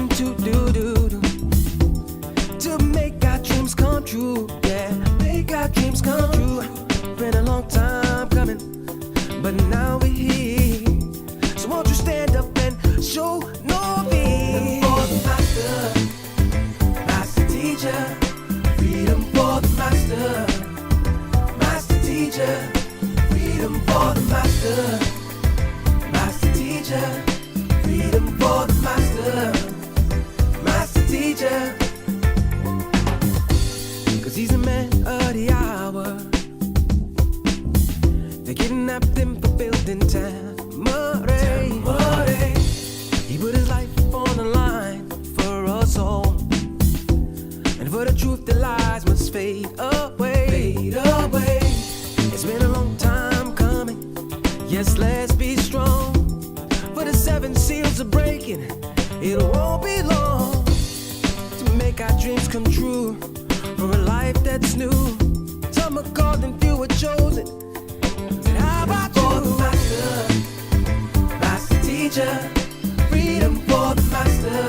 willing to do to make our dreams come true. Yeah, make our dreams come true. Been a long time coming, but now we're here. So won't you stand up and show no fear? For the master, master teacher. Freedom for the master, master teacher. Freedom for the master, master teacher. Freedom for the master, master teacher. 'Cause he's a man of the hour. They kidnapped him for building Tamarae. He put his life on the line for us all. And for the truth, the lies must fade away. Fade away. It's been a long time coming. Yes, let's be strong. For the 7 seals are breaking. It won't be long to make our dreams come true. For a life that's new. Some are called and few are chosen. Said, how about you? For the master, master teacher. Freedom for the master,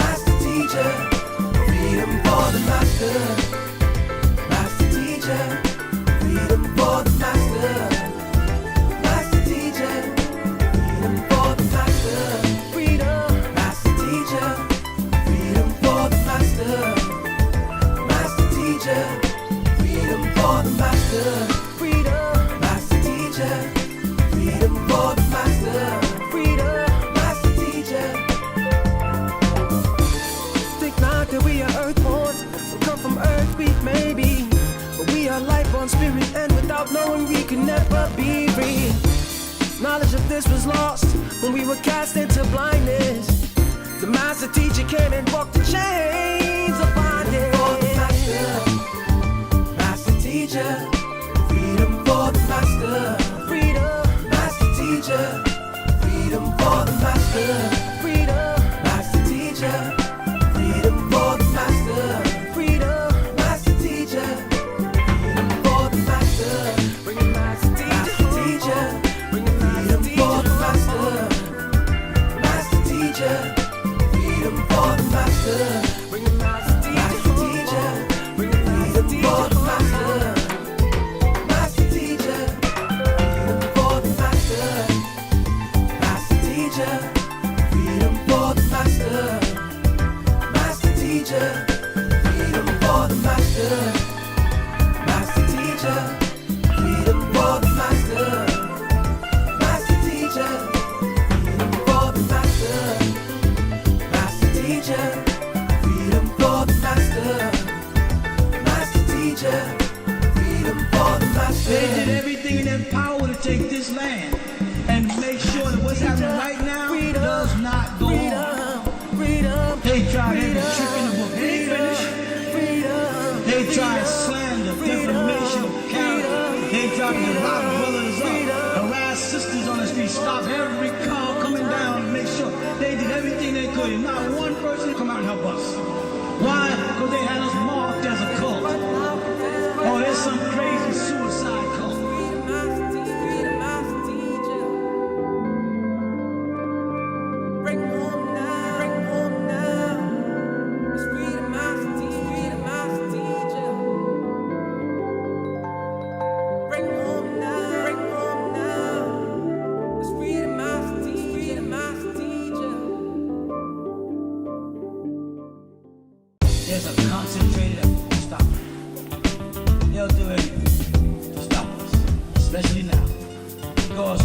master teacher. Freedom for the master, master teacher. Freedom for the master, master teacher. Freedom for the master, freedom, master teacher. Freedom for the master, master teacher. Freedom for the master, freedom, master teacher. Freedom for the master, freedom, master teacher. Think not that we are earthborn, we come from earth, we may be, but we are life-born spirit, and without knowing we can never be free. Knowledge of this was lost when we were cast into blindness. The master teacher came and broke the chains of bondage. For the master, master teacher. Freedom for the master, freedom, master teacher. Freedom for the master, freedom, master teacher. Freedom for the master, freedom, master teacher. Freedom for the master, bring it master teacher. Bring it freedom for the master, master teacher. Freedom for the master, bring it master teacher. Bring it freedom for the master, master teacher. Freedom for the master, master teacher. Freedom for the master, master teacher. Freedom for the master, master teacher. Freedom for the master, master teacher. Freedom for the master, master teacher. Freedom for the master, master teacher. Freedom for the master. They did everything in their power to take this land and make sure that what's happening right now does not go on. They tried every trick in the book. They ain't finished. They tried slander, defamation of character. They tried to lock brothers up, harass sisters on the street, stop every car coming down, make sure they did everything they could. And not one person come out and help us. Why? Because they had us marked as a cult. Oh, there's some crazy suicide cult. There's a concentrated effort to stop it. They'll do everything to stop us, especially now. Because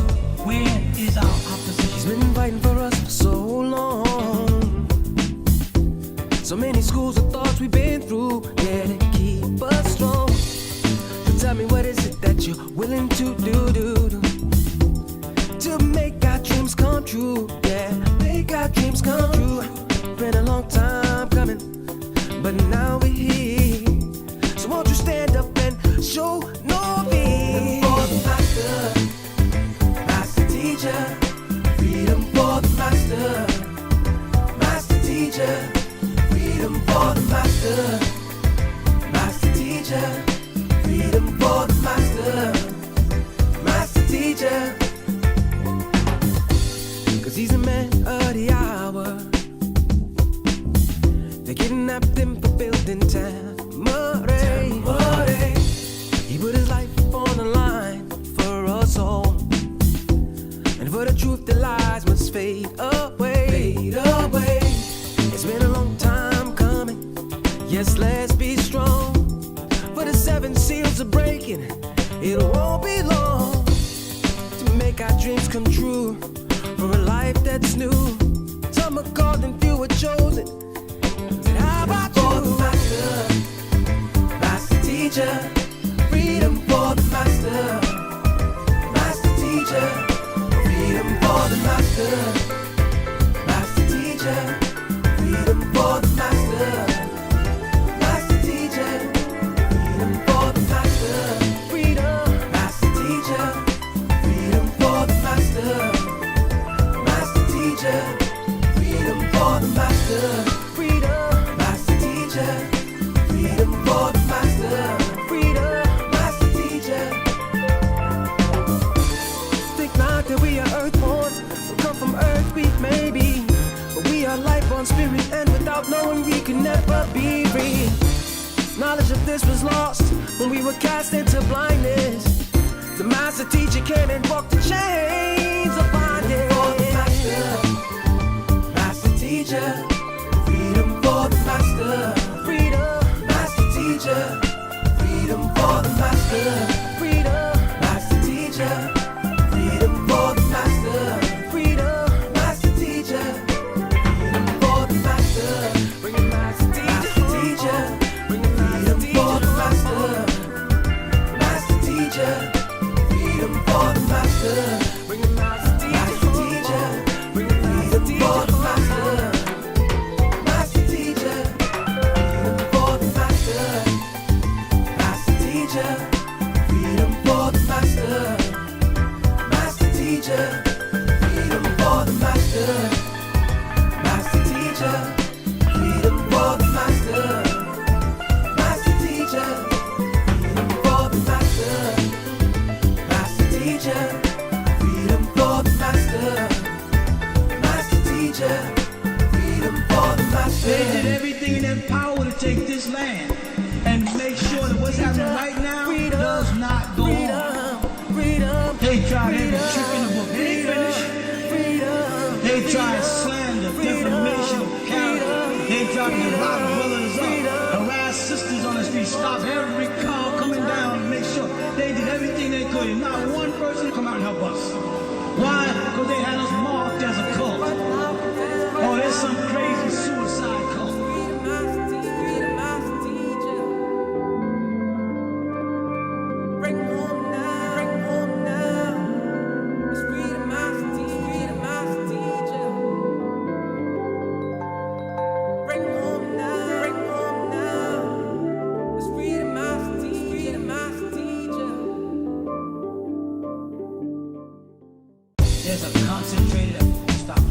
where is our opposition? He's been fighting for us for so long. So many schools of thoughts we've been through, yeah, to keep us strong. So tell me, what is it that you're willing to do to make our dreams come true? Yeah, make our dreams come true. Been a long time coming, but now we're here. So won't you stand up and show no fear? For the master, master teacher. Freedom for the master, master teacher. Freedom for the master, master teacher. Freedom for the master, master teacher. 'Cause he's a man of the hour. kidnapped him for building Tamarae. He put his life on the line for us all, and for the truth the lies must fade away. It's been a long time coming, yes, let's be strong. For the 7 seals are breaking, it won't be long to make our dreams come true, for a life that's new. Some are called and few are chosen. How about you? Master teacher, freedom for the master. Master teacher, freedom for the master. Master teacher, freedom for the master. Master teacher, freedom for the master. Freedom. Master teacher, freedom for the master. Master teacher, freedom for the master. Freedom. Master teacher, freedom for the master. Freedom. Master teacher. Think not that we are earthborn, we come from earth, we may be, but we are life on spirit, and without knowing we can never be free. Knowledge of this was lost when we were cast into blindness. The master teacher came and broke the chains of bondage. Master teacher, freedom for the master. Freedom. Master teacher, freedom for the master. Freedom. Master teacher, freedom for the master. Freedom. Master teacher, freedom for the master. Bring it, master teacher. Bring it, freedom for the master. Master teacher, freedom for the master. Bring it, master teacher. Bring it, freedom for the master. Master teacher, freedom for the master. Master teacher, freedom for the master. Master teacher, freedom for the master. Master teacher, freedom for the master. Master teacher, freedom for the master. Master teacher, freedom for the master. Master teacher, freedom for the master. They did everything in their power to take this land and make sure that what's happening right now does not go on. They tried every trick in the book. They ain't finished. They tried slander, defamation of character. They tried to divide brothers up, harass sisters on the street, stop every car coming down and make sure they did everything they could. And not one person come out and help us. Why? Because they had us marked as a cult. Oh, there's some crazy suicide cult. There's a concentrated effort to stop it.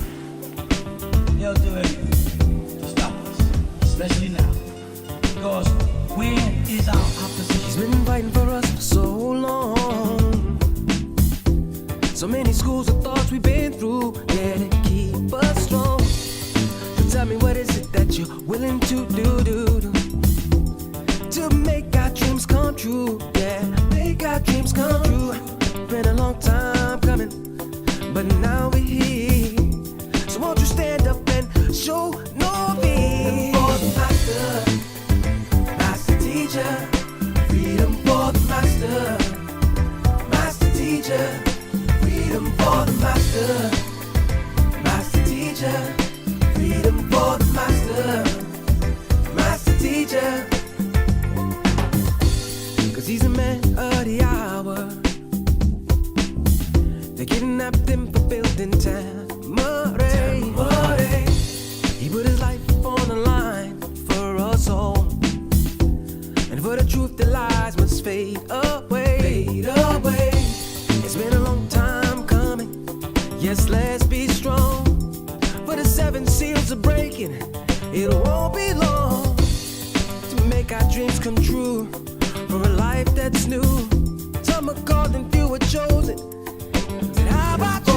They'll do everything to stop us, especially now. Because where is our opposition? He's been fighting for us for so long. So many schools of thoughts we've been through, yeah, to keep us strong. So tell me, what is it that you're willing to do to make our dreams come true? Yeah, make our dreams come true. Been a long time coming, but now we're here. So won't you stand up and show no fear? For the master, master teacher, freedom for the master. Master teacher, freedom for the master. Master teacher, freedom for the master. Master teacher, 'cause he's a man of the hour. They kidnapped him for building Tamarae. He put his life on the line for us all, and for the truth the lies must fade away. It's been a long time coming, yes, let's be strong. For the 7 seals are breaking, it won't be long to make our dreams come true, for a life that's new. Some are called and few are chosen. How about you?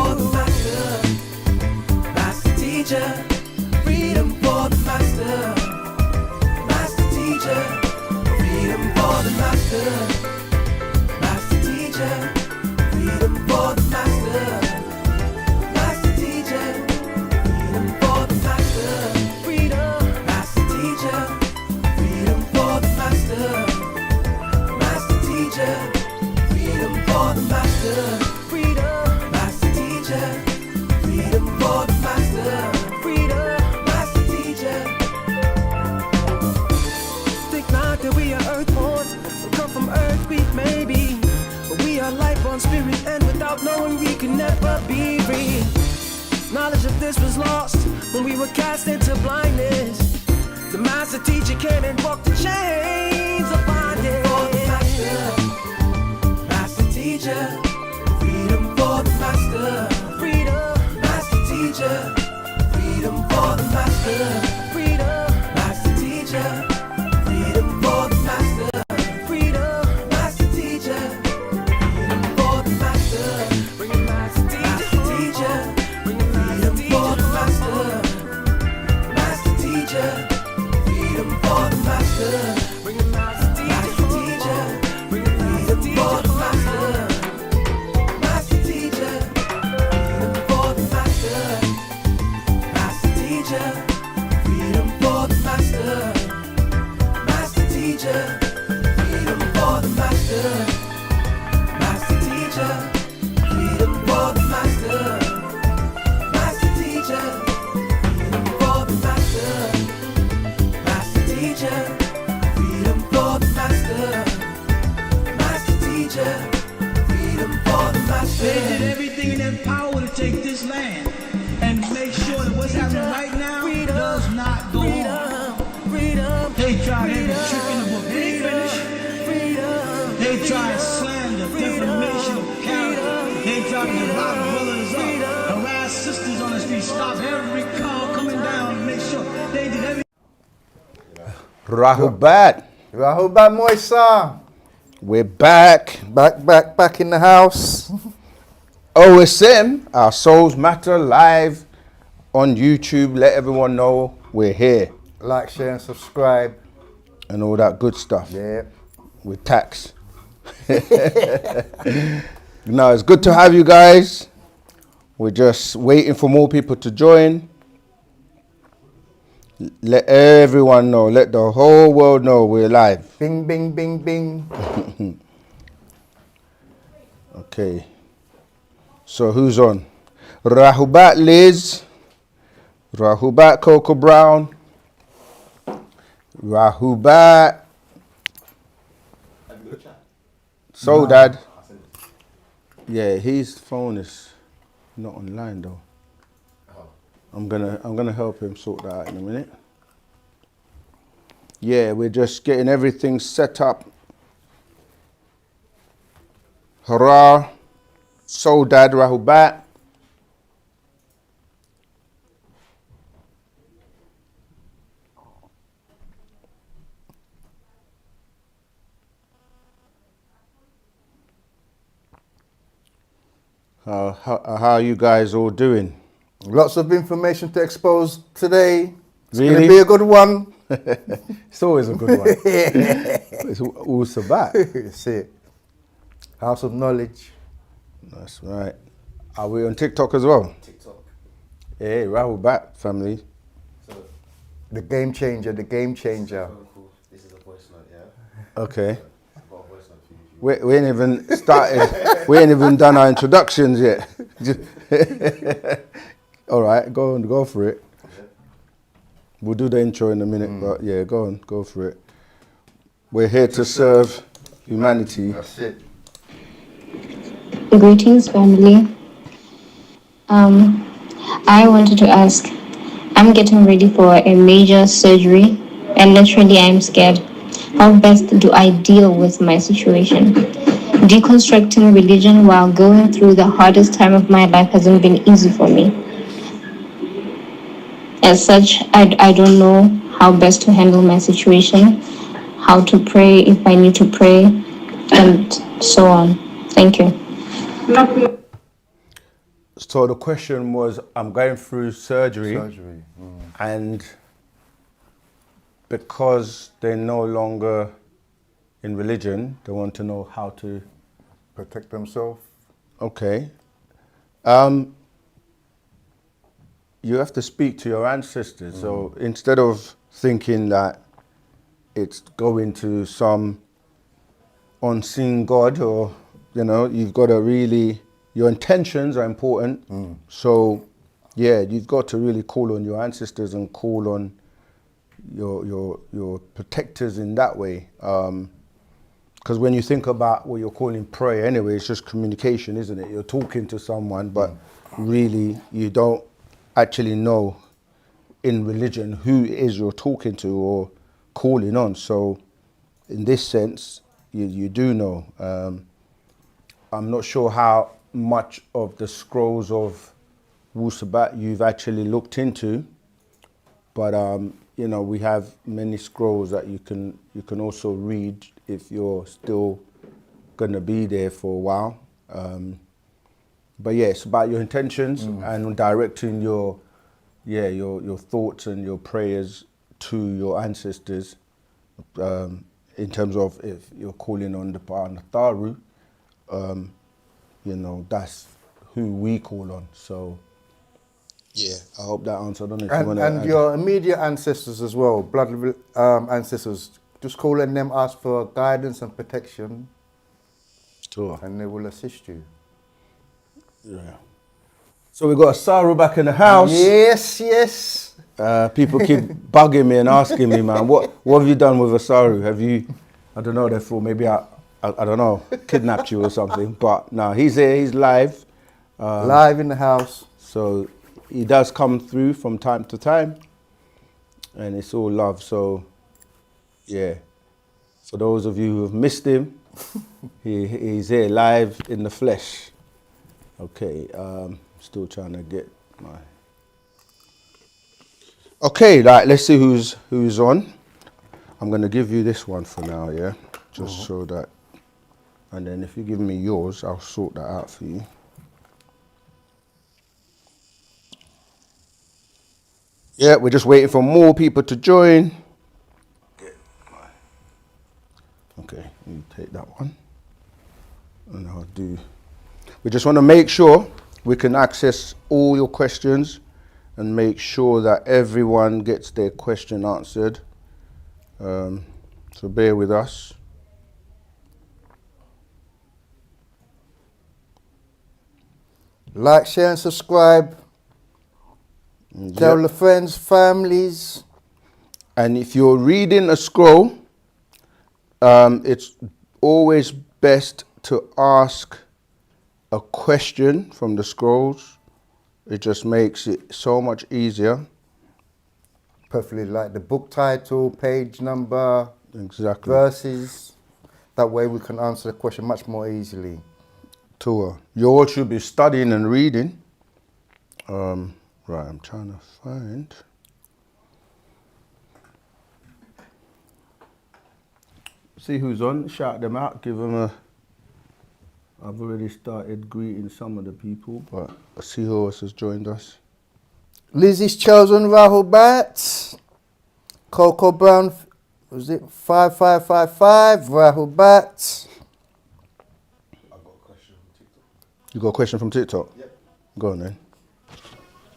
Master teacher, freedom for the master. this was lost when we were cast into blindness. The master teacher came and broke the chains of bondage. For the master, master teacher, freedom for the master, freedom, master teacher, freedom for the master, freedom, master teacher, freedom for the master, freedom, master teacher, freedom for the master, bring it master teacher, bring it freedom for the master, master teacher. For the master, bring it master teacher, bring it freedom for the master, master teacher, freedom for the master, master teacher, freedom for the master, master teacher, freedom for the master, master teacher, freedom for the master, master teacher, freedom for the master. Teacher, freedom for the master, master teacher, freedom for the master. They did everything in their power to take this land and make sure that what's happening right now does not go on. They tried every trick in the book. They ain't finished. They tried slander, defamation of character. They tried to lock brothers up, harass sisters on the street, stop every car coming down and make sure they did everything. Rahubat. Rahubat Moisa. We're back Back in the house. OSM, our Souls Matter, live on YouTube. Let everyone know we're here. Like, share, and subscribe. And all that good stuff. Yeah. With tax. No, it's good to have you guys. We're just waiting for more people to join. Let everyone know, let the whole world know we're live. Bing, bing, bing, bing. Okay. So who's on? Rahubat Liz. Rahubat Coco Brown. Rahubat. So Dad. Yeah, his phone is not online though. I'm gonna help him sort that out in a minute. Yeah, we're just getting everything set up. Hurrah. Soul Dad Rahubat. How are you guys all doing? Lots of information to expose today. It's Really? going to be a good one. It's always a good one. It's Wu-Sabat. That's it. House of knowledge. That's right. Are we on TikTok as well? TikTok. Hey, Rahubat family. So, The game changer, the game changer. phone call. This is a voice note, yeah? Okay. I've got a voice note for you. We ain't even started. We ain't even done our introductions yet. All right, go for it. We'll do the intro in a minute, but yeah, go for it. We're here to serve humanity. That's it. Greetings, family. I wanted to ask, I'm getting ready for a major surgery and naturally I'm scared. How best do I deal with my situation? Deconstructing religion while going through the hardest time of my life hasn't been easy for me. As such, I don't know how best to handle my situation, how to pray if I need to pray, and so on. Thank you. So the question was, I'm going through surgery. And because they're no longer in religion, they want to know how to Protect themselves. Okay. You have to speak to your ancestors. So instead of thinking that it's going to some unseen God, or, you know, you've got to really, your intentions are important. So yeah, you've got to really call on your ancestors and call on your protectors in that way. Because when you think about what you're calling prayer anyway, it's just communication, isn't it? You're talking to someone, but really you don't actually know in religion who it is you're talking to or calling on. So in this sense, you do know. I'm not sure how much of the scrolls of Wu-Sabat you've actually looked into, but you know, we have many scrolls that you can also read if you're still going to be there for a while. But yeah, it's about your intentions and directing your thoughts and your prayers to your ancestors. In terms of if you're calling on the Panatharu, you know, that's who we call on. So yeah, I hope that answered. I don't know if you want to And add. your immediate ancestors as well, blood ancestors, just call on them, ask for guidance and protection, Sure. and they will assist you. Yeah. So we got a Saru back in the house. Yes. People keep bugging me and asking me, man, what have you done with Asaru? Have you, I don't know, they thought maybe I don't know, kidnapped you or something. But no, he's here, he's live. Live in the house. So he does come through from time to time. And it's all love. So yeah, for those of you who have missed him, he's here live in the flesh. Okay, still trying to get my... Okay, like, let's see who's on. I'm going to give you this one for now, yeah? Just so that... And then if you give me yours, I'll sort that out for you. Yeah, we're just waiting for more people to join. Okay, you take that one. And I'll do... We just want to make sure we can access all your questions and make sure that everyone gets their question answered. So bear with us. Like, share and subscribe. Tell the friends, families. And if you're reading a scroll, it's always best to ask a question from the scrolls. It just makes it so much easier. Perfectly, like the book title, page number, Exactly. verses. That way we can answer the question much more easily. Tour. You all should be studying and reading. Right, I'm trying to find. See who's on, shout them out, give them a... I've already started greeting some of the people, but I see who else has joined us. Lizzie's chosen Rahul Bat. Coco Brown, was it 5555? Rahul Bat. I've got a question from TikTok. You got a question from TikTok? Yep. Go on then.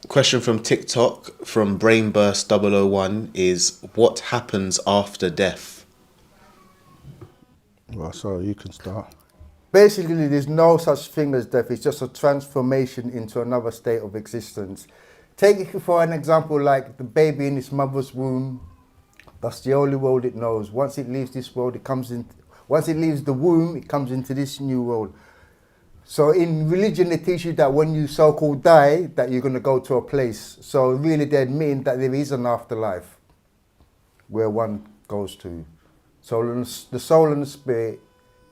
Question from TikTok from Brainburst001 is, what happens after death? Well, sorry, you can start. Basically, there's no such thing as death. It's just a transformation into another state of existence. Take it for an example, like the baby in its mother's womb. That's the only world it knows. Once it leaves this world, it comes in. Once it leaves the womb, it comes into this new world. So in religion, they teach you that when you so-called die, that you're going to go to a place. So really, they're admitting that there is an afterlife where one goes to. So the soul and the spirit,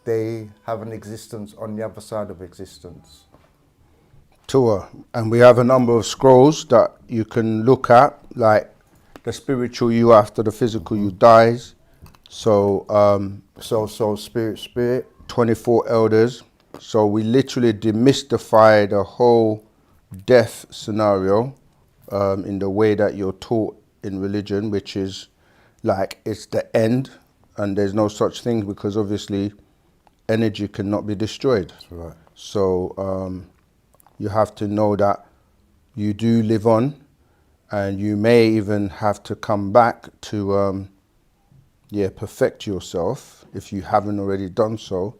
they have an existence on the other side of existence. Tour. And we have a number of scrolls that you can look at, like the spiritual you after the physical you dies. So, Soul, spirit. 24 elders. So we literally demystify the whole death scenario in the way that you're taught in religion, which is like it's the end and there's no such thing, because obviously energy cannot be destroyed. That's right. So you have to know that you do live on, and you may even have to come back to perfect yourself if you haven't already done so.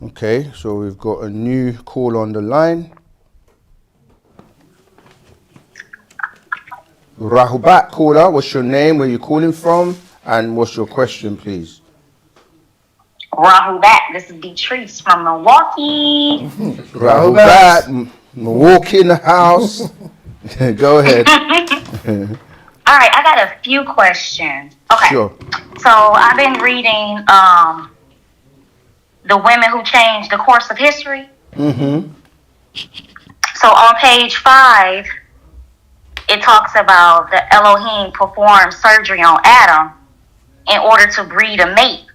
Okay, so we've got a new call on the line. Rahubat caller, what's your name, where you calling from, and what's your question, please? Rahubat, this is Beatrice from Milwaukee. Rahubat. Walk in the house. Go ahead. All right, I got a few questions. Okay. Sure. So I've been reading The Women Who Changed the Course of History. Mm-hmm. So on page 5, it talks about the Elohim performed surgery on Adam in order to breed a mate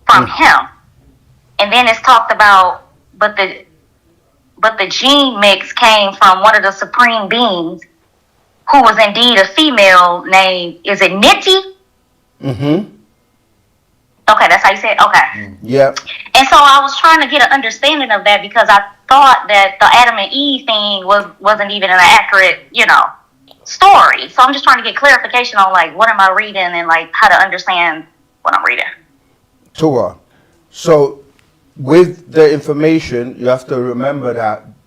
from him. And then it's talked about, but the gene mix came from one of the supreme beings who was indeed a female named, is it Niti? Mm-hmm. Okay, that's how you say it? Okay. Yep. And so I was trying to get an understanding of that because I thought that the Adam and Eve thing wasn't even an accurate, story. So I'm just trying to get clarification on like what am I reading and like how to understand what I'm reading. Torah. So with the information, you have to remember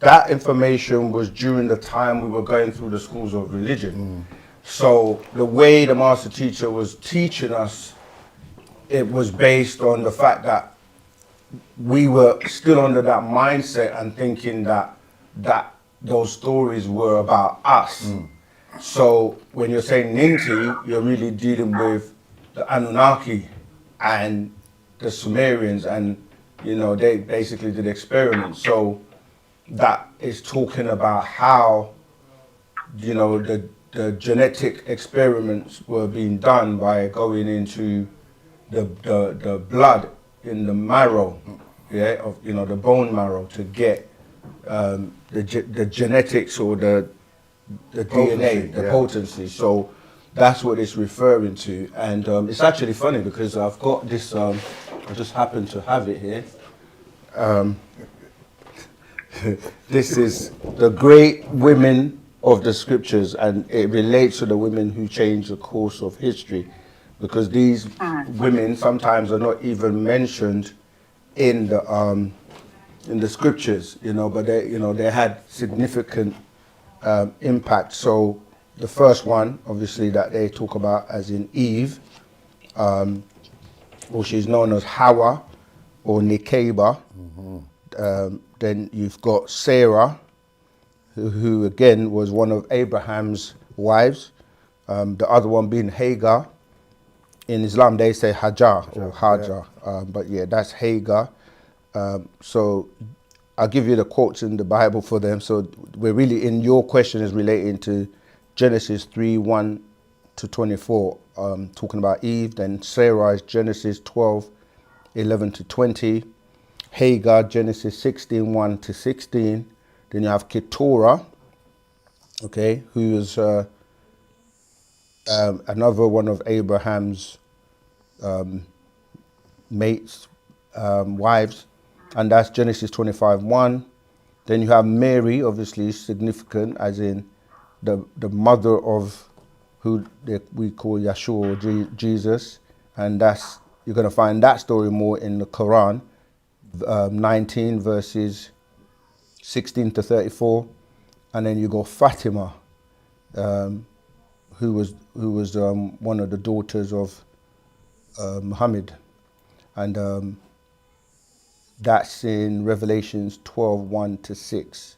that information was during the time we were going through the schools of religion. So the way the master teacher was teaching us, it was based on the fact that we were still under that mindset and thinking that those stories were about us. So when you're saying Ninti, you're really dealing with the Anunnaki and the Sumerians, and they basically did experiments. So that is talking about how the genetic experiments were being done by going into the blood in the marrow, of the bone marrow to get the genetics or the DNA, the potency. So that's what it's referring to, and it's actually funny because I've got this. I just happen to have it here. This is the great women of the scriptures, and it relates to the women who changed the course of history, because these women sometimes are not even mentioned in the scriptures, but they had significant impact. So the first one, obviously, that they talk about as in Eve, or she's known as Hawa or Nikeba. Then you've got Sarah, who again was one of Abraham's wives. The other one being Hagar. In Islam, they say Hajar or Hajar, but yeah, that's Hagar. So I'll give you the quotes in the Bible for them. So we're really, in your question is relating to Genesis 3:1 to 24, talking about Eve. Then Sarah is Genesis 12:11 to 20. Hagar, Genesis 16:1 to 16. Then you have Keturah, okay, who is another one of Abraham's mates, wives, and that's Genesis 25:1. Then you have Mary, obviously significant, as in the mother of who we call Yeshua or Jesus, and you're going to find that story more in the Quran, 19 verses 16 to 34, and then you go Fatima, who was one of the daughters of Muhammad, and that's in Revelations 12:1 to 6.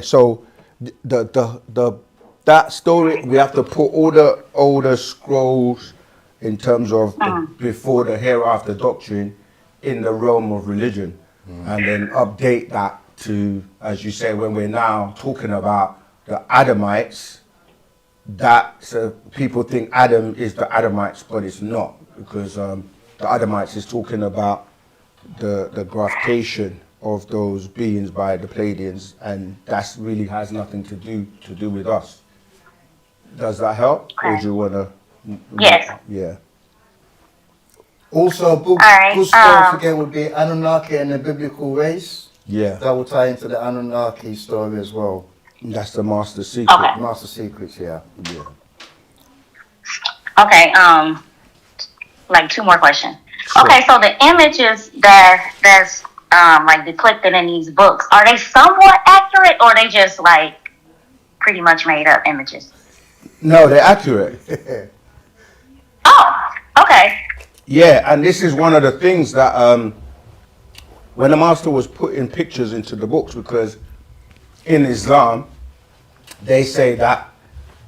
So that story, we have to put all the older scrolls in terms of the before the hereafter doctrine in the realm of religion, and then update that to, as you say, when we're now talking about the Adamites, people think Adam is the Adamites, but it's not, because the Adamites is talking about the graftation of those beings by the Pleiadians, and that really has nothing to do with us. Does that help? Okay. Or do you want to? Yes. Yeah. Also, a book, right, good story again would be Anunnaki and the Biblical Race. Yeah. That will tie into the Anunnaki story as well. That's the master secret. Okay. Master Secrets, yeah. Okay, like 2 more questions. Sure. Okay, so the images that's like depicted in these books, are they somewhat accurate or are they just like pretty much made up images? No, they're accurate. Oh, okay. Yeah, and this is one of the things that when the master was putting pictures into the books, because in Islam, they say that,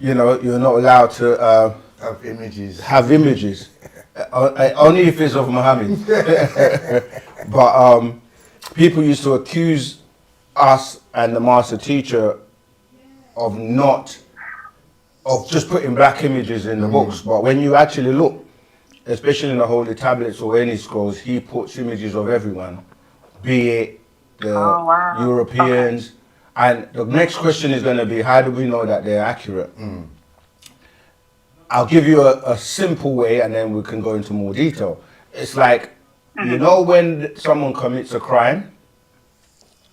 you know, you're not allowed to Have images. have images, only if it's of Muhammad. But people used to accuse us and the master teacher of just putting black images in the books. But when you actually look, especially in the holy tablets or any scrolls, he puts images of everyone, be it the Europeans. And the next question is going to be, how do we know that they're accurate? I'll give you a simple way, and then we can go into more detail. It's like, you know, when someone commits a crime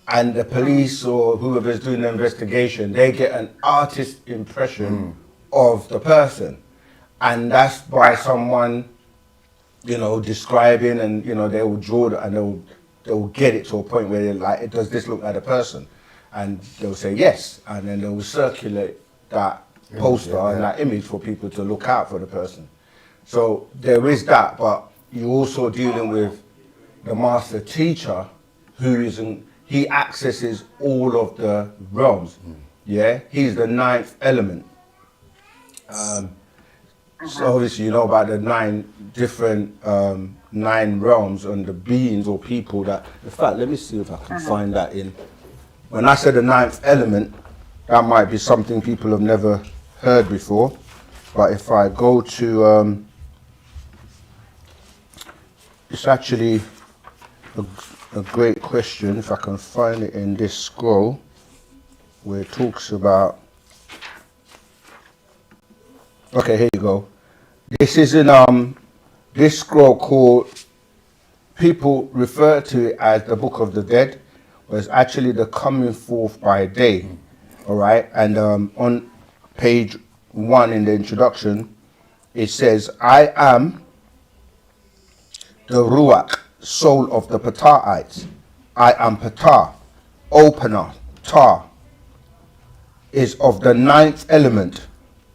and the police or whoever's doing the investigation, they get an artist impression of the person. And that's by someone, you know, describing, and, you know, they will draw it, and they'll get it to a point where they're like, does this look like a person? And they'll say yes, and then they'll circulate that poster and that image for people to look out for the person. So there is that, but you're also dealing with the master teacher, who he accesses all of the realms. Yeah, he's the ninth element. So obviously you know about the 9 different 9 realms and the beings or people that. In fact, let me see if I can find that in. When I said the 9th element, that might be something people have never heard before. But if I go to, it's actually a great question. If I can find it in this scroll, where it talks about. Okay, here you go. This is in this scroll called, people refer to it as the Book of the Dead, but it's actually the coming forth by day. All right, and on page 1 in the introduction, it says, I am the Ruach, soul of the Pataites. I am Ptah, opener. Ptah is of the 9th element.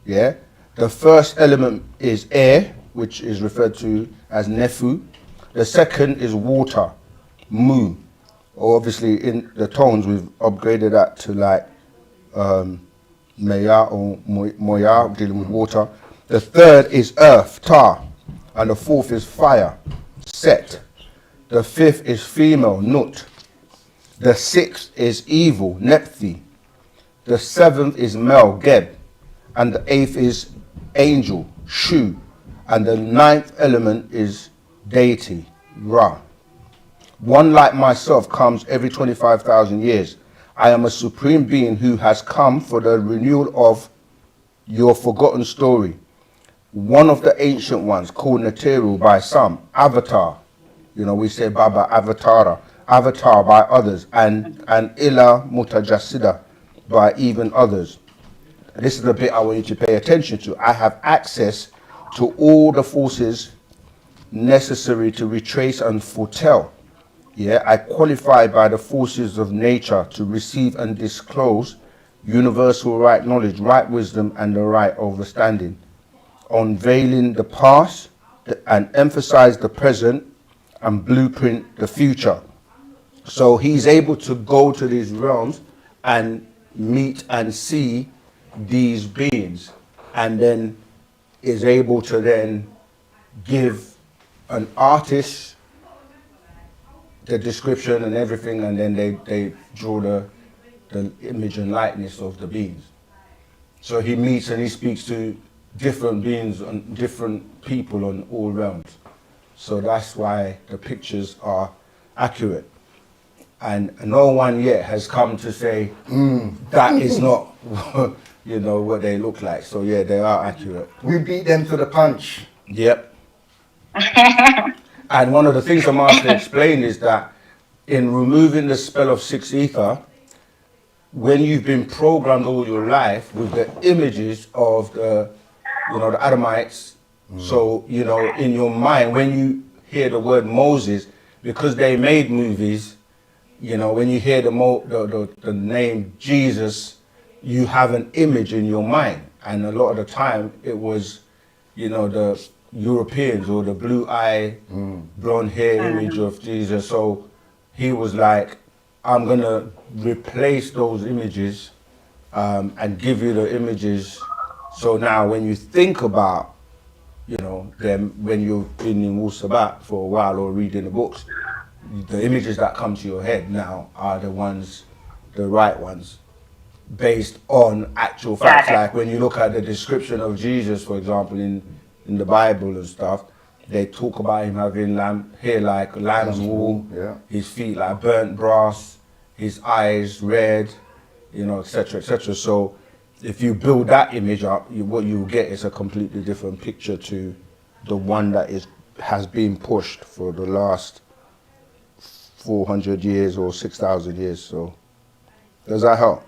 Yeah. The first element is air, which is referred to as Nefu. The second is water, Mu. Obviously, in the tones, we've upgraded that to like Maya or Moya, dealing with water. The third is earth, Ta. And the fourth is fire, Set. The fifth is female, Nut. The sixth is evil, Nephi. The seventh is male, Geb. And the eighth is angel, Shu, and the 9th element is deity, Ra. One like myself comes every 25,000 years. I am a supreme being who has come for the renewal of your forgotten story. One of the ancient ones, called Neteru by some, Avatar. You know, we say Baba Avatara, Avatar by others, and Ila Mutajassida by even others. This is the bit I want you to pay attention to. I have access to all the forces necessary to retrace and foretell. Yeah, I qualify by the forces of nature to receive and disclose universal right knowledge, right wisdom, and the right understanding, unveiling the past and emphasize the present and blueprint the future. So he's able to go to these realms and meet and see these beings, and then is able to then give an artist the description and everything, and then they draw the image and likeness of the beings. So he meets and he speaks to different beings and different people on all realms. So that's why the pictures are accurate. And no one yet has come to say, that is not you know, what they look like. So yeah, they are accurate. We beat them to the punch. Yep. And one of the things the master explained is that in removing the spell of 6 ether, when you've been programmed all your life with the images of the, you know, the Adamites, so, you know, in your mind, when you hear the word Moses, because they made movies, you know, when you hear the name Jesus, you have an image in your mind. And a lot of the time it was, you know, the Europeans or the blue eye, blonde hair image of Jesus. So he was like, I'm gonna replace those images and give you the images. So now when you think about, you know, them, when you've been in Wu-Sabat for a while or reading the books, the images that come to your head now are the ones, the right ones, based on actual facts. Like when you look at the description of Jesus, for example, in the Bible and stuff, they talk about him having hair like lamb's wool, yeah. his feet like burnt brass, his eyes red, you know, etc., etc. So if you build that image up, what you get is a completely different picture to the one that has been pushed for the last 400 years or 6,000 years. So does that help?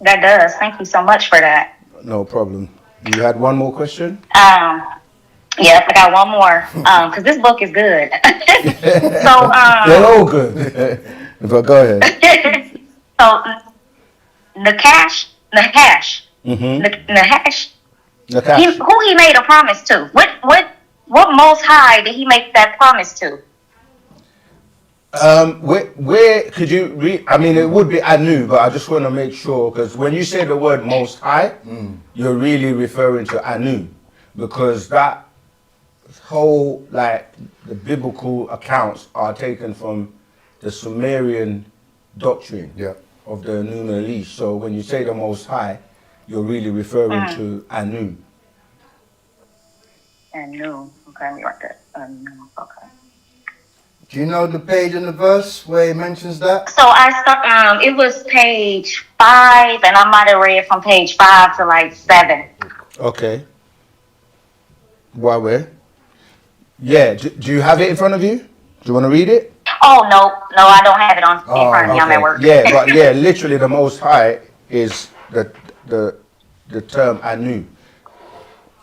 That does. Thank you so much for that. No problem. You had one more question? Yes, I got one more. Because this book is good. So they're all good. But go ahead. So the hash, who he made a promise to? What Most High did he make that promise to? Where could you read? I mean, it would be Anu, but I just want to make sure, because when you say the word Most High, you're really referring to Anu, because that whole, like, the biblical accounts are taken from the Sumerian doctrine of the Anunnaki. So when you say the Most High, you're really referring to Anu. Anu. Okay, let me write that. Anu. Okay. Do you know the page and the verse where he mentions that? So I start. It was page 5, and I might have read from page 5 to like 7. Okay. Where? Yeah. Do you have it in front of you? Do you want to read it? Oh no, I don't have it in front of me. I'm at work. Yeah, but yeah, literally the Most High is the term Anu.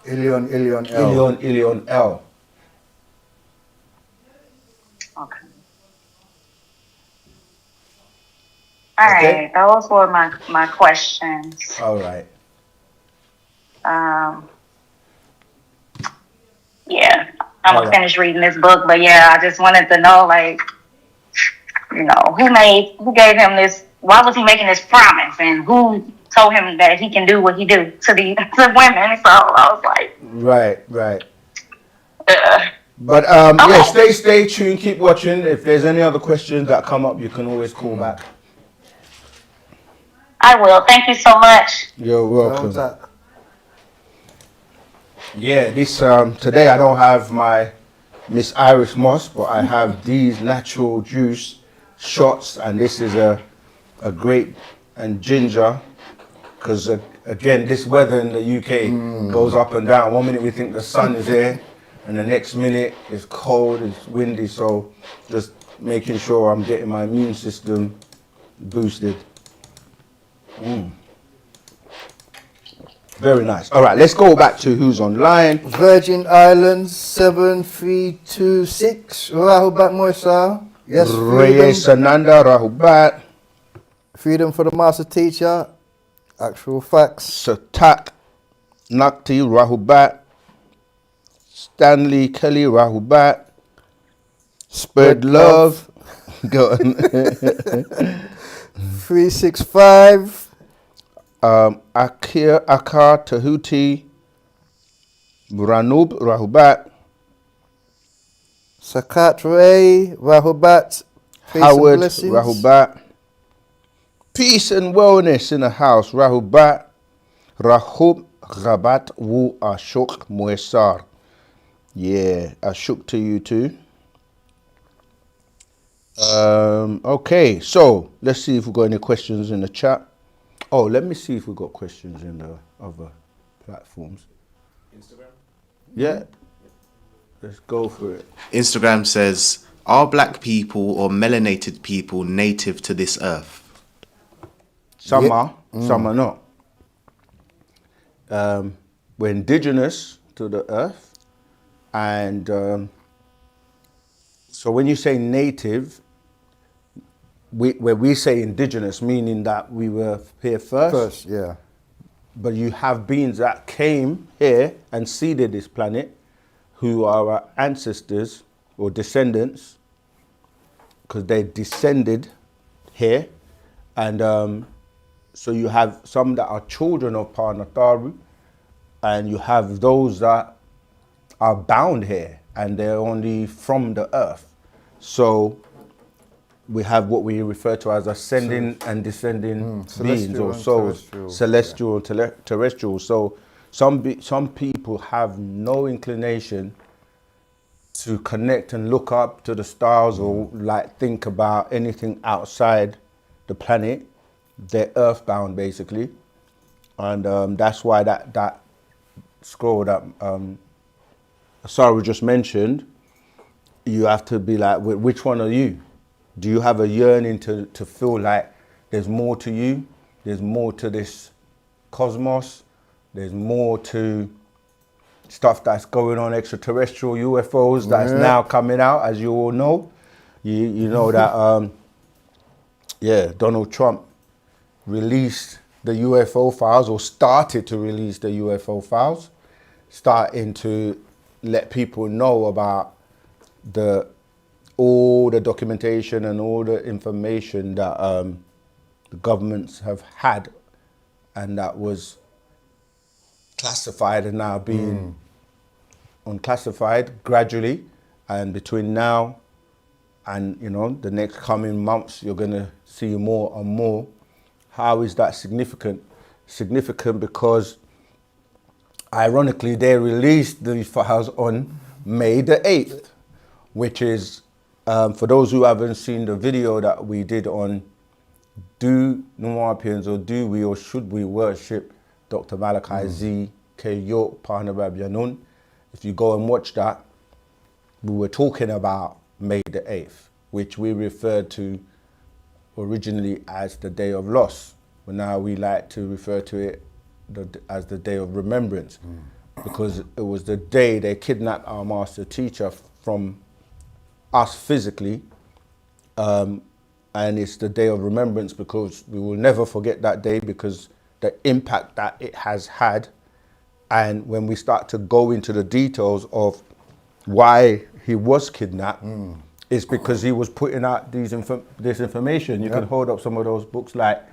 Ilion, El. Ilion, El. Okay. All right, those were my questions. All right. Yeah, I'm gonna finish reading this book, but yeah, I just wanted to know, like, you know, who gave him this? Why was he making this promise, and who told him that he can do what he do to the women? So I was like, right. But yeah, stay tuned, keep watching. If there's any other questions that come up, you can always call back. I will. Thank you so much. You're welcome. Yeah, this today I don't have my Miss Irish Moss, but I have these natural juice shots, and this is a grape and ginger, because again, this weather in the UK goes up and down. 1 minute we think the sun is here, and the next minute it's cold, it's windy, so just making sure I'm getting my immune system boosted. Very nice. All right, let's go back to who's online. Virgin Islands 7326. Rahubat Moisa. Yes, Reyes Ananda Rahubat. Freedom for the Master Teacher. Actual facts. Satak Nakti Rahubat. Stanley Kelly Rahubat. Spread love. Go on. 365. Akar Tahuti Ranub Rahubat. Sakat Ray Rahubat. Howard Rahubat. Peace and wellness in the house. Rahubat. Rahub Rabat Wu Ashok Muesar. Yeah, Ashok to you too. Okay, so let's see if we've got any questions in the chat. Oh, let me see if we've got questions in the other platforms. Instagram? Yeah. Let's go for it. Instagram says, are black people or melanated people native to this earth? Some are, some are not. We're indigenous to the earth. And so when you say native, where we say indigenous, meaning that we were here first. Yeah. But you have beings that came here and seeded this planet, who are our ancestors or descendants, because they descended here, and so you have some that are children of Panataru, and you have those that are bound here, and they're only from the earth. So we have what we refer to as ascending and descending beings, or souls, celestial and terrestrial. So some people have no inclination to connect and look up to the stars, or like think about anything outside the planet. They're earthbound basically, and that's why that scroll that Sarah just mentioned, you have to be like, which one are you? Do you have a yearning to feel like there's more to you? There's more to this cosmos. There's more to stuff that's going on, extraterrestrial UFOs that's now coming out, as you all know. You know that, Donald Trump released the UFO files, or started to release the UFO files, starting to let people know about all the documentation and all the information that the governments have had, and that was classified and now being unclassified gradually. And between now and the next coming months, you're going to see more and more. How is that significant? Significant because ironically they released the files on May the 8th, which is, for those who haven't seen the video that we did on do Nuwapians, or do we or should we worship Dr. Malachi Z. K. York Panarab Yanun, if you go and watch that, we were talking about May the 8th, which we referred to originally as the Day of Loss, but now we like to refer to it as the Day of Remembrance, because it was the day they kidnapped our master teacher from us physically, and it's the Day of Remembrance because we will never forget that day, because the impact that it has had. And when we start to go into the details of why he was kidnapped, it's because he was putting out this information. You can hold up some of those books, like,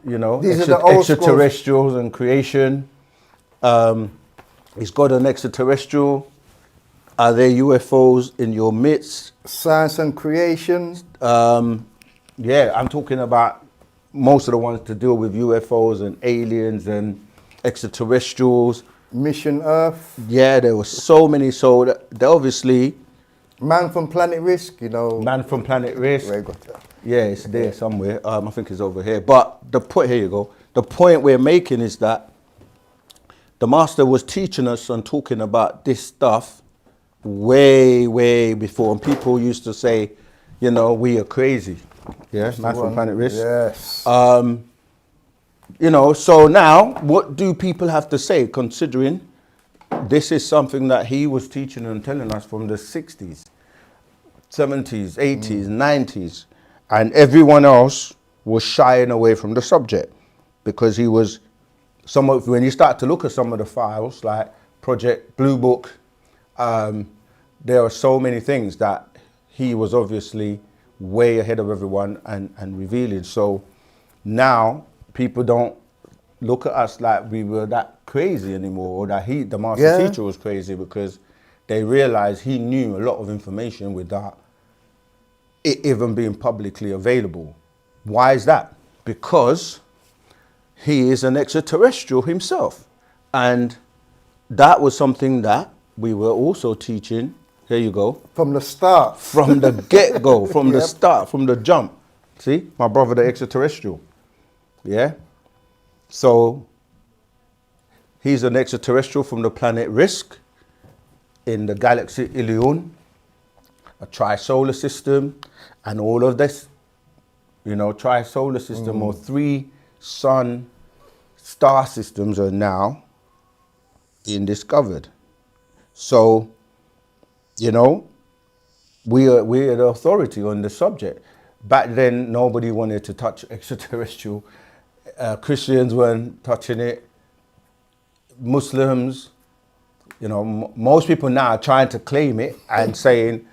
these are the Extraterrestrials and Creation. Is God an extraterrestrial? Are there UFOs in your midst? Science and Creation. I'm talking about most of the ones to deal with UFOs and aliens and extraterrestrials. Mission Earth. Yeah, there were so many. So they obviously... Man from Planet Risk, Man from Planet Risk. Where you got that? Yeah, it's there somewhere. I think it's over here. But the point, here you go. The point we're making is that the master was teaching us and talking about this stuff way, way before. And people used to say, we are crazy. Yeah, Man from Planet Risk. Yes. So now, what do people have to say, considering this is something that he was teaching and telling us from the 60s, 70s, 80s, 90s, and everyone else was shying away from the subject, because he was, when you start to look at some of the files, like Project Blue Book, there are so many things that he was obviously way ahead of everyone and revealing. So now people don't look at us like we were that crazy anymore, or that the master teacher was crazy, because they realized he knew a lot of information without it even being publicly available. Why is that? Because he is an extraterrestrial himself. And that was something that we were also teaching. Here you go. From the start. From the get-go, from the start, from the jump. See, my brother, the extraterrestrial. Yeah? So he's an extraterrestrial from the planet Risk in the galaxy Ilion, a tri-solar system, and all of this, tri-solar system, or 3 sun star systems are now being discovered. So, we are the authority on the subject. Back then, nobody wanted to touch extraterrestrial. Christians weren't touching it. Muslims, most people now are trying to claim it and saying,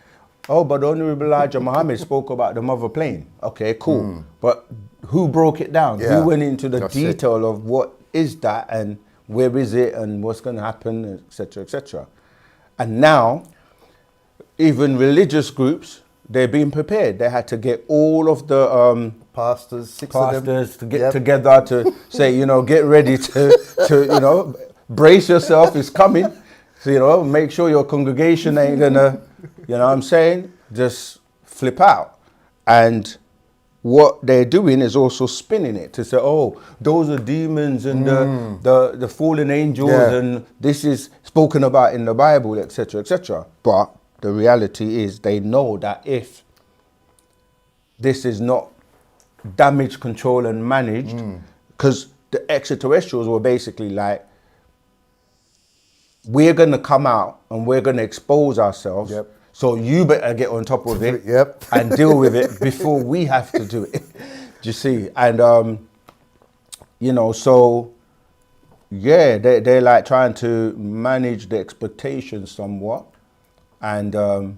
Oh, but Honorable Elijah Muhammad spoke about the mother plane. Okay, cool. But who broke it down? Yeah, Who went into the that's it. detail of what is that and where is it and what's going to happen, etc., etc. And now, even religious groups, they're being prepared. They had to get all of the Pastors, six of them. pastors to get Yep. together to say, you know, get ready to you know, brace yourself, it's coming. So, you know, make sure your congregation ain't gonna, you know what I'm saying, just flip out. And what they're doing is also spinning it to say, oh, those are demons and the fallen angels Yeah. and this is spoken about in the Bible, etc., etc. But the reality is they know that if this is not damage control and managed, because the extraterrestrials were basically like, we're going to come out and we're going to expose ourselves. Yep. So you better get on top of it Yep. and deal with it before we have to do it. Do you see? And, you know, so, yeah, they're like trying to manage the expectations somewhat. And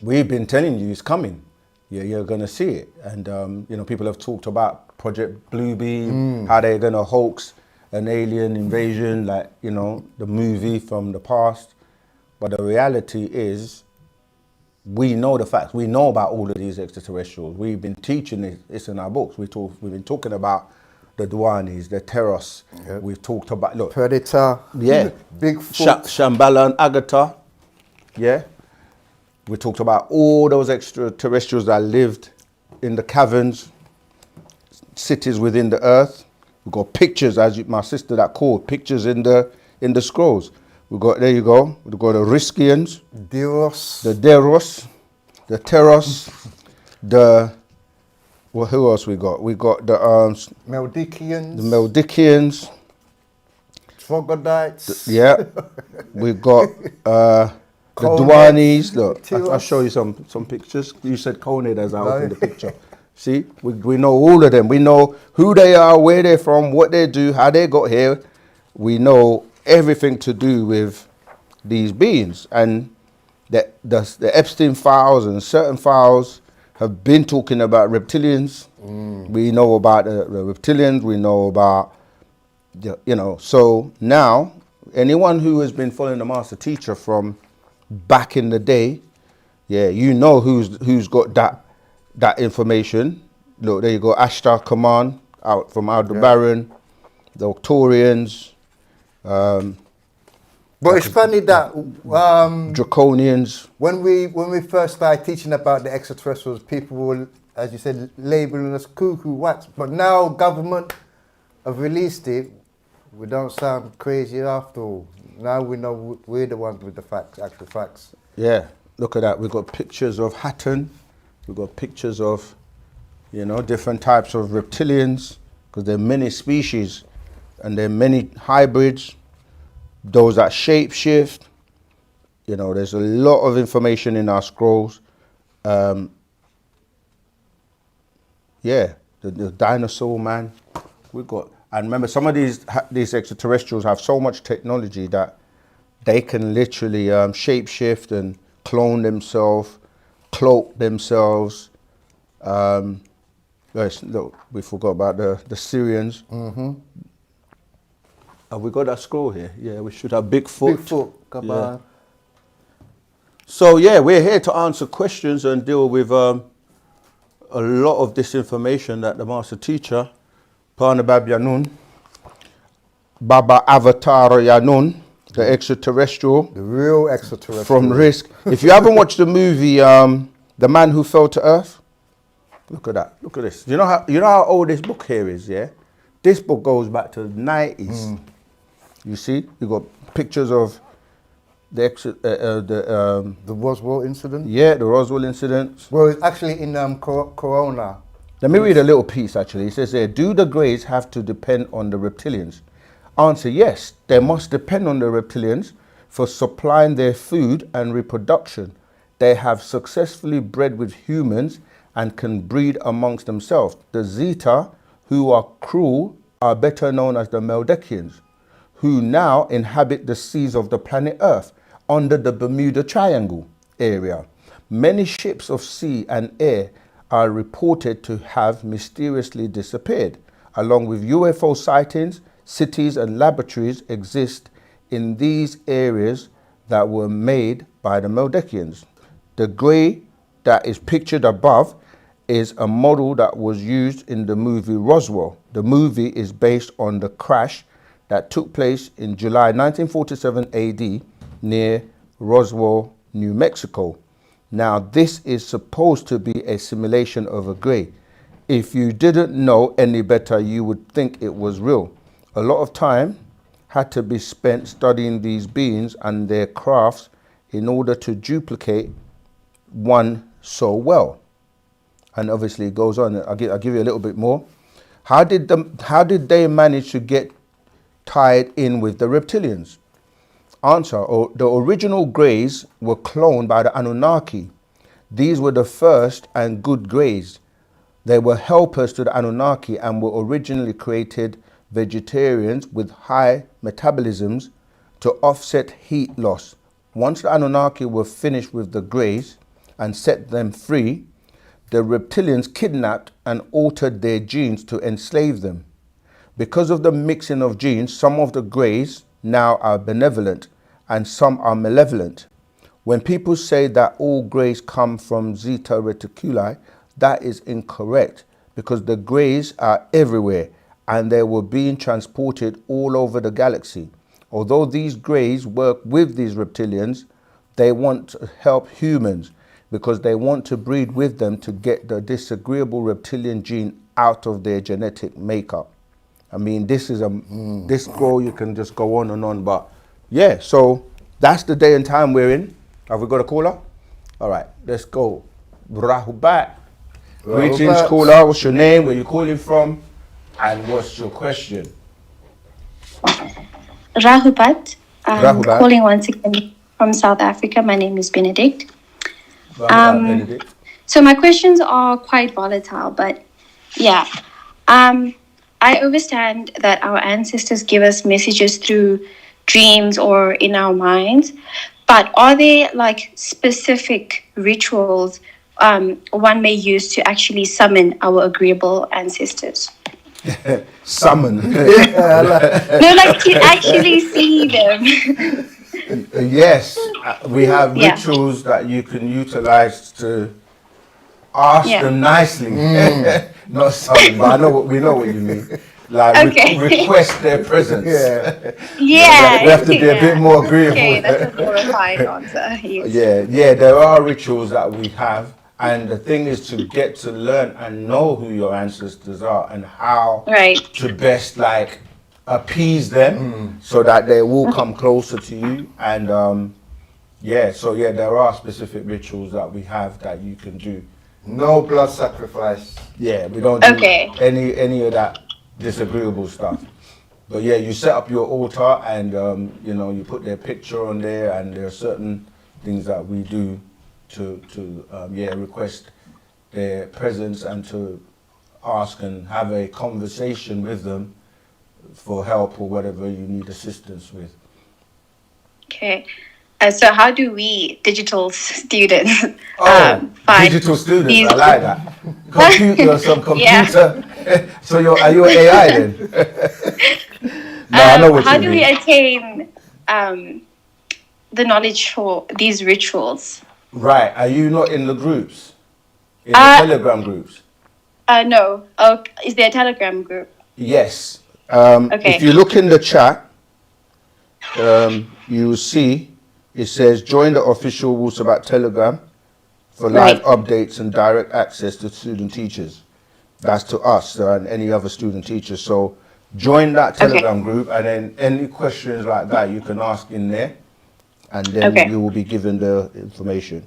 we've been telling you it's coming. Yeah, you're going to see it. And, you know, people have talked about Project Bluebeam, how they're going to hoax an alien invasion, like, you know, the movie from the past. But the reality is, we know the facts. We know about all of these extraterrestrials. We've been teaching it. It's in our books. We've been talking about the Duanis, the Teros. Yep. We've talked about, look. Predator. Yeah. Bigfoot. Shambhala and Agatha. Yeah. We talked about all those extraterrestrials that lived in the caverns, cities within the earth. We've got pictures, as my sister that called, pictures in the scrolls. We've got, there you go, we've got the Riskians, Diros. the Deros, the Teros, well, who else we got? We got the Meldikians. Meldikians. Troglodytes. Yeah. We've got the Coneds, Duanis. Look, Tiros. I'll show you some pictures. You said Coned as I opened the picture. See, we know all of them. We know who they are, where they're from, what they do, how they got here. We know everything to do with these beings. And the Epstein files and certain files have been talking about reptilians. We know about the reptilians. We know about, you know. So now, anyone who has been following the master teacher from back in the day, yeah, you know who's got that information. Look, there you go. Ashtar Kaman out from Aldebaran, the Octorians, But it's funny that Draconians. when we first started teaching about the extraterrestrials, people were, as you said, labeling us cuckoo wax. But now government have released it. We don't sound crazy after all. Now we know we're the ones with the facts, actual facts. Yeah, look at that. We've got pictures of Hatton. We've got pictures of, you know, different types of reptilians, because there are many species and there are many hybrids, those that shape shift. You know, there's a lot of information in our scrolls. Yeah, the dinosaur man. We've got, and remember, some of these extraterrestrials have so much technology that they can literally shape shift and clone themselves, cloak themselves. Look, we forgot about the Syrians. Have we got that scroll here? Yeah, we should have Bigfoot. Bigfoot, come Yeah. on. So yeah, we're here to answer questions and deal with a lot of this information that the master teacher, Parnabab Yanun, Baba Avatar Yanun, the extraterrestrial, The real extraterrestrial. from Risk. If you haven't watched the movie The Man Who Fell to Earth, look at that. Look at this. You know how old this book here is, yeah? This book goes back to the 90s. You see? You got pictures of the Roswell incident. yeah, the Roswell incident. Well, it's actually in Corona. Let me read a little piece actually. It says there, do the Greys have to depend on the reptilians? Answer, yes, they must depend on the reptilians for supplying their food and reproduction. They have successfully bred with humans and can breed amongst themselves. The Zeta, who are cruel, are better known as the Meldekians, who now inhabit the seas of the planet Earth. under the Bermuda Triangle area. Many ships of sea and air are reported to have mysteriously disappeared. Along with UFO sightings, cities and laboratories exist in these areas that were made by the Meldekians. The grey that is pictured above is a model that was used in the movie Roswell. The movie is based on the crash that took place in July 1947 AD near Roswell, New Mexico. Now, this is supposed to be a simulation of a grey. If you didn't know any better, you would think it was real. A lot of time had to be spent studying these beings and their crafts in order to duplicate one so well. And obviously it goes on. I'll give you a little bit more. How did they manage to get tied in with the reptilians? Answer: the original greys were cloned by the Anunnaki. These were the first and good greys. They were helpers to the Anunnaki and were originally created vegetarians with high metabolisms to offset heat loss. Once the Anunnaki were finished with the greys and set them free, the reptilians kidnapped and altered their genes to enslave them. Because of the mixing of genes, some of the greys now are benevolent and some are malevolent. When people say that all greys come from Zeta Reticuli, that is incorrect, because the greys are everywhere and they were being transported all over the galaxy. Although these greys work with these reptilians, they want to help humans because they want to breed with them to get the disagreeable reptilian gene out of their genetic makeup. I mean, this is this scroll, you can just go on, but yeah, so that's the day and time we're in. Have we got a caller? All right, let's go. Rahubat. Greetings, caller. What's your name? Where you calling from? And what's your question? Rahubat. Rahubat. Calling once again from South Africa. My name is Benedict. Benedict. So my questions are quite volatile, but yeah. I understand that our ancestors give us messages through dreams or in our minds, but are there like specific rituals one may use to actually summon our agreeable ancestors? Summon. No, like to actually see them. Yes, we have rituals that you can utilize to ask them nicely. Not summon, but we know what you mean. Like request their presence. Yeah. We have to be a bit more agreeable. Okay, that's a more refined answer. Yes. Yeah, there are rituals that we have, and the thing is to get to learn and know who your ancestors are and how to best like appease them so that they will come closer to you. And there are specific rituals that we have that you can do. No blood sacrifice. Yeah, we don't do any of that disagreeable stuff. But yeah, you set up your altar and you put their picture on there, and there are certain things that we do to request their presence and to ask and have a conversation with them for help or whatever you need assistance with. Okay. So how do we, digital students, find digital students, these... I like that. Computer. So are you an AI then? No, I know what how you do mean. we attain the knowledge for these rituals? Right. Are you not in the groups? In the Telegram groups? No. Oh, is there a Telegram group? Yes. If you look in the chat, you will see it says join the official Wu-Sabat Telegram for live updates and direct access to student teachers. That's to us and any other student teachers. So join that Telegram group, and then any questions like that you can ask in there, and then you will be given the information.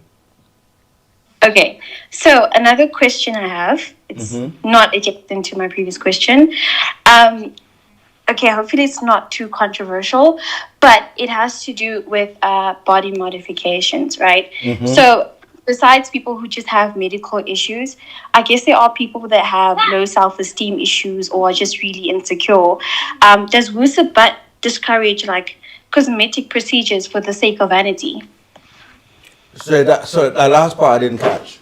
Okay, so another question I have, it's not adjacent to my previous question. Okay, hopefully it's not too controversial, but it has to do with body modifications, right? So besides people who just have medical issues, I guess there are people that have low self-esteem issues or are just really insecure. Does Wu-Sabat discourage like cosmetic procedures for the sake of vanity. So that last part I didn't catch.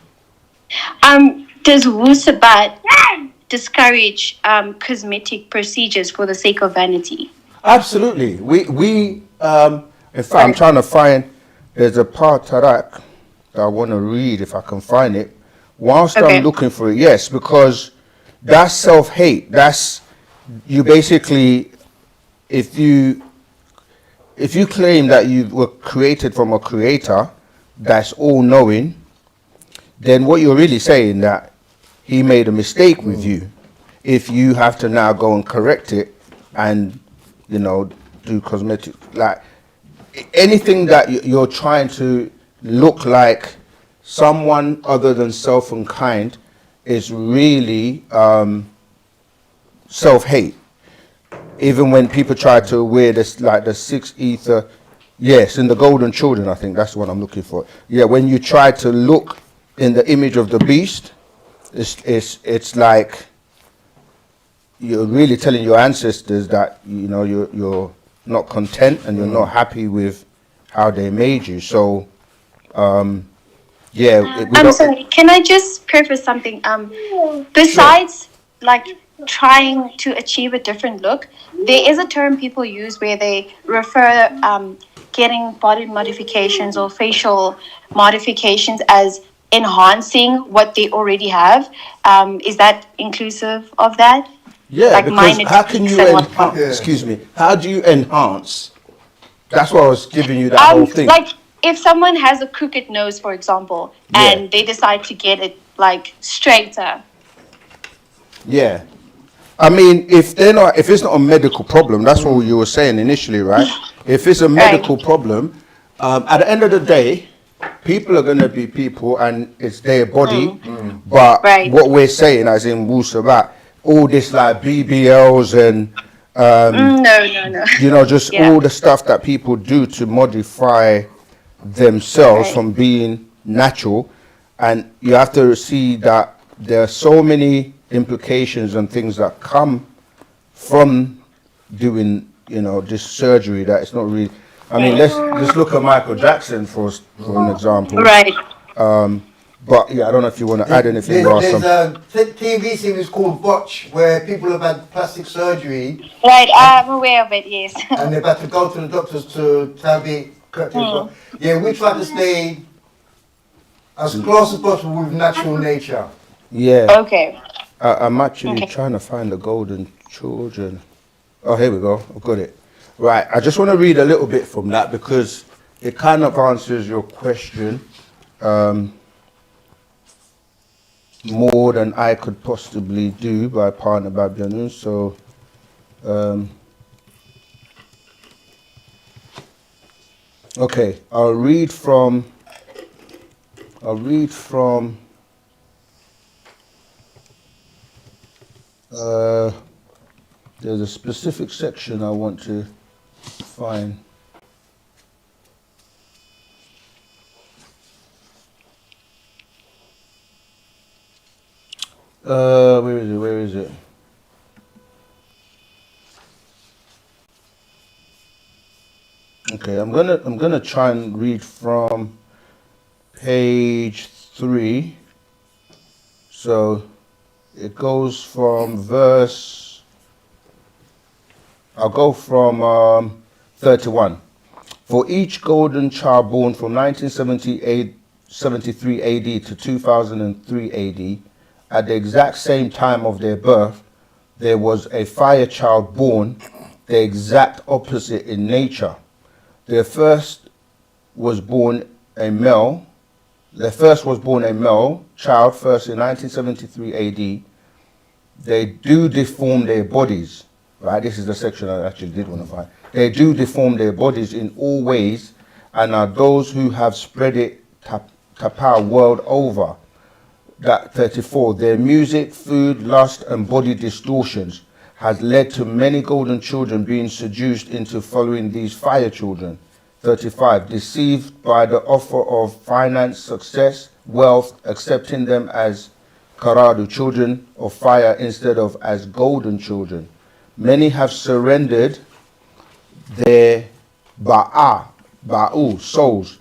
Does Wu-Sabat discourage cosmetic procedures for the sake of vanity? Absolutely. We in fact, I'm trying to find, there's a part to that I want to read if I can find it. Whilst I'm looking for it, yes, because that's self-hate. That's, you basically, if you claim that you were created from a creator that's all-knowing, then what you're really saying that he made a mistake with you. If you have to now go and correct it and, you know, do cosmetic, like anything that you're trying to look like someone other than self and kind is really self-hate. Even when people try to wear this, like the six ether, yes, in the golden children, I think that's what I'm looking for. Yeah, when you try to look in the image of the beast, it's like you're really telling your ancestors that, you know, you're not content and you're not happy with how they made you. So yeah. I'm sorry, can I just preface something? Besides, like, trying to achieve a different look, there is a term people use where they refer getting body modifications or facial modifications as enhancing what they already have. Is that inclusive of that? Yeah, like because how can you excuse me, how do you enhance? That's why I was giving you that whole thing. Like, if someone has a crooked nose, for example, and they decide to get it like straighter. Yeah. I mean, if it's not a medical problem, that's what you were saying initially, right? If it's a medical problem, at the end of the day, people are going to be people and it's their body. But what we're saying, as in Wu-Sabat, all this like BBLs and, No. you know, just all the stuff that people do to modify themselves from being natural. And you have to see that there are so many implications and things that come from doing, you know, this surgery that it's not really, I mean, let's just look at Michael Jackson for an example. Right. But yeah, I don't know if you want to add anything. There's a TV series called Botch where people have had plastic surgery. Right, I'm aware of it, yes. And they've had to go to the doctors to have it corrected. Yeah, we try to stay as close as possible with natural nature. Yeah. Okay. I'm actually trying to find the golden children. Oh, here we go. I've got it. Right. I just want to read a little bit from that because it kind of answers your question more than I could possibly do by partner Babianu. So, okay, I'll read from there's a specific section I want to find. Where is it? Okay, I'm gonna try and read from page 3. So it goes from verse, I'll go from 31. For each golden child born from 1973 AD to 2003 AD, at the exact same time of their birth, there was a fire child born, the exact opposite in nature. Their first was born a male child, first in 1973 AD. They do deform their bodies, right? This is the section I actually did want to find. They do deform their bodies in all ways and are those who have spread it tapao world over. That 34, their music, food, lust and body distortions has led to many golden children being seduced into following these fire children. 35, deceived by the offer of finance, success, wealth, accepting them as karadu, children of fire, instead of as golden children. Many have surrendered their Ba'u, souls.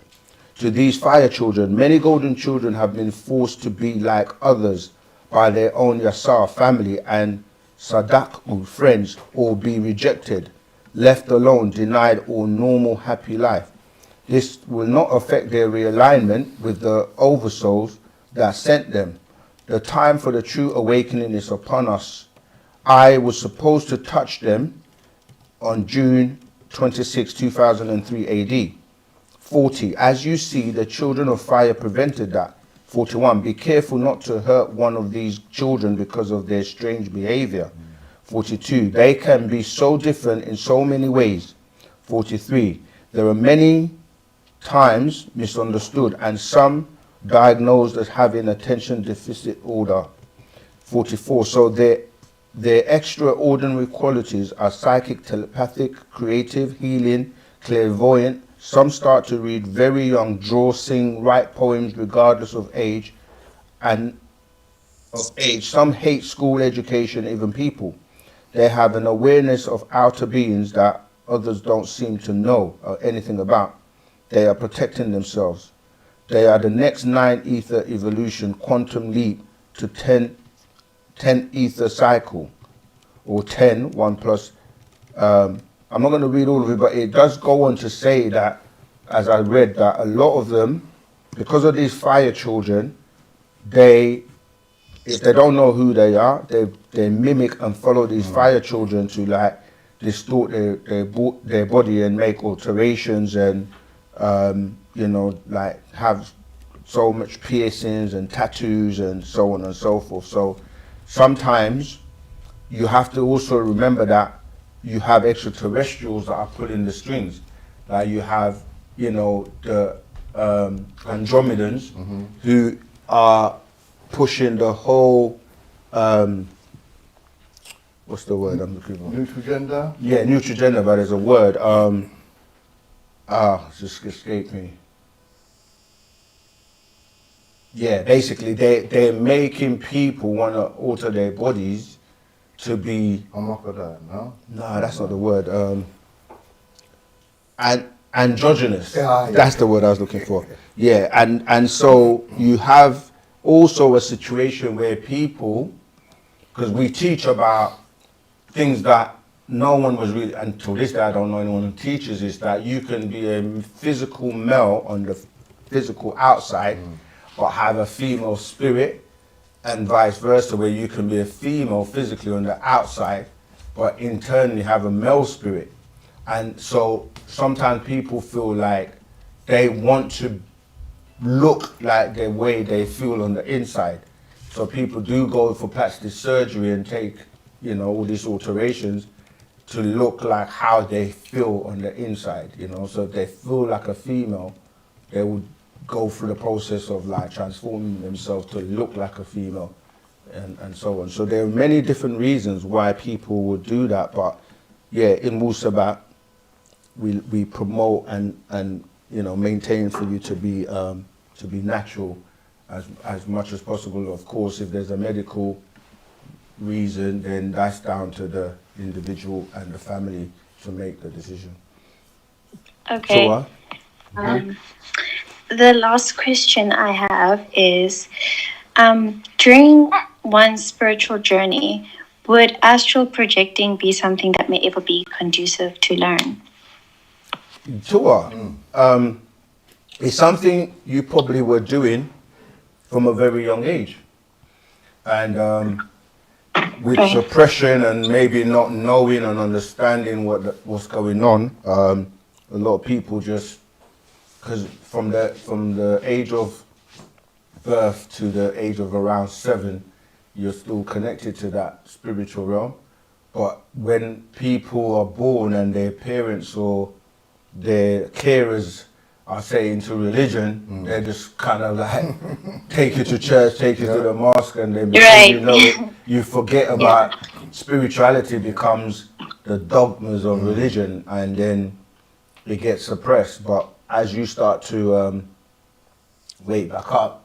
To these fire children, many golden children have been forced to be like others by their own Yasar family and Sadaqu friends, or be rejected, left alone, denied all normal happy life. This will not affect their realignment with the oversouls that sent them. The time for the true awakening is upon us. I was supposed to touch them on June 26, 2003 AD. 40. As you see, the children of fire prevented that. 41. Be careful not to hurt one of these children because of their strange behavior. 42. They can be so different in so many ways. 43. There are many times misunderstood and some diagnosed as having attention deficit disorder. 44. So their extraordinary qualities are psychic, telepathic, creative, healing, clairvoyant. Some start to read very young, draw, sing, write poems regardless of age. Some hate school education, even people. They have an awareness of outer beings that others don't seem to know anything about. They are protecting themselves. They are the next 9 ether evolution, quantum leap to 10 ether cycle, or 10, 1 plus. I'm not going to read all of it, but it does go on to say that, as I read, that a lot of them, because of these fire children, if they don't know who they are, they mimic and follow these fire children to like distort their body and make alterations and like have so much piercings and tattoos and so on and so forth. So sometimes you have to also remember that you have extraterrestrials that are pulling the strings. Like you have, the Andromedans who are pushing the whole, what's the word I'm looking for? Nutrigender? Yeah, nutrigender, but there's a word. It's just escaped me. Yeah, basically they're making people want to alter their bodies to be... no? No, that's not the word. Androgynous. Yeah. That's the word I was looking for. Yeah, and so you have also a situation where people, because we teach about things that no one was really, until this day I don't know anyone who teaches, is that you can be a physical male on the physical outside, but have a female spirit, and vice versa, where you can be a female physically on the outside, but internally have a male spirit. And so sometimes people feel like they want to look like the way they feel on the inside. So people do go for plastic surgery and take, all these alterations to look like how they feel on the inside, So if they feel like a female, they would go through the process of like transforming themselves to look like a female and so on. So there are many different reasons why people would do that, but yeah, in Wu-Sabat, we promote and maintain for you to be natural as much as possible. Of course, if there's a medical reason, then that's down to the individual and the family to make the decision. Okay. So, the last question I have is, during one's spiritual journey, would astral projecting be something that may ever be conducive to learn? Sure. It's something you probably were doing from a very young age. And with suppression and maybe not knowing and understanding what's going on, a lot of people just, because from the age of birth to the age of around 7, you're still connected to that spiritual realm. But when people are born and their parents or their carers are say into religion, they just kind of like take you to church, take you to the mosque, and then before you forget about spirituality, becomes the dogmas of religion, and then it gets suppressed. But as you start to wake back up,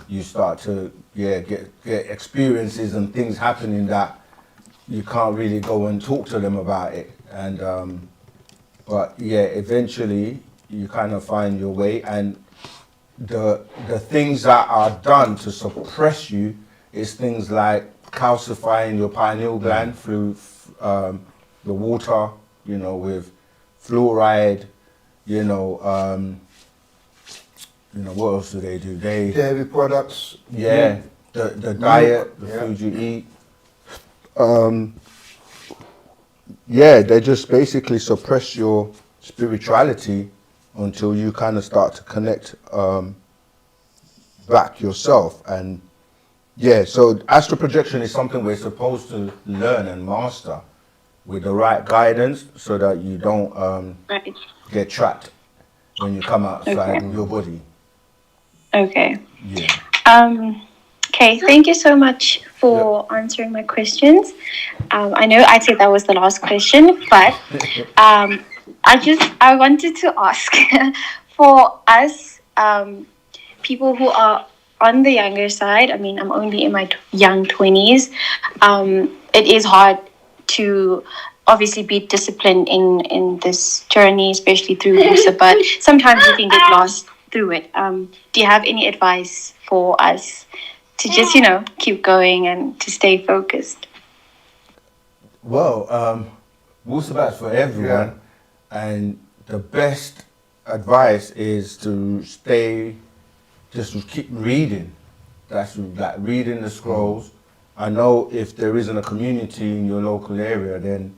you start to get experiences and things happening that you can't really go and talk to them about it. And But yeah, eventually you kind of find your way, and the things that are done to suppress you is things like calcifying your pineal gland through the water, you know, with fluoride, you know, what else do? Dairy products. Yeah, the diet, the food you eat. Yeah, they just basically suppress your spirituality until you kind of start to connect back yourself. And yeah, so astral projection is something we're supposed to learn and master with the right guidance, so that you don't Right. get trapped when you come outside your body. Okay. Yeah. Okay, thank you so much for answering my questions. I know I said that was the last question, but I wanted to ask for us people who are on the younger side. I mean, I'm only in my young 20s. It is hard to obviously be disciplined in this journey, especially through Wu-Sabat. Sometimes you can get lost through it. Do you have any advice for us to just, keep going and to stay focused? Well, Wu-Sabat's for everyone, and the best advice is to just to keep reading. That's like reading the scrolls. I know if there isn't a community in your local area, then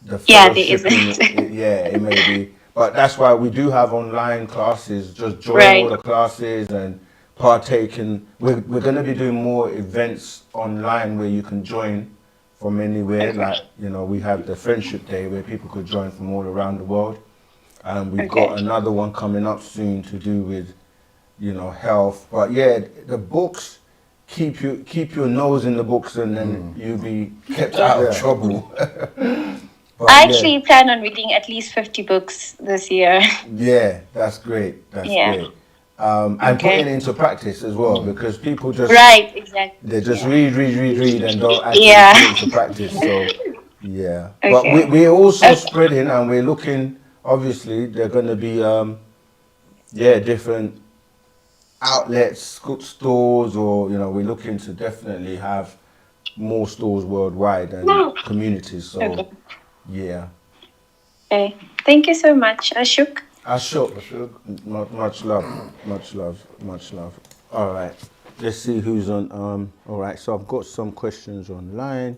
the Yeah, there fellowshipping, isn't. it may be. But that's why we do have online classes. Just join Right. all the classes and partake in. We're going to be doing more events online where you can join from anywhere. Like, we have the Friendship Day where people could join from all around the world. And we've got another one coming up soon to do with, health. But yeah, the books, keep your nose in the books, and then you'll be kept out of trouble. But I actually plan on reading at least 50 books this year. Yeah, that's great. That's great. And putting it into practice as well, because people just Right, exactly. they just read and don't actually put it into practice. So yeah, but we're also spreading, and we're looking. Obviously, there are going to be different outlets, stores, or we're looking to definitely have more stores worldwide and communities. So yeah. Okay. Thank you so much, Ashok. Much love. All right, let's see who's on. All right, so I've got some questions online.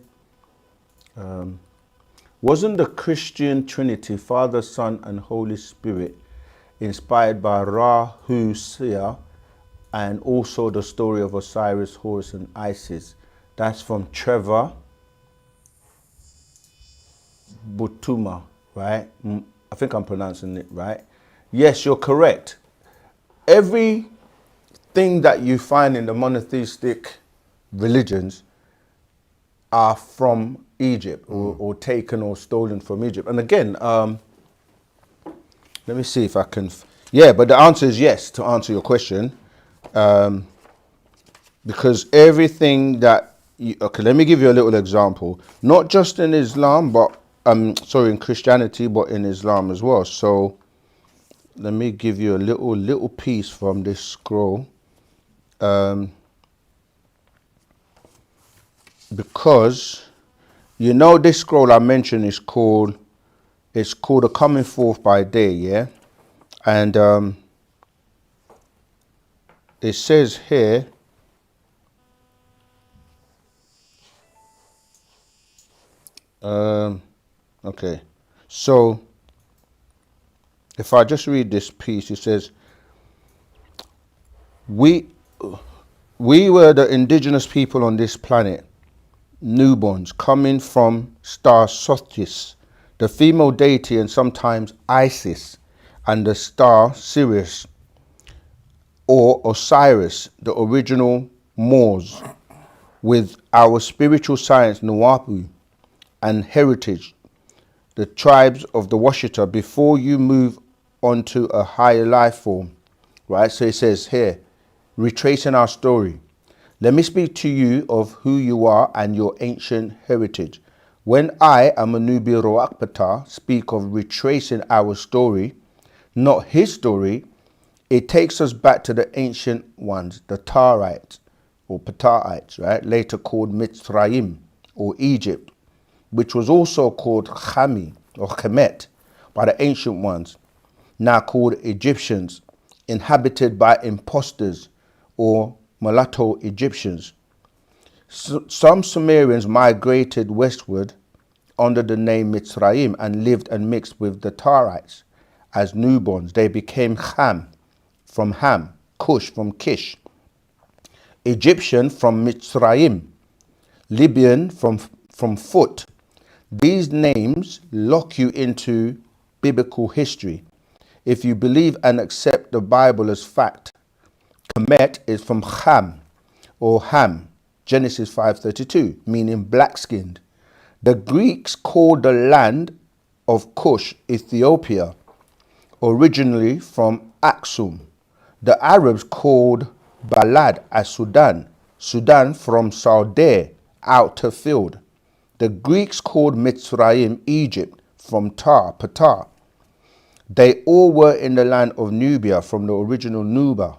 Wasn't the Christian Trinity, Father, Son, and Holy Spirit, inspired by Ra-Hu-Sia, and also the story of Osiris, Horus, and Isis? That's from Trevor Butuma, right? I think I'm pronouncing it right. Yes, you're correct. Everything that you find in the monotheistic religions are from Egypt, or taken or stolen from Egypt. And again, let me see if I can. But the answer is yes, to answer your question. Because everything that let me give you a little example. Not just in Islam, but in Christianity, but in Islam as well. So let me give you a little piece from this scroll. Because this scroll I mentioned is called A Coming Forth by Day, yeah? And it says here, okay, so if I just read this piece, it says, we were the indigenous people on this planet, newborns coming from star Sothis, the female deity, and sometimes Isis, and the star Sirius, or Osiris, the original Moors, with our spiritual science, wu-nuwapu, and heritage, the tribes of the Washita, before you move on to a higher life form, right? So it says here, retracing our story. Let me speak to you of who you are and your ancient heritage. When I, Amanubi Roakpata, speak of retracing our story, not his story, it takes us back to the ancient ones, the Tarites or Pataites, right? Later called Mitzrayim or Egypt, which was also called Khami or Kemet by the ancient ones, now called Egyptians, inhabited by impostors or mulatto Egyptians. Some Sumerians migrated westward under the name Mitzrayim and lived and mixed with the Tarites. As newborns, they became Ham from Ham, Cush from Kish, Egyptian from Mitzrayim, Libyan from Foot. These names lock you into biblical history. If you believe and accept the Bible as fact, Kemet is from Ham or Ham, Genesis 5:32, meaning black-skinned. The Greeks called the land of Cush Ethiopia, originally from Aksum. The Arabs called Balad as Sudan, Sudan from Saldeh, outer field. The Greeks called Mitzrayim Egypt from Ptah. They all were in the land of Nubia from the original Nuba,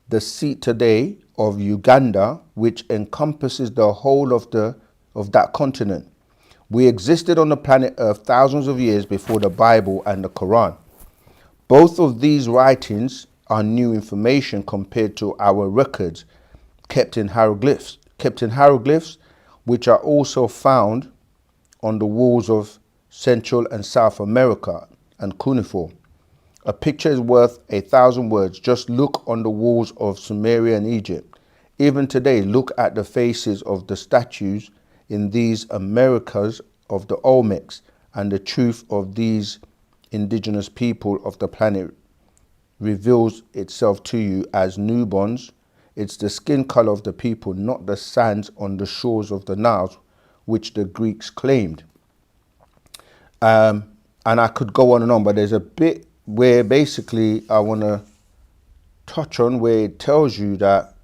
the seat today of Uganda, which encompasses the whole of that continent. We existed on the planet Earth thousands of years before the Bible and the Quran. Both of these writings are new information compared to our records kept in hieroglyphs, which are also found on the walls of Central and South America and cuneiform. A picture is worth 1,000 words. Just look on the walls of Sumeria and Egypt. Even today, look at the faces of the statues in these Americas of the Olmecs, and the truth of these indigenous people of the planet reveals itself to you as newborns. It's the skin color of the people, not the sands on the shores of the Nile, which the Greeks claimed. And I could go on and on, but there's a bit where basically I want to touch on where it tells you that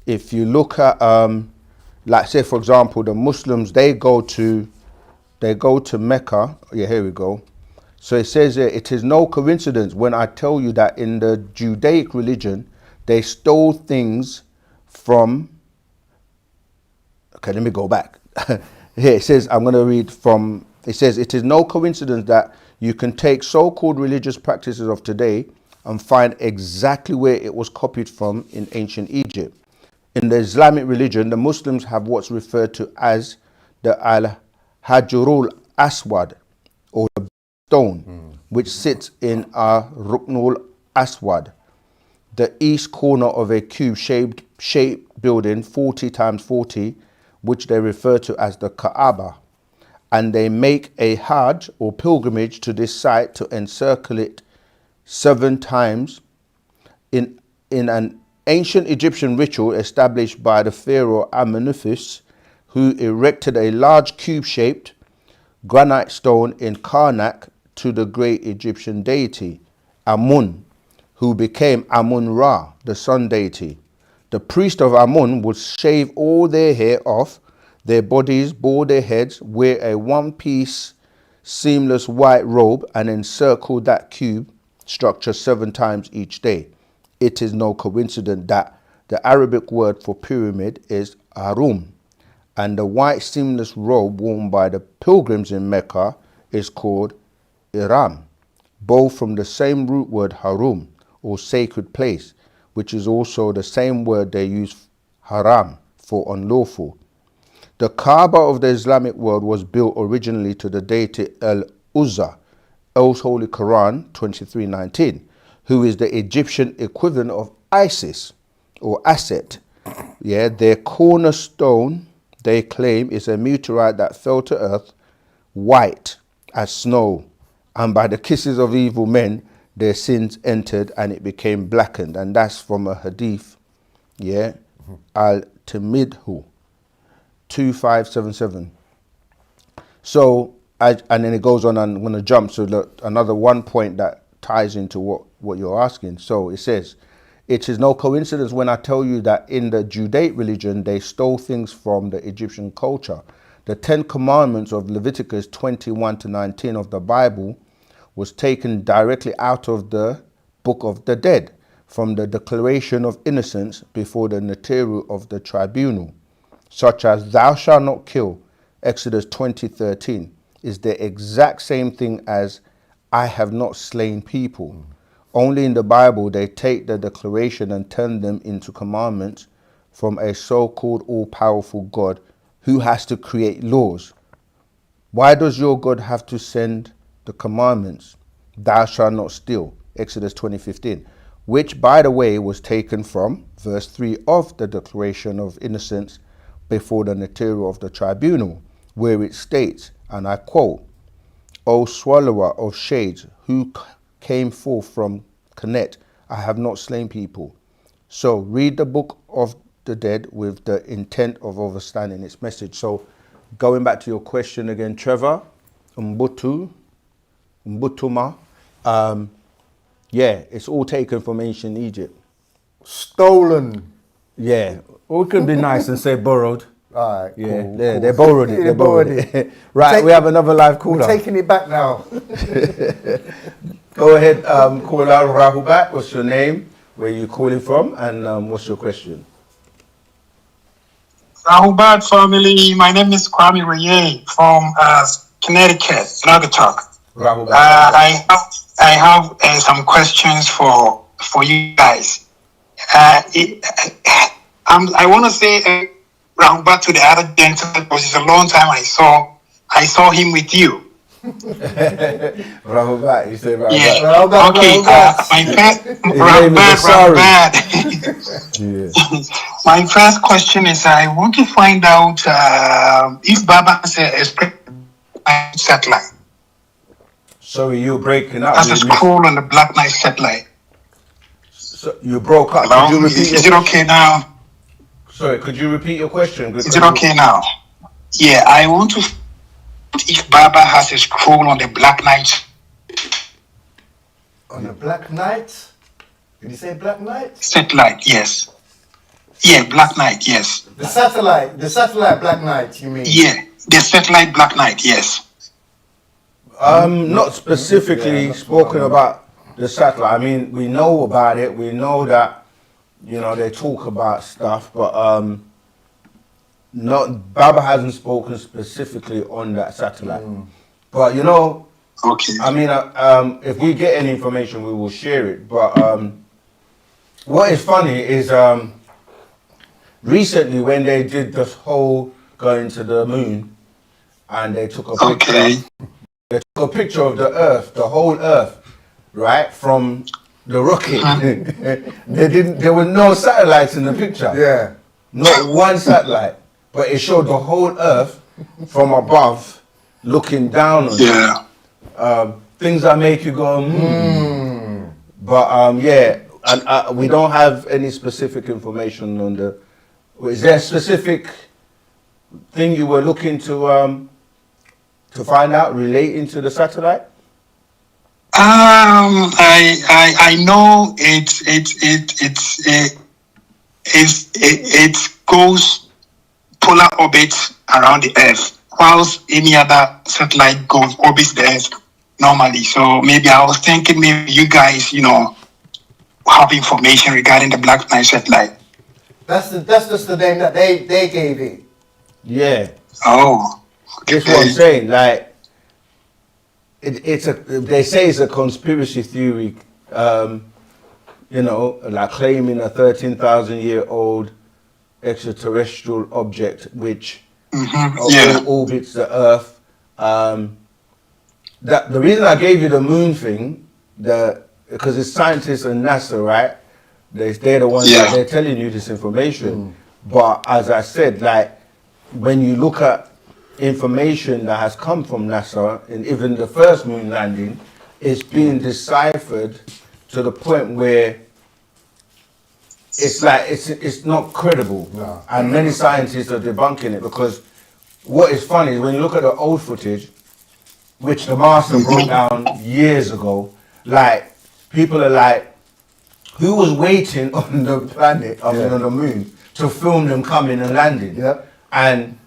if you look at, like say for example, the Muslims, they go to Mecca. Yeah, here we go. So it says here, it is no coincidence when I tell you that in the Judaic religion, they stole things from, okay, let me go back. Here it says, I'm going to read from, it says, it is no coincidence that you can take so-called religious practices of today and find exactly where it was copied from in ancient Egypt. In the Islamic religion, the Muslims have what's referred to as the Al-Hajrul Aswad, or the stone, which sits in a Ruknul Aswad, the east corner of a cube-shaped building 40 times 40, which they refer to as the Kaaba. And they make a Hajj or pilgrimage to this site to encircle it 7 times in an ancient Egyptian ritual established by the pharaoh Amenuphis, who erected a large cube-shaped granite stone in Karnak to the great Egyptian deity Amun, who became Amun-Ra, the sun deity. The priest of Amun would shave all their hair off their bodies, bald their heads, wear a one-piece seamless white robe, and encircle that cube structure 7 times each day. It is no coincidence that the Arabic word for pyramid is Arum, and the white seamless robe worn by the pilgrims in Mecca is called Iram, both from the same root word Harum, or sacred place, which is also the same word they use haram for unlawful. The Kaaba of the Islamic world was built originally to the deity Al-Uzza, Allah's Holy Quran 23:19, who is the Egyptian equivalent of Isis or Aset. Yeah, their cornerstone, they claim, is a meteorite that fell to earth white as snow, and by the kisses of evil men, their sins entered and it became blackened. And that's from a hadith, yeah, Al-Timidhu 2577. So, and then it goes on, and I'm going to jump to another one point that ties into what you're asking. So it says, it is no coincidence when I tell you that in the Judaic religion, they stole things from the Egyptian culture. The 10 Commandments of Leviticus 21 to 19 of the Bible was taken directly out of the Book of the Dead, from the Declaration of Innocence before the notary of the tribunal, such as thou shalt not kill, Exodus 20:13, is the exact same thing as I have not slain people. Only in the Bible they take the declaration and turn them into commandments from a so-called all-powerful God who has to create laws. Why does your God have to send the commandments? Thou shalt not steal, Exodus 20:15, which, by the way, was taken from verse 3 of the Declaration of Innocence before the notary of the tribunal, where it states, and I quote, O swallower of shades, who came forth from Kenet, I have not slain people. So read the Book of the Dead with the intent of understanding its message. So going back to your question again, Trevor, Mbutuma, yeah, it's all taken from ancient Egypt. Stolen. Yeah, or it could be nice and say borrowed. All right, Yeah, cool, they cool. borrowed it. They borrowed it. Right, we have another live caller. We're taking it back now. Go ahead, caller Rahubat. What's your name? Where you calling from? And what's your question? Rahubat family, my name is Kwame Raye from Connecticut, Naugatuck. Rahubat. I have some questions for you guys. I want to say Rahubat to the other gentleman because it's a long time I saw him with you. Rahubat, you say Rahubat. Yeah. Rahubat, Okay. Rahubat. My first question is I want to find out if Baba has a satellite. Sorry, you're breaking up. Has a scroll on the Black Knight satellite. So you broke up. Hello? Could you repeat Is it okay now? Sorry, could you repeat your question? Is it okay now? Yeah, I want to if Baba has a scroll on the Black Knight. On the Black Knight? Did you say Black Knight? Satellite, yes. Yeah, Black Knight, yes. The satellite Black Knight, you mean? Yeah, the satellite Black Knight, yes. Not specifically spoken about the satellite. I mean, we know about it. We know that, you know, they talk about stuff, but not Baba hasn't spoken specifically on that satellite. But you know, okay. I mean, if we get any information, we will share it. But what is funny is recently when they did this whole going to the moon, and they took a picture. Okay. They took a picture of the Earth, the whole Earth, right, from the rocket. There were no satellites in the picture. Yeah. Not one satellite, but it showed the whole Earth from above, looking down on Yeah. it. Things that make you go, But yeah, and we don't have any specific information on the. Is there a specific thing you were looking to find out relating to the satellite? I know it goes polar orbit around the Earth, whilst any other satellite goes orbits the Earth normally. So maybe I was thinking maybe you guys, you know, have information regarding the Black Knight satellite. That's just the name that they gave it. Yeah. Oh. That's what I'm saying. Like, they say it's a conspiracy theory. You know, like claiming a 13,000-year-old extraterrestrial object which orbits the Earth. That the reason I gave you the moon thing, because it's scientists and NASA, right? They're the ones that they're telling you this information. But as I said, like when you look at information that has come from NASA, and even the first moon landing, it's being deciphered to the point where it's like it's not credible. No. And many scientists are debunking it, because what is funny is when you look at the old footage, which the master brought down years ago, like people are like, who was waiting on the planet, on the moon, to film them coming and landing? Yep. And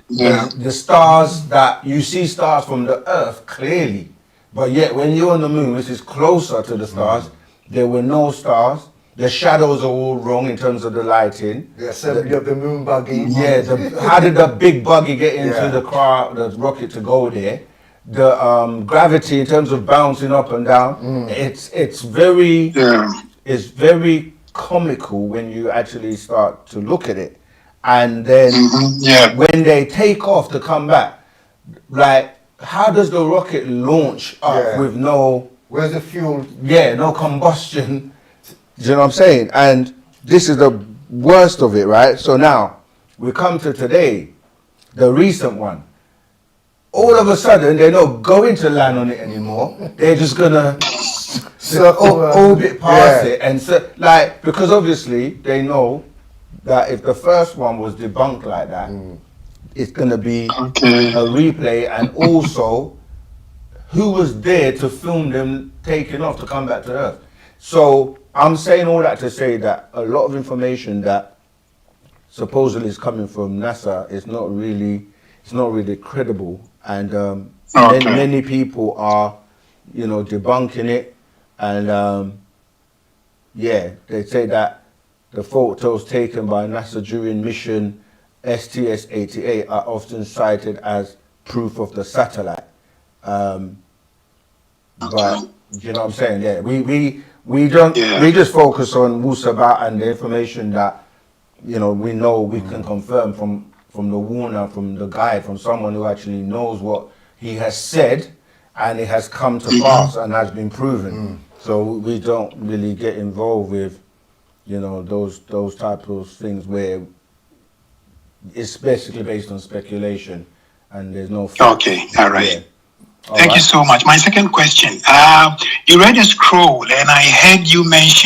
The stars that you see stars from the Earth clearly, but yet when you're on the moon, which is closer to the stars, there were no stars. The shadows are all wrong in terms of the lighting. The assembly of the moon buggy. Yeah, how did the big buggy get into the rocket to go there? The gravity in terms of bouncing up and down, it's very comical when you actually start to look at it. And then when they take off to come back, like, how does the rocket launch up with no... Where's the fuel? Yeah, no combustion. Do you know what I'm saying? And this is the worst of it, right? So now, we come to today, the recent one. All of a sudden, they're not going to land on it anymore. They're just gonna orbit past it, and so, like, because obviously they know that if the first one was debunked like that, it's gonna be a replay, and also who was there to film them taking off to come back to Earth. So I'm saying all that to say that a lot of information that supposedly is coming from NASA is not really credible, and many people are, debunking it, and they say that the photos taken by NASA during mission STS-88 are often cited as proof of the satellite. But you know what I'm saying? Yeah, we just focus on Wu-Sabat and the information that we know we can confirm from the warner, from the guide, from someone who actually knows what he has said, and it has come to pass and has been proven. So we don't really get involved with those type of things where it's basically based on speculation and there's no facts. Okay, all right. Yeah. Thank you so much. My second question. You read a scroll and I heard you make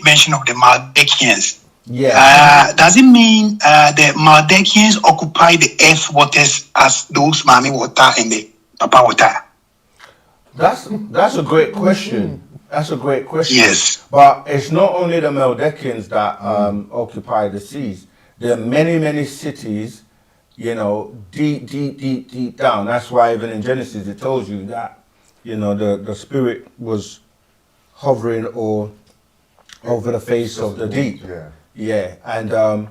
mention of the Maldekians. Yeah. Does it mean the Maldekians occupy the earth waters as those Mami water and the Papa water? That's a great question. That's a great question. Yes. But it's not only the Maldekians that occupy the seas. There are many, many cities, deep down. That's why even in Genesis it tells you that, the spirit was hovering over the face of the deep. Yeah. And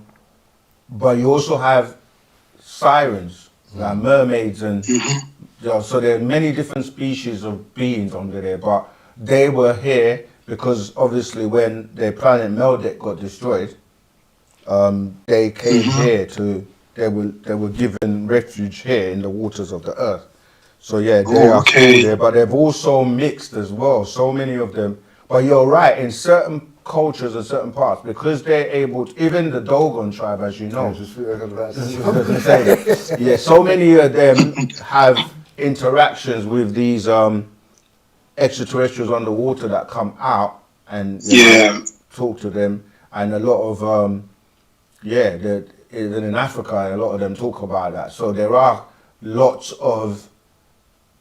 but you also have sirens, like mermaids, and so there are many different species of beings under there. But they were here because obviously when their planet Meldic got destroyed, they came here they were given refuge here in the waters of the earth. So yeah, they are still there, but they've also mixed as well, so many of them. But you're right, in certain cultures and certain parts, because they're able to, even the Dogon tribe, as you know, so many of them have interactions with these extraterrestrials underwater that come out and talk to them, and a lot of in Africa, a lot of them talk about that. So there are lots of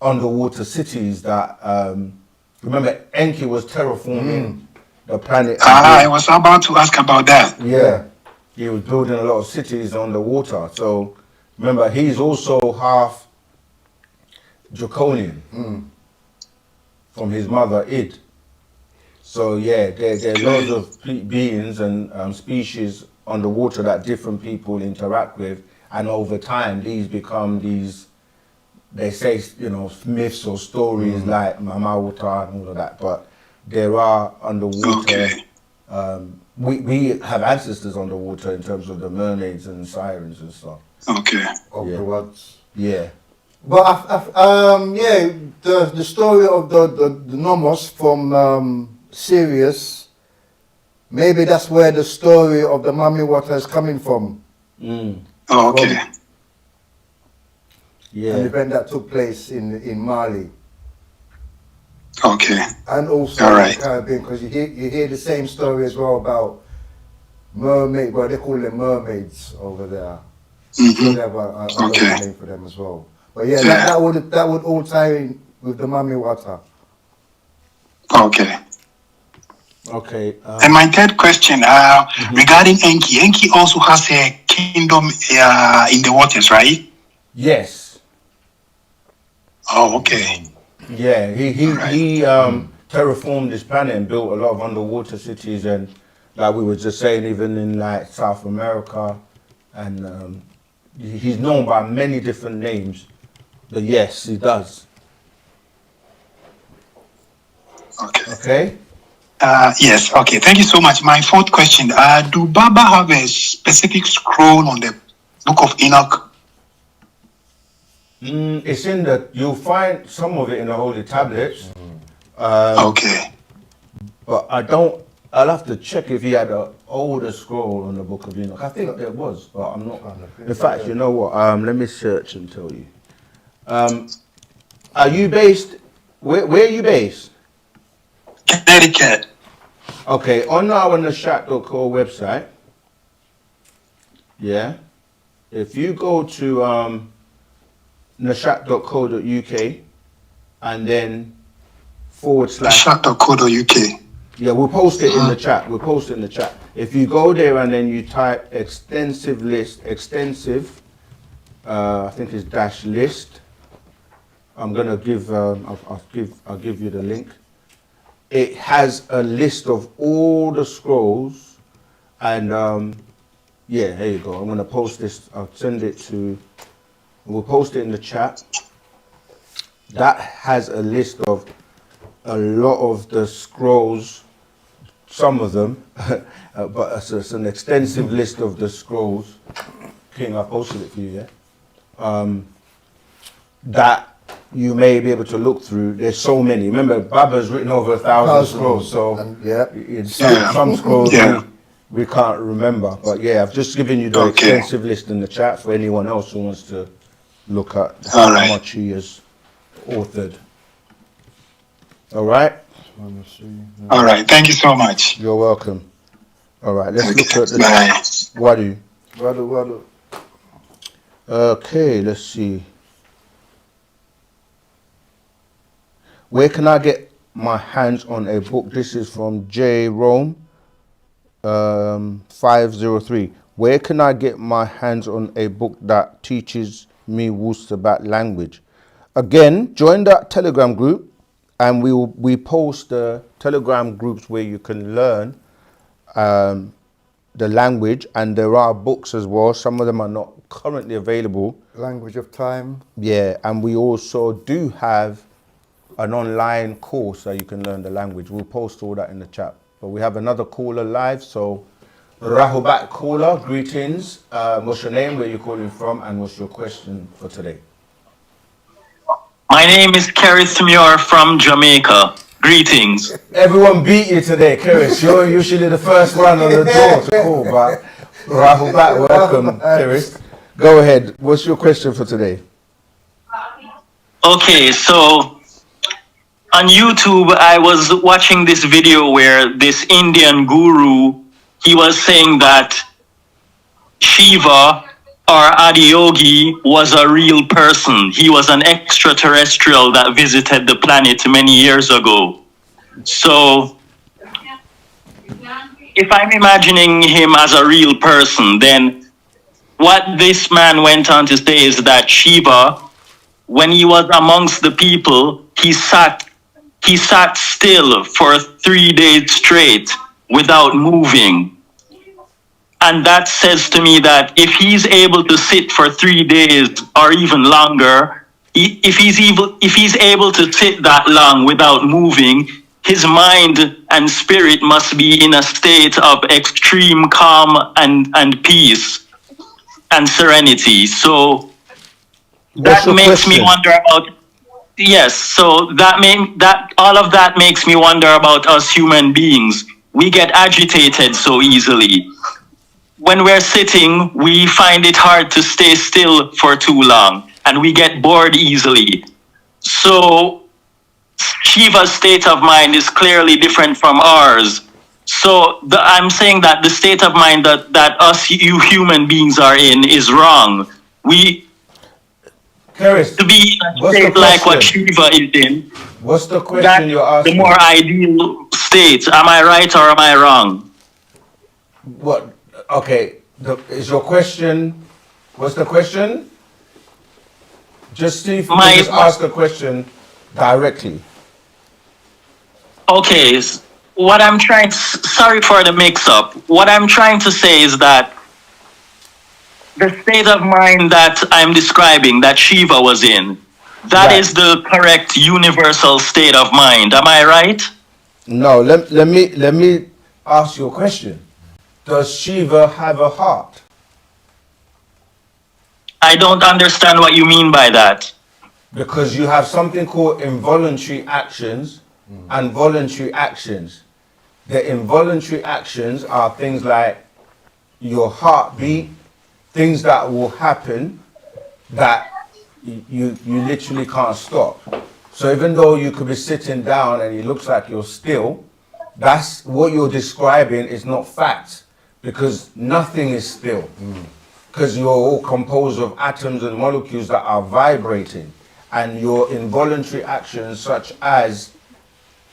underwater cities that remember Enki was terraforming the planet. I was about to ask about that. Yeah, he was building a lot of cities underwater. So remember, he's also half draconian from his mother Id. So yeah, there are loads of beings and species underwater that different people interact with, and over time these become they say myths or stories like Mama Water and all of that. But there are underwater. We have ancestors underwater in terms of the mermaids and sirens and stuff. Yeah. But the story of the Nomos from Sirius, maybe that's where the story of the Mami water is coming from. Yeah. An event that took place in Mali. And also all right. in the Caribbean, because you hear the same story as well about mermaid. Well, they call them mermaids over there. So they have another name for them as well. But yeah, that would all tie in with the Mami water. And my third question regarding Enki. Enki also has a kingdom in the waters, right? Yes. Oh, okay. Yeah, he terraformed this planet and built a lot of underwater cities, and like we were just saying, even in like South America, and he's known by many different names. But yes, he does. Okay. Okay. Yes. Okay. Thank you so much. My fourth question: do Baba have a specific scroll on the Book of Enoch? It's in the. You'll find some of it in the holy tablets. Okay. But I don't. I'll have to check if he had an older scroll on the Book of Enoch. I think there was, but I'm not. In fact, you know what? Let me search and tell you. Are you based? Where are you based? Connecticut. Okay, on our Nashat.co website. Yeah. If you go to nashat.co.uk and then / Nashat.co.uk. Yeah, we'll post it in the chat. We'll post it in the chat. If you go there and then you type extensive list, I think it's dash list. I'm gonna give. I'll give you the link. It has a list of all the scrolls, and yeah, there you go. I'm gonna post this. I'll send it to. We'll post it in the chat. That has a list of a lot of the scrolls, some of them, but it's an extensive list of the scrolls. King, I posted it for you, yeah? That you may be able to look through. There's so many. Remember, Baba's written over 1,000 scrolls, so some scrolls we can't remember. But yeah, I've just given you the extensive list in the chat for anyone else who wants to look at how much he has authored. All right? All right. Thank you so much. You're welcome. All right, let's look at the Wadu. Okay, let's see. Where can I get my hands on a book? This is from J. Rome 503. Where can I get my hands on a book that teaches me Wu-Sabat language? Again, join that Telegram group, and we post the Telegram groups where you can learn the language, and there are books as well. Some of them are not currently available. Language of Time. Yeah, and we also do have an online course that you can learn the language. We'll post all that in the chat. But we have another caller live, so Rahubat caller, greetings. What's your name, where you're calling from, and what's your question for today? My name is Keris Muir from Jamaica. Greetings. Everyone beat you today, Keris. You're usually the first one on the door to call, but Rahubat, welcome, Keris. Go ahead. What's your question for today? Okay, so on YouTube, I was watching this video where this Indian guru, he was saying that Shiva or Adiyogi was a real person. He was an extraterrestrial that visited the planet many years ago. So if I'm imagining him as a real person, then what this man went on to say is that Shiva, when he was amongst the people, he sat still for 3 days straight without moving. And that says to me that if he's able to sit for 3 days or even longer, if he's able to sit that long without moving, his mind and spirit must be in a state of extreme calm and peace and serenity. So that makes me wonder about. Yes, so all of that makes me wonder about us human beings. We get agitated so easily. When we're sitting, we find it hard to stay still for too long, and we get bored easily. So Shiva's state of mind is clearly different from ours. So I'm saying that the state of mind that us human beings are in is wrong. Keris, to be in a state like what Shiva is in. What's the question you're asking? The more ideal state. Am I right or am I wrong? What? Okay, Is your question, what's the question? Just see if you My- can just ask the question directly. Okay, what I'm trying to, sorry for the mix-up. What I'm trying to say is that the state of mind that I'm describing, that Shiva was in, that Right. is the correct universal state of mind. Am I right? No, let me ask you a question. Does Shiva have a heart? I don't understand what you mean by that. Because you have something called involuntary actions and voluntary actions. The involuntary actions are things like your heartbeat, things that will happen that you literally can't stop. So even though you could be sitting down and it looks like you're still, that's what you're describing is not fact, because nothing is still. Because you're all composed of atoms and molecules that are vibrating, and your involuntary actions such as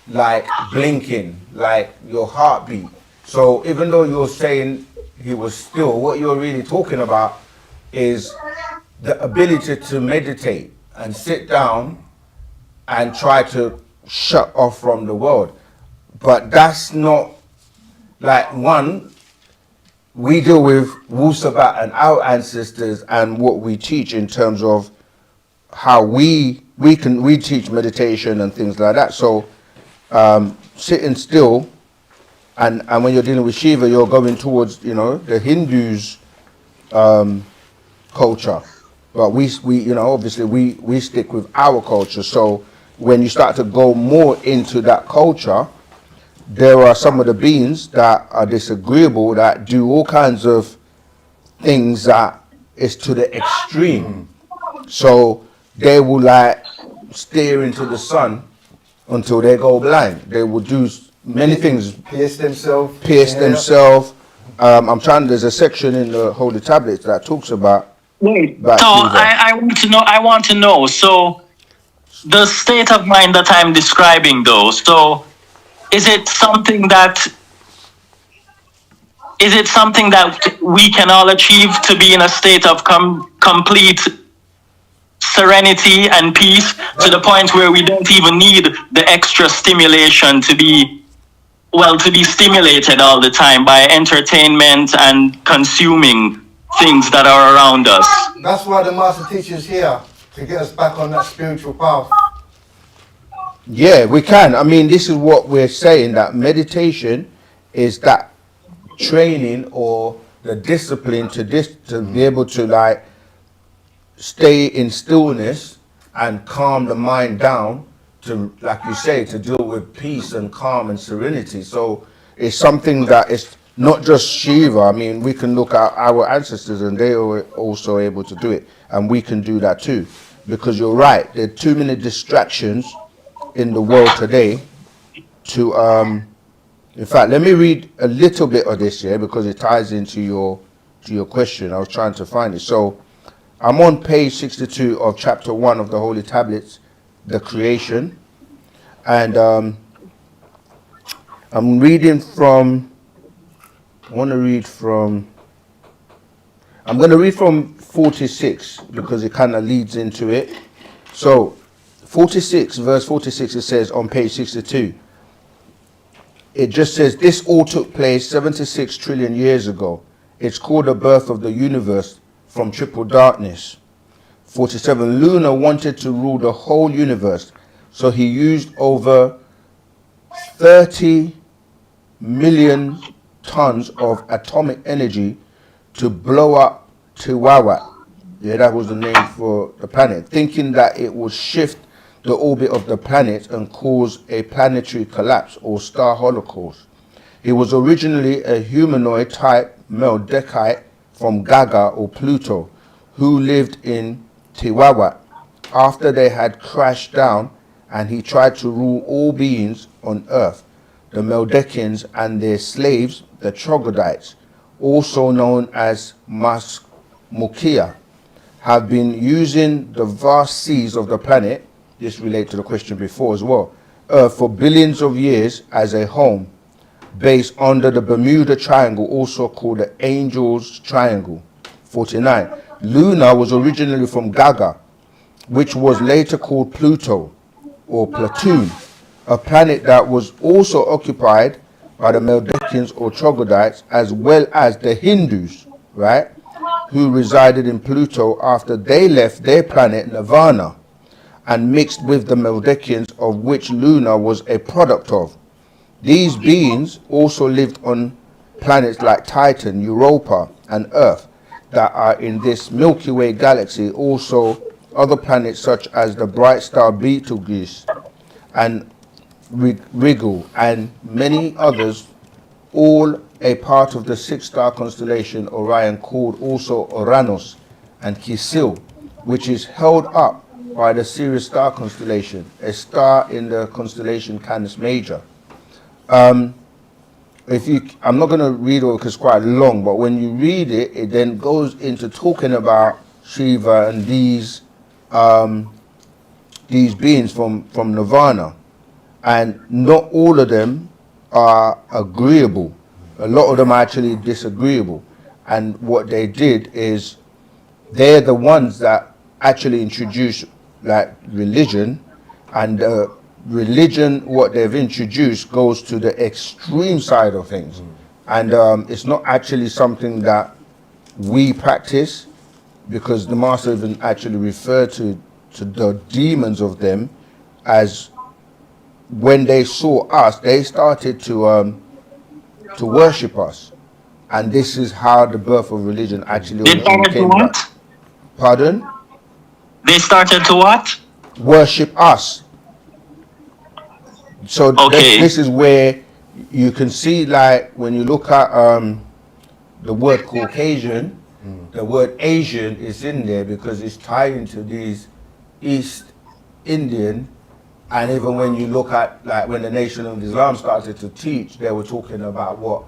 like blinking, like your heartbeat. So even though you're saying he was still, what you're really talking about is the ability to meditate and sit down and try to shut off from the world. But that's not, like, one, we deal with Wu-Sabat and our ancestors and what we teach in terms of how we teach meditation and things like that. So sitting still, and when you're dealing with Shiva, you're going towards, the Hindus' culture. But we obviously we stick with our culture. So when you start to go more into that culture, there are some of the beings that are disagreeable, that do all kinds of things that is to the extreme. So they will like stare into the sun until they go blind. They will do many things. Pierce themselves. There's a section in the Holy Tablets that talks about. Wait. About So Shiva. I want to know. So the state of mind that I'm describing, though. So is it something that we can all achieve, to be in a state of complete serenity and peace, to the point where we don't even need the extra stimulation to be stimulated all the time by entertainment and consuming things that are around us? That's why the master teacher's here, to get us back on that spiritual path. Yeah, we can. I mean, this is what we're saying, that meditation is that training or the discipline to be able to like stay in stillness and calm the mind down to, like you say, to deal with peace and calm and serenity. So it's something that is not just Shiva. I mean, we can look at our ancestors and they were also able to do it, and we can do that too. Because you're right, there are too many distractions in the world today to in fact, let me read a little bit of this here, because it ties into your question. I was trying to find it. So I'm on page 62 of chapter 1 of the Holy Tablets, the creation, and I'm reading from, I'm going to read from 46, because it kind of leads into it. So 46, verse 46, it says on page 62, it just says, this all took place 76 trillion years ago. It's called the birth of the universe from triple darkness. 47, Luna wanted to rule the whole universe, so he used over 30 million tons of atomic energy to blow up Tiwawat. Yeah, that was the name for the planet, thinking that it would shift the orbit of the planet and cause a planetary collapse or star holocaust. He was originally a humanoid type Meldeckite from Gaga or Pluto, who lived in Tiwawat after they had crashed down, and he tried to rule all beings on Earth. The Meldekians and their slaves, the Troglodytes, also known as Mukia, have been using the vast seas of the planet, this relates to the question before as well, Earth, for billions of years as a home. base under the Bermuda Triangle, also called the Angel's Triangle. 49. Luna was originally from Gaga, which was later called Pluto or Platoon, a planet that was also occupied by the Meldekians or Troglodytes, as well as the Hindus, right, who resided in Pluto after they left their planet Nirvana and mixed with the Meldekians, of which Luna was a product of. These beings also lived on planets like Titan, Europa, and Earth that are in this Milky Way galaxy. Also, other planets such as the bright star Betelgeuse and Rigel and many others, all a part of the six-star constellation Orion, called also Uranus and Kisil, which is held up by the Sirius star constellation, a star in the constellation Canis Major. I'm not going to read it because it's quite long, but when you read it, it then goes into talking about Shiva and these beings from Nirvana, and not all of them are agreeable. A lot of them are actually disagreeable, and what they did is they're the ones that actually introduced like religion, and religion, what they've introduced goes to the extreme side of things, and it's not actually something that we practice, because the master even actually referred to the demons of them as, when they saw us, they started to worship us, and this is how the birth of religion actually They started to what? Pardon? They started to what? Worship us. So Okay. this is where you can see, like when you look at the word Caucasian, the word Asian is in there because it's tied into these East Indian. And even when you look at, like, when the Nation of Islam started to teach, they were talking about what?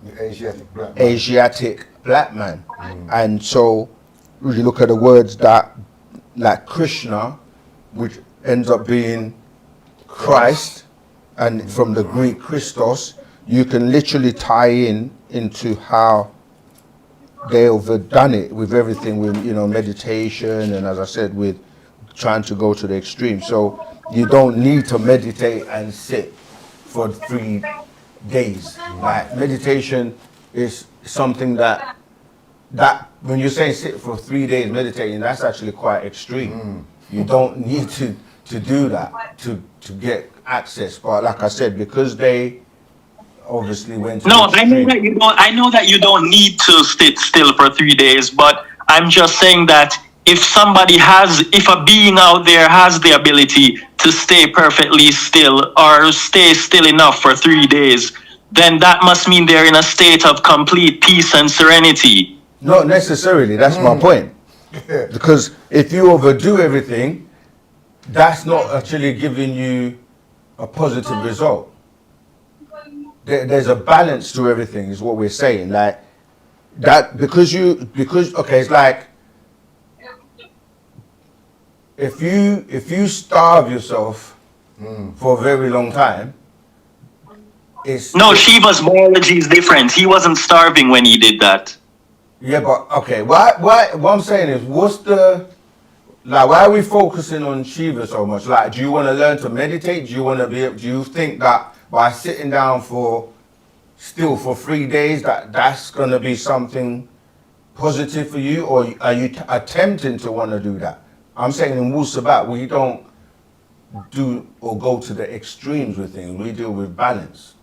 The Asiatic black man. Asiatic black man. And so you look at the words that, like Krishna, which ends up being Christ, and from the Greek Christos, you can literally tie into how they've done it with everything, with, you know, meditation, and as I said, with trying to go to the extreme. So you don't need to meditate and sit for 3 days. Like, meditation is something that when you're saying sit for 3 days meditating, that's actually quite extreme. You don't need to do that to get access. But like I said, because they obviously went to No, extreme. I know that you don't need to sit still for 3 days, but I'm just saying that if a being out there has the ability to stay perfectly still or stay still enough for 3 days, then that must mean they're in a state of complete peace and serenity. Not necessarily, that's my point. Because if you overdo everything, that's not actually giving you a positive result. There's a balance to everything, is what we're saying. Like that, because okay, it's like if you starve yourself for a very long time, Shiva's biology is different. He wasn't starving when he did that. Yeah, but okay, why what I'm saying is, why are we focusing on Shiva so much? Like, do you want to learn to meditate? Do you think that by sitting down for 3 days that's going to be something positive for you, or are you attempting to want to do that? I'm saying in Wu-Sabat, we don't do or go to the extremes with things. We deal with balance.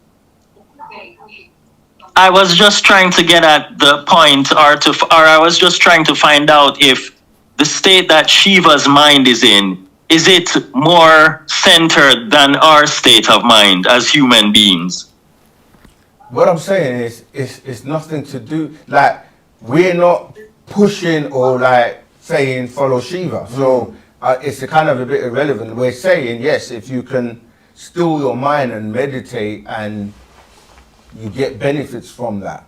I was just trying to get at the point, or I was just trying to find out if the state that Shiva's mind is in, is it more centered than our state of mind as human beings? What I'm saying is, it's nothing to do, like, we're not pushing or like saying follow Shiva. So it's a kind of a bit irrelevant. We're saying, yes, if you can still your mind and meditate, and you get benefits from that.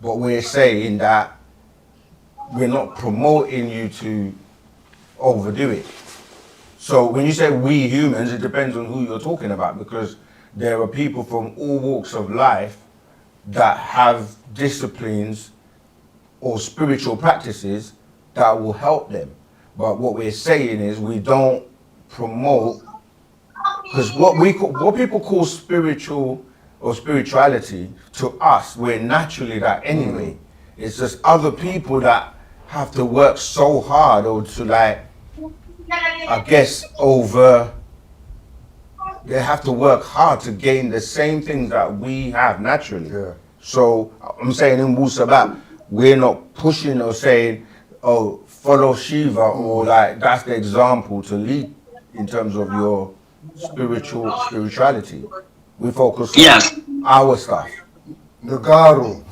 But we're saying that we're not promoting you to overdo it. So when you say we humans, it depends on who you're talking about, because there are people from all walks of life that have disciplines or spiritual practices that will help them. But what we're saying is we don't promote, because what people call spiritual or spirituality, to us, we're naturally that anyway. It's just other people that have to work so hard, or to, like, I guess, they have to work hard to gain the same things that we have naturally. Yeah. So I'm saying in Wu-Sabat, we're not pushing or saying, oh, follow Shiva, or like that's the example to lead in terms of your spirituality. We focus on our stuff. Nagaru.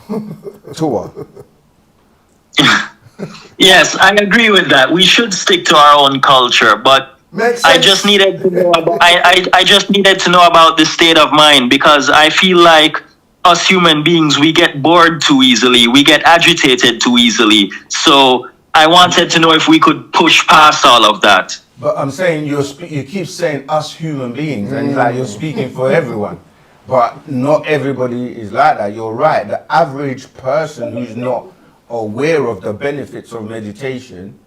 Tua. Yes, I agree with that. We should stick to our own culture, but I just needed to know about, I just needed to know about the state of mind, because I feel like us human beings, we get bored too easily, we get agitated too easily. So I wanted to know if we could push past all of that. But I'm saying you keep saying us human beings, and like you're speaking for everyone. But not everybody is like that. You're right. The average person who's not aware of the benefits of meditation,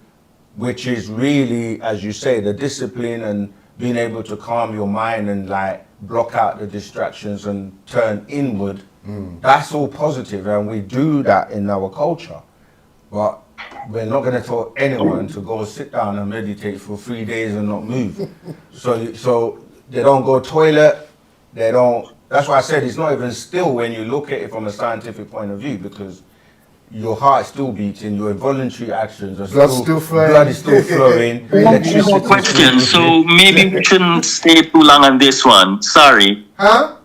which is really, as you say, the discipline and being able to calm your mind and like block out the distractions and turn inward, that's all positive, and we do that in our culture. But we're not going to tell anyone to go sit down and meditate for 3 days and not move. So they don't go toilet, they don't. That's why I said it's not even still when you look at it from a scientific point of view, because your heart's still beating, your involuntary actions are still flowing. Blood is still flowing. Electricity. Question. So maybe we shouldn't stay too long on this one. Sorry. Huh?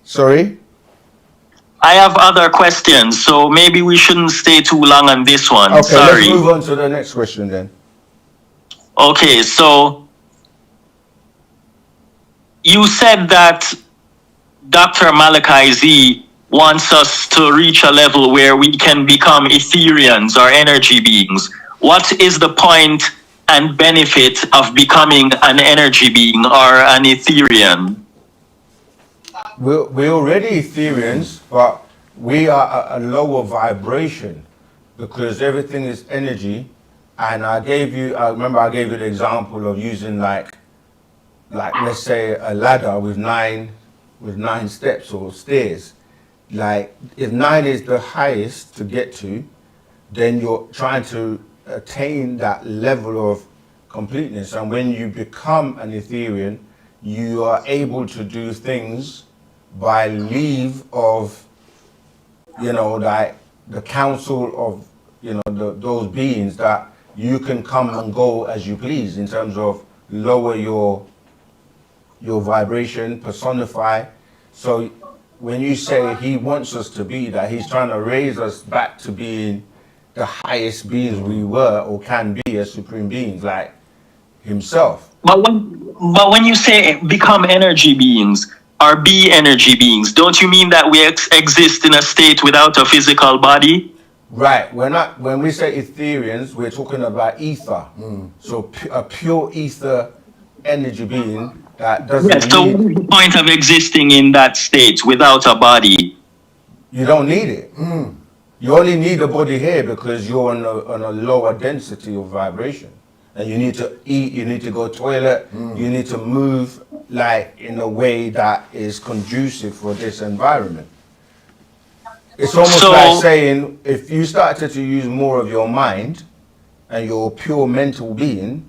Sorry? I have other questions, so maybe we shouldn't stay too long on this one. Okay, Sorry. let's move on to the next question then. Okay, so you said that Dr. Malachi Z wants us to reach a level where we can become Etherians or energy beings. What is the point and benefit of becoming an energy being or an Etherian? We're already Etherians, but we are at a lower vibration because everything is energy. And I remember I gave you the example of using like let's say a ladder with nine steps or stairs. Like if 9 is the highest to get to, then you're trying to attain that level of completeness. And when you become an Etherian, you are able to do things by leave of, like the council of, those beings, that you can come and go as you please in terms of lower your vibration, personify. So when you say he wants us to be that, he's trying to raise us back to being the highest beings we were or can be as supreme beings, like himself. But when you say become energy beings or be energy beings, don't you mean that we exist in a state without a physical body? Right. When we say Etherians, we're talking about ether. So a pure ether energy being that doesn't Yes, so what is the point of existing in that state without a body? You don't need it. You only need a body here because you're on a lower density of vibration. And you need to eat, you need to go toilet, you need to move like in a way that is conducive for this environment. It's almost like saying if you started to use more of your mind and you're a pure mental being,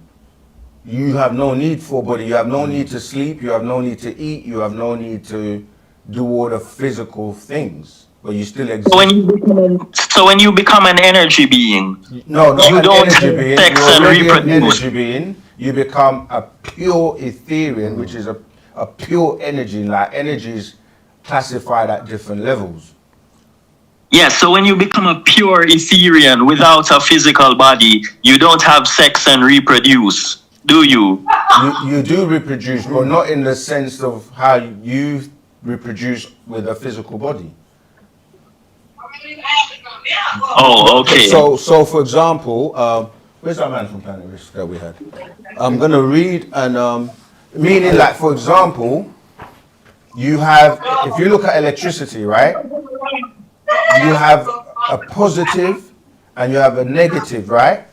you have no need for body, you have no need to sleep, you have no need to eat, you have no need to do all the physical things, but you still exist. So when you become an energy being, no, not you an don't energy being, sex you're and already reproduce. an energy being, you become a pure Etherian, which is a pure energy, like energy is classified at different levels. Yes, so when you become a pure Etherian without a physical body, you don't have sex and reproduce, do you? You do reproduce, but not in the sense of how you reproduce with a physical body. Oh, okay. So for example, where's that man from Planet Risk that we had? I'm gonna read and meaning like, for example, you have, if you look at electricity, right? You have a positive and you have a negative, right?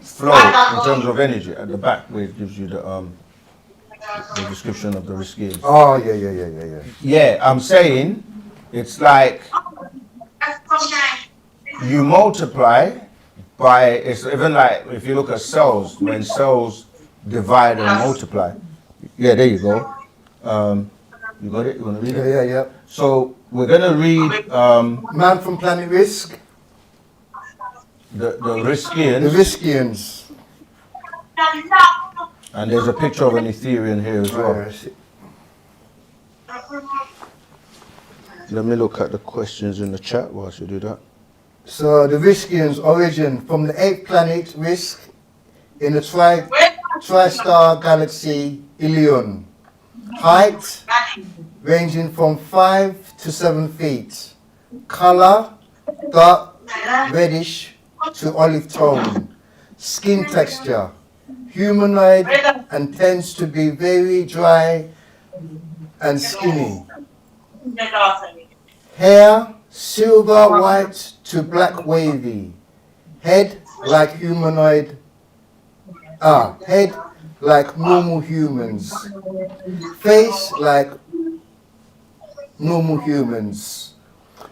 Flow in terms of energy at the back, where it gives you the description of the riskiers. Oh, yeah. Yeah, I'm saying it's like you multiply by, it's even like if you look at cells, when cells divide and multiply. Yeah, there you go. You got it? You want to read it? Yeah. So we're going to read Man from Planet Risk. the Riskians. The Riskians. And there's a picture of an Ethereum here as well. Let me look at the questions in the chat whilst you do that. So the Riskians' origin from the 8th planet Risk in the tri-star galaxy Ilion. Height ranging from 5 to 7 feet. Color dark reddish to olive tone. Skin texture humanoid and tends to be very dry and skinny. Hair silver white to black wavy. Head like humanoid. Head like normal humans. Face like normal humans.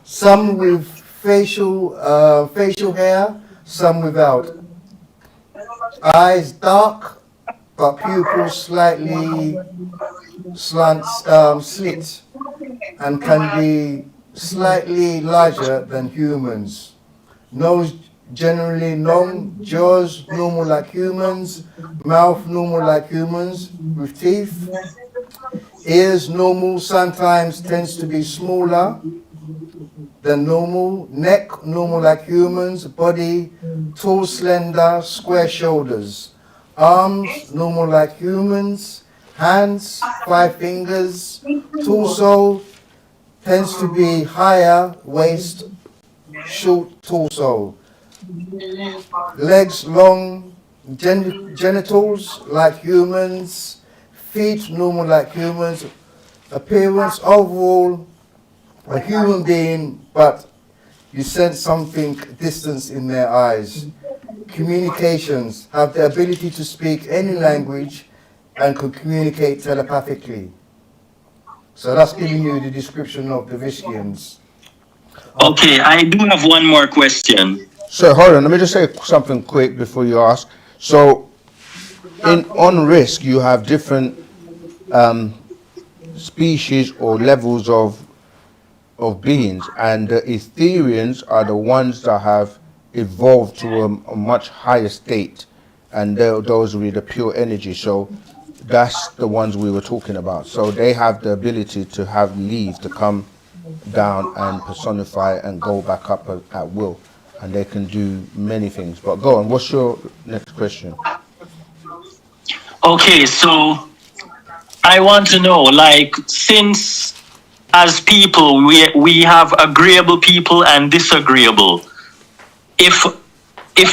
Some with facial hair, some without. Eyes dark, but pupils slightly slit, and can be slightly larger than humans. Nose generally long, jaws normal like humans, mouth normal like humans with teeth. Ears normal, sometimes tends to be smaller than normal. Neck normal like humans, body tall, slender, square shoulders. Arms normal like humans, hands 5 fingers. Torso tends to be higher, waist short torso. Legs long, genitals like humans, feet normal like humans. Appearance overall a human being, but you sense something distance in their eyes. Communications, have the ability to speak any language and can communicate telepathically. So that's giving you the description of the Riskians. Okay, I do have one more question. So hold on, let me just say something quick before you ask. So on Risk, you have different species or levels of beings, and the Etherians are the ones that have evolved to a much higher state, and those will be the pure energy. So that's the ones we were talking about. So they have the ability to have leave to come down and personify and go back up at will, and they can do many things. But go on, what's your next question? Okay, so I want to know, like, since as people we have agreeable people and disagreeable, if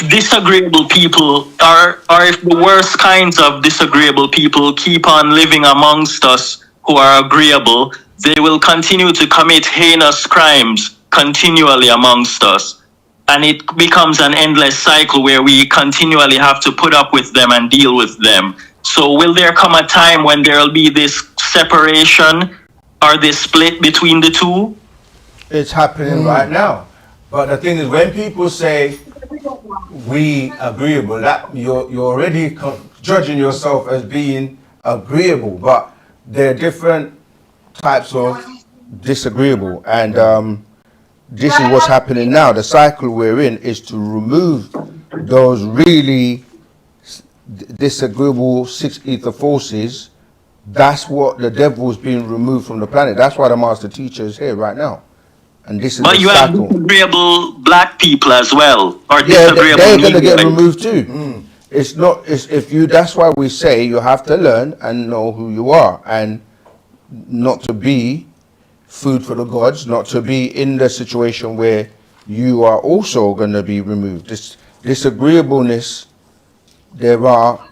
disagreeable people or if the worst kinds of disagreeable people keep on living amongst us who are agreeable, they will continue to commit heinous crimes continually amongst us, and it becomes an endless cycle where we continually have to put up with them and deal with them. So will there come a time when there will be this separation or this split between the two? It's happening right now. But the thing is, when people say we agreeable, that you're already judging yourself as being agreeable, but there are different types of disagreeable, and this is what's happening now. The cycle we're in is to remove those really disagreeable 6 ether forces. That's what the devil's being removed from the planet. That's why the master teacher is here right now. And this is but you have disagreeable black people as well, or disagreeable. They're going to get removed too. It's not. It's if you. That's why we say you have to learn and know who you are, and not to be food for the gods, not to be in the situation where you are also going to be removed. This disagreeableness. There are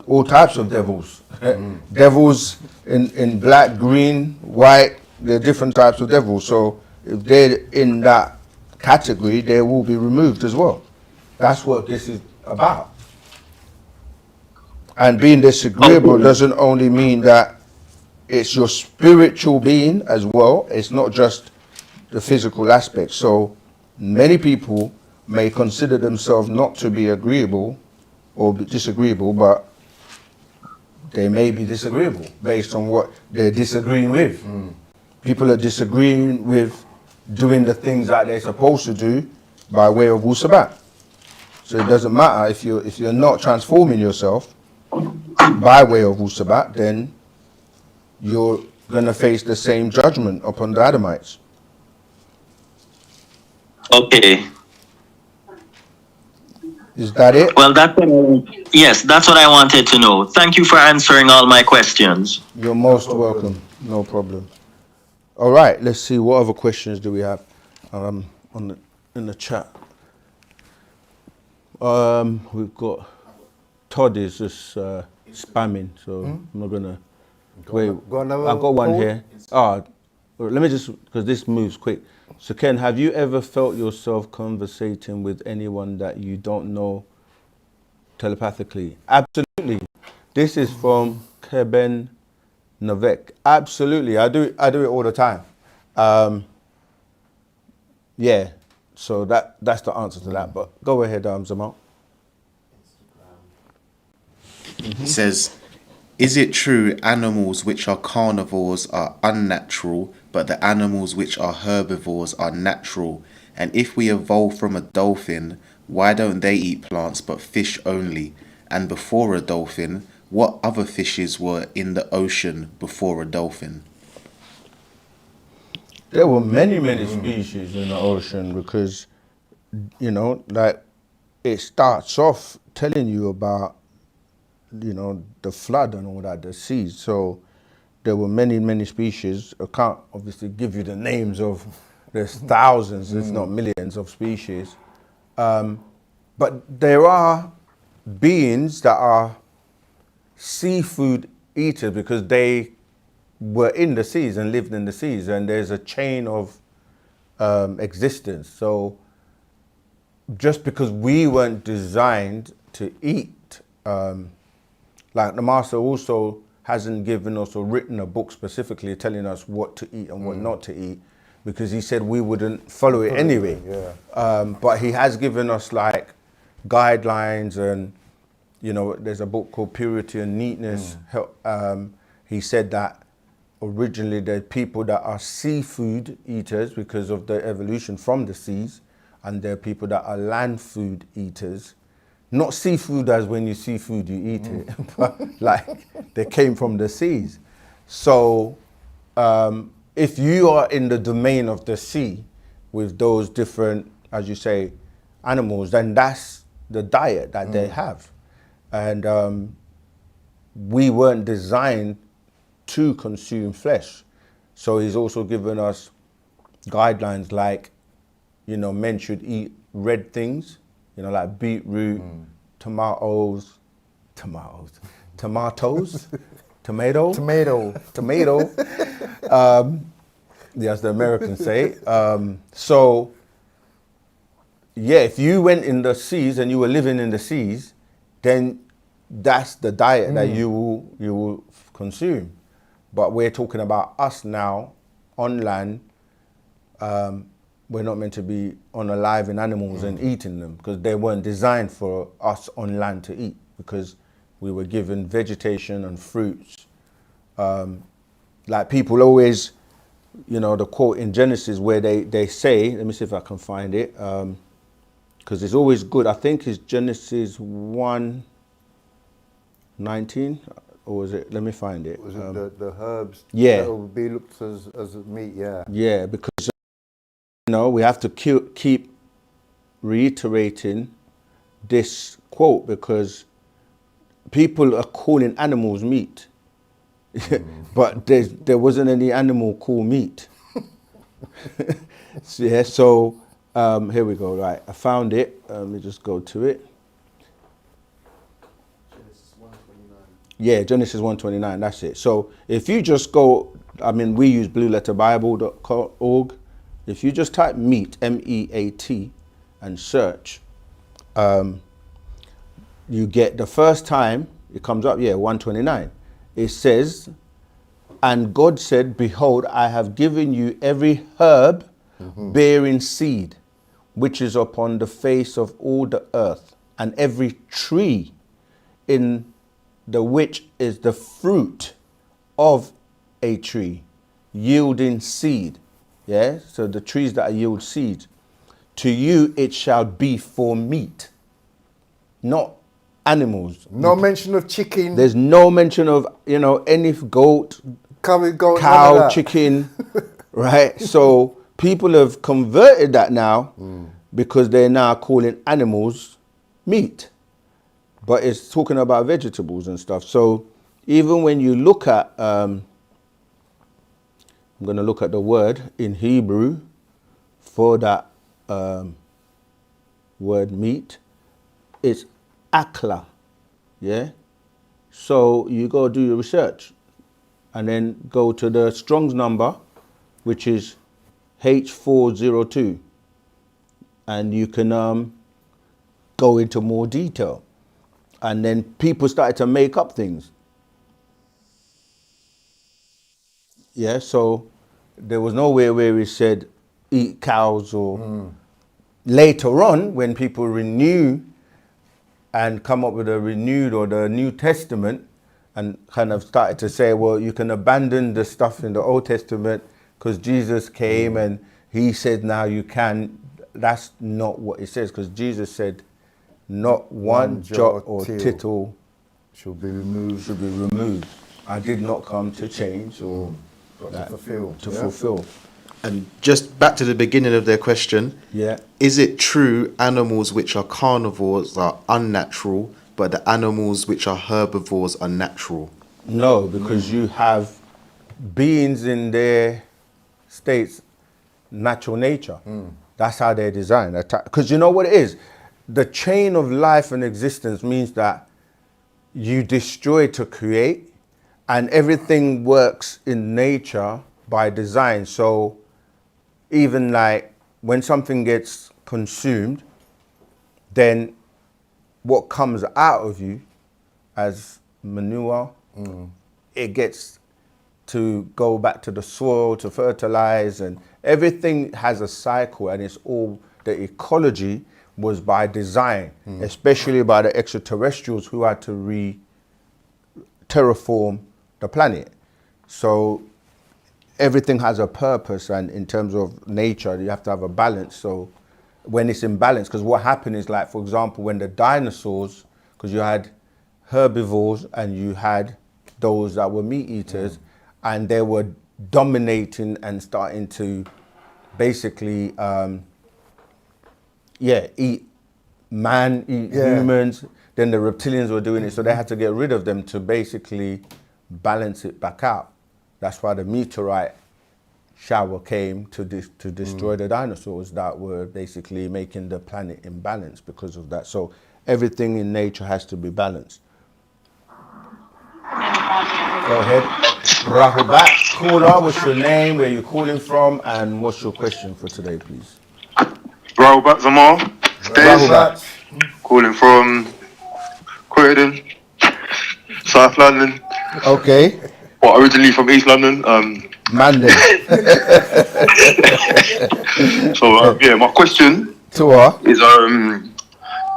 all types of devils. Devils in black, green, white, there are different types of devils. So if they're in that category, they will be removed as well. That's what this is about. And being disagreeable doesn't only mean that it's your spiritual being as well. It's not just the physical aspect. So many people may consider themselves not to be agreeable or disagreeable, but they may be disagreeable based on what they're disagreeing with. People are disagreeing with doing the things that they're supposed to do by way of Wu-Sabat. So it doesn't matter if you're not transforming yourself by way of Wu-Sabat, then you're going to face the same judgment upon the Adamites. Okay. Is that it? Well, yes, that's what I wanted to know. Thank you for answering all my questions. You're most welcome. No problem. All right, let's see, what other questions do we have in the chat? We've got Todd is just spamming, so I'm not gonna wait. I've got one here. Let me just, because this moves quick. So Ken, have you ever felt yourself conversating with anyone that you don't know telepathically? Absolutely. This is from Keben Novek. Absolutely, I do it all the time. Yeah, so that's the answer to that. But go ahead, Zamal. It says, is it true animals which are carnivores are unnatural, but the animals which are herbivores are natural? And if we evolve from a dolphin, why don't they eat plants but fish only? And before a dolphin, what other fishes were in the ocean before a dolphin? There were many species in the ocean because, like it starts off telling you about, the flood and all that, the seas. So there were many species. I can't obviously give you the names of, there's thousands, if not millions of species. But there are beings that are seafood eaters because they were in the seas and lived in the seas, and there's a chain of existence. So just because we weren't designed to eat, like the master also hasn't given us or written a book specifically telling us what to eat and what not to eat, because he said we wouldn't follow it anyway. But he has given us like guidelines, and there's a book called Purity and Neatness. He said that originally there are people that are seafood eaters because of the evolution from the seas, and there are people that are land food eaters. Not seafood as when you see food, you eat it, but like they came from the seas. So if you are in the domain of the sea with those different, as you say, animals, then that's the diet that they have. And we weren't designed to consume flesh. So he's also given us guidelines like, men should eat red things, like beetroot, tomatoes, as the Americans say. So, yeah, if you went in the seas and you were living in the seas, then that's the diet that you will consume. But we're talking about us now on land. We're not meant to be unaliving animals and eating them because they weren't designed for us on land to eat, because we were given vegetation and fruits. Like people always, the quote in Genesis where they say, let me see if I can find it, because it's always good. I think it's Genesis 1:19, or was it? Let me find it. Was it the herbs that will be looked as meat? Yeah. Yeah, because we have to keep reiterating this quote because people are calling animals meat, but there wasn't any animal called meat. So here we go. Right, I found it. Let me just go to it. Genesis 1:21. Yeah, Genesis 1:29, that's it. So if you just go, I mean, we use blueletterbible.org. If you just type meat, M-E-A-T, and search, you get the first time, it comes up, 1:29. It says, and God said, behold, I have given you every herb bearing seed, which is upon the face of all the earth, and every tree in the which is the fruit of a tree, yielding seed. Yeah, so the trees that yield seed, to you it shall be for meat, not animals. No mention of chicken. There's no mention of, any goat, cow, chicken, right? So people have converted that now because they're now calling animals meat. But it's talking about vegetables and stuff. So even when you look at, I'm going to look at the word in Hebrew for that word meat, it's akla, yeah? So you go do your research and then go to the Strong's number, which is H402, and you can go into more detail. And then people started to make up things. Yeah, so there was nowhere where it said eat cows or later on when people renew and come up with a renewed or the New Testament and kind of started to say, well, you can abandon the stuff in the Old Testament because Jesus came and he said now you can. That's not what it says, because Jesus said not one jot or tittle should be removed. I did not come to change or to fulfill. And just back to the beginning of their question. Yeah. Is it true animals which are carnivores are unnatural, but the animals which are herbivores are natural? No, because you have beings in their states, natural nature. That's how they're designed. Because you know what it is? The chain of life and existence means that you destroy to create, and everything works in nature by design. So even like when something gets consumed, then what comes out of you as manure, it gets to go back to the soil to fertilize, and everything has a cycle, and it's all, the ecology was by design, especially by the extraterrestrials who had to terraform the planet. So everything has a purpose, and in terms of nature, you have to have a balance. So when it's in balance, because what happened is, like, for example, when the dinosaurs, because you had herbivores and you had those that were meat eaters, and they were dominating and starting to basically, eat man, eat humans. Then the reptilians were doing it, so they had to get rid of them to basically balance it back out. That's why the meteorite shower came to destroy the dinosaurs that were basically making the planet imbalanced because of that. So everything in nature has to be balanced. Go ahead. Rahubat, caller, what's your name, where you calling from, and what's your question for today, please? Rahubat Zamal, Rahubat. calling from Croydon, South London. Okay. Well, originally from East London. Monday. So my question is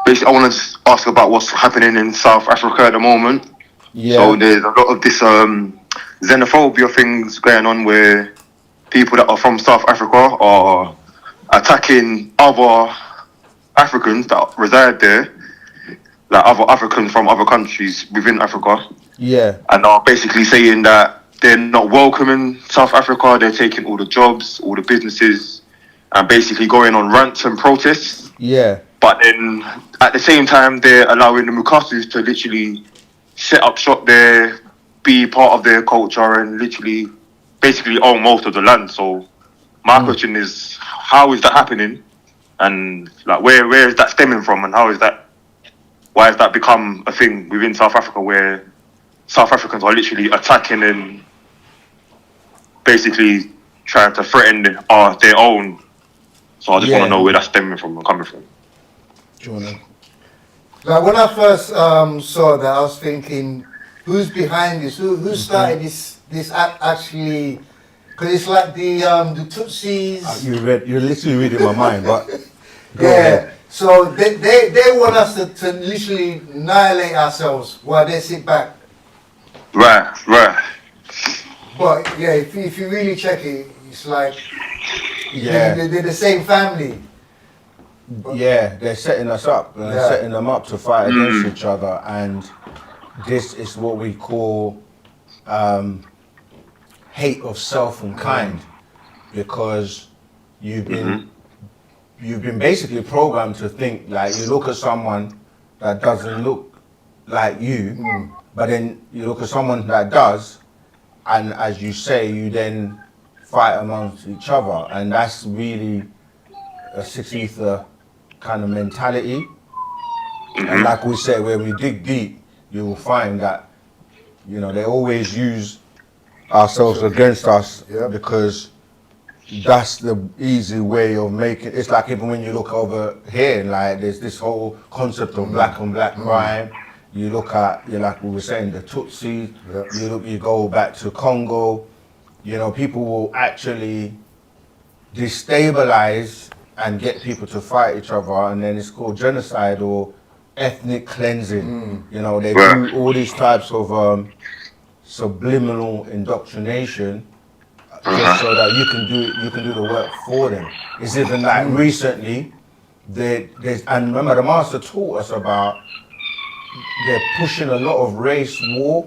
basically I want to ask about what's happening in South Africa at the moment. Yeah. So there's a lot of this xenophobia things going on where people that are from South Africa are attacking other Africans that reside there, like other Africans from other countries within Africa. Yeah. And are basically saying that they're not welcome in South Africa, they're taking all the jobs, all the businesses, and basically going on rants and protests. Yeah. But then at the same time, they're allowing the Mukasus to literally set up shop there, be part of their culture, and literally basically own most of the land. So my question is, how is that happening? And like where is that stemming from, and why has that become a thing within South Africa where South Africans are literally attacking and basically trying to threaten their own. So I just want to know where that's stemming from and coming from. Do you wanna? Like when I first saw that, I was thinking, who's behind this? Who started this actually? Because it's like the Tutsis. You're literally reading my mind, but go Yeah. ahead. So they want us to literally annihilate ourselves while they sit back. Right. But yeah, if you really check it, it's like Yeah. they're the same family. Yeah, they're setting us up. They're Yeah. setting them up to fight against each other, and this is what we call hate of self and kind, because you've been basically programmed to think, like, you look at someone that doesn't look like you, but then you look at someone that does, and as you say, you then fight amongst each other, and that's really a six ether kind of mentality. And like we say, when we dig deep, you will find that, you know, they always use ourselves against us, because that's the easy way of making. It's like even when you look over here, like there's this whole concept of black on black crime. You look at, like we were saying, the Tutsis. You go back to Congo. You know, people will actually destabilize and get people to fight each other, and then it's called genocide or ethnic cleansing. You know, they do all these types of subliminal indoctrination just so that you can do the work for them. It's even like recently, and remember the master taught us about, they're pushing a lot of race war.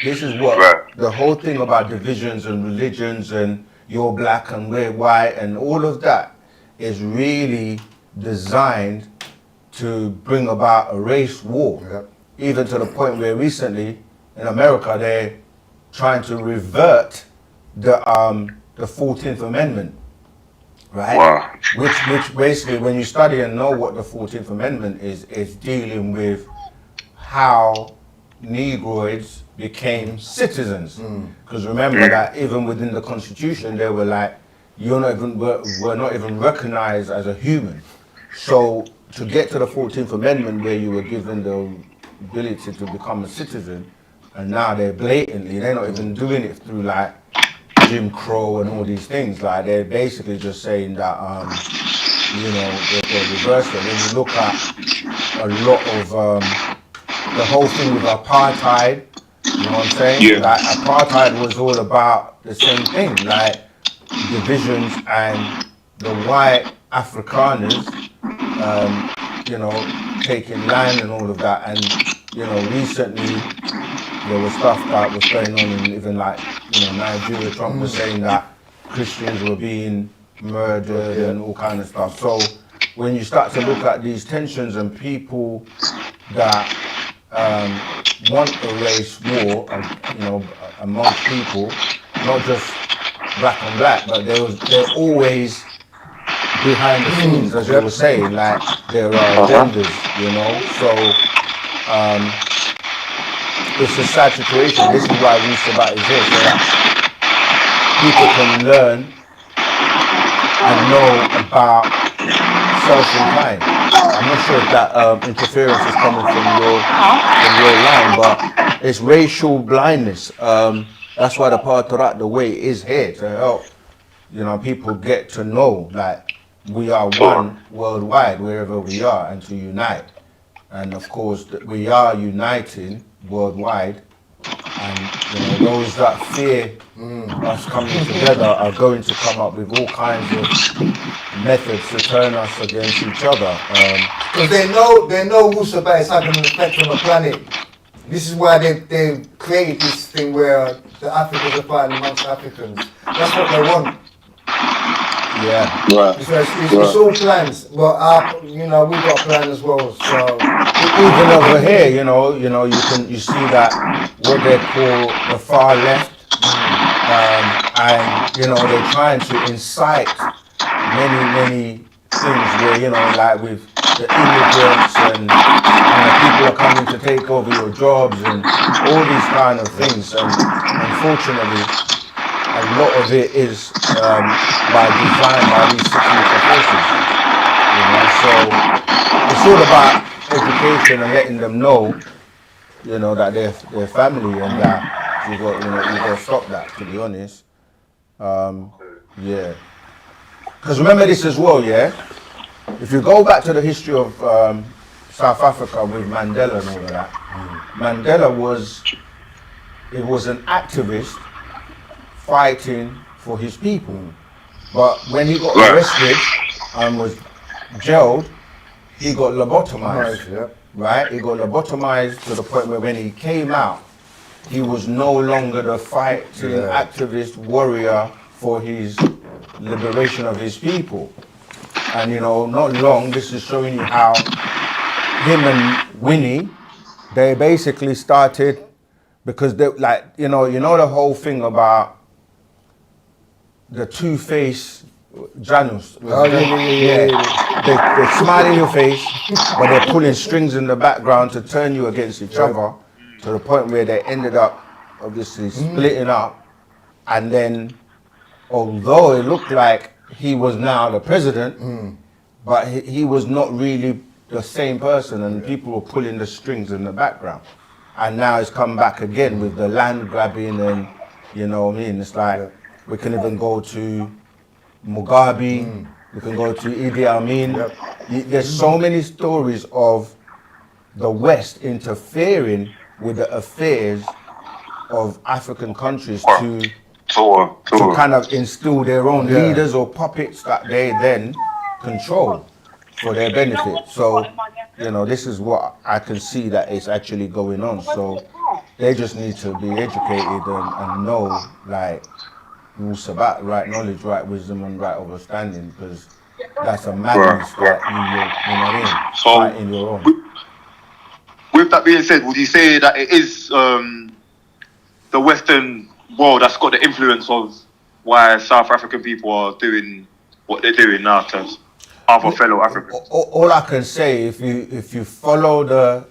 This is what the whole thing about divisions and religions and you're black and we're white and all of that is really designed to bring about a race war. Even to the point where recently in America they're trying to revert the 14th Amendment, right? Which basically, when you study and know what the 14th Amendment is dealing with how Negroids became citizens. Because remember that even within the Constitution, they were like, we're not even recognized as a human. So to get to the 14th Amendment, where you were given the ability to become a citizen, and now they're not even doing it through like Jim Crow and all these things. Like they're basically just saying that, they're reversed it. When you look at a lot of the whole thing with apartheid, you know what I'm saying? Like apartheid was all about the same thing, like divisions and the white Afrikaners, taking land and all of that. And, recently there was stuff that was going on in even like, Nigeria. Trump was saying that Christians were being murdered and all kind of stuff. So when you start to look at these tensions and people that want a race war, amongst people, not just black on black, but they're always behind the scenes, as you were saying, like there are agendas, So it's a sad situation. This is why Wu-Sabat is here, so that people can learn and know about self and kind. I'm not sure if that interference is coming from your line, but it's racial blindness. That's why the Patarat, the way, is here to help, people get to know that we are one worldwide wherever we are, and to unite. And of course, we are uniting worldwide, and those that fear us coming together are going to come up with all kinds of methods to turn us against each other. Because they know Wu-Sabat is having an effect on the planet. This is why they created this thing where the Africans are fighting amongst Africans. That's what they want. Yeah. Right. It's all plans, but we've got a plan as well. So even over here, you see that what they call the far left, and they're trying to incite many things where like with the immigrants and people are coming to take over your jobs and all these kind of things. And unfortunately, a lot of it is by design by these security forces. So it's all about education and letting them know, that they're family and that you got to stop that. To be honest, yeah. Because remember this as well, yeah. If you go back to the history of South Africa with Mandela and all of that, Mandela was an activist fighting for his people. But when he got arrested and was jailed, he got lobotomized, right? He got lobotomized to the point where when he came out, he was no longer the fighting activist warrior for his liberation of his people. And not long, this is showing you how him and Winnie, they basically started, because they you know the whole thing about the two-faced Janus. They smile in your face, but they're pulling strings in the background to turn you against each other, to the point where they ended up obviously splitting up. And then, although it looked like he was now the president, but he was not really the same person, and people were pulling the strings in the background. And now it's come back again with the land grabbing, and it's like we can even go to Mugabe, we can go to Idi Amin. There's so many stories of the West interfering with the affairs of African countries to kind of instill their own leaders or puppets that they then control for their benefit. So, this is what I can see that is actually going on. So they just need to be educated and know, like, Wu-Sabat, right knowledge, right wisdom, and right understanding, because that's a madness that fight in your own. With that being said, would you say that it is the Western world that's got the influence of why South African people are doing what they're doing now to other fellow Africans? All I can say, if you follow the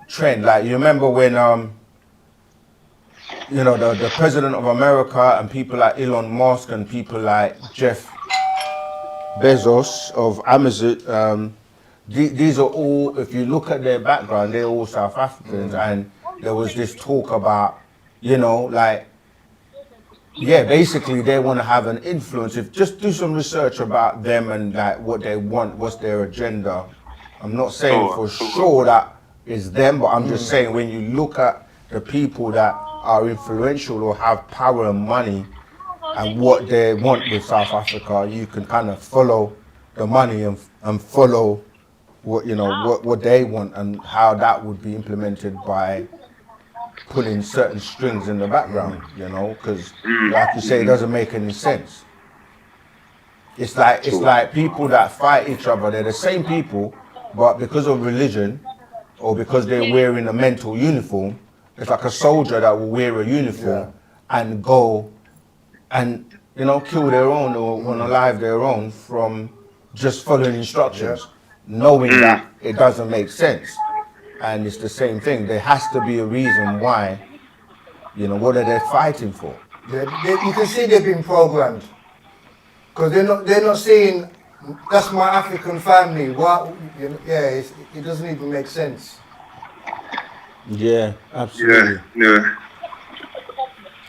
trend, like you remember when the president of America and people like Elon Musk and people like Jeff Bezos of Amazon, these are all, if you look at their background, they're all South Africans. And there was this talk about, basically they want to have an influence. If just do some research about them and like what they want, what's their agenda. I'm not saying for sure that is them, but I'm just saying when you look at the people that are influential or have power and money and what they want with South Africa, you can kind of follow the money and follow what what they want and how that would be implemented by pulling certain strings in the background, because like you say, it doesn't make any sense. It's like people that fight each other, they're the same people, but because of religion or because they're wearing a mental uniform, it's like a soldier that will wear a uniform and go and kill their own or unalive their own from just following instructions, knowing that it doesn't make sense. And it's the same thing. There has to be a reason why, what are they fighting for? You can see they've been programmed, because they're not saying that's my African family. It doesn't even make sense. Yeah, absolutely. Yeah.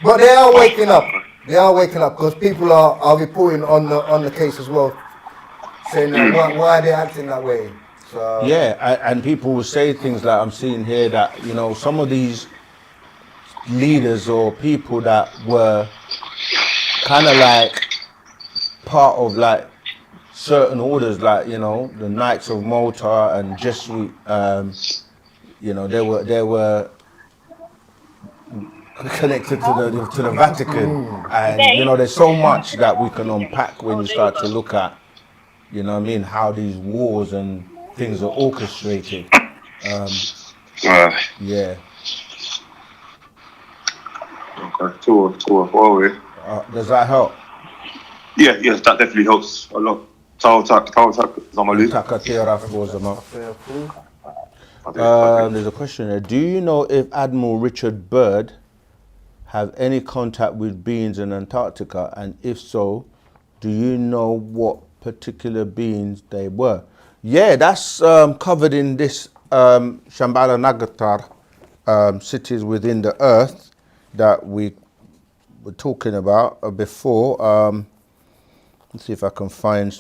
But they are waking up. They are waking up, because people are reporting on the case as well, saying why are they acting that way. So, and people will say things like I'm seeing here that some of these leaders or people that were kind of like part of like certain orders, like the Knights of Malta and Jesuit, they were connected to the Vatican, and there's so much that we can unpack when you start to look at how these wars and things are orchestrated. Yeah. Okay, tour forward. Does that help? Yes, that definitely helps a lot. Zamalu. Takatera Fozama. There's a question here. Do you know if Admiral Richard Byrd have any contact with beings in Antarctica, and if so, do you know what particular beings they were? Yeah, that's covered in this Shambhala Nagatar, cities within the earth, that we were talking about before. Let's see if I can find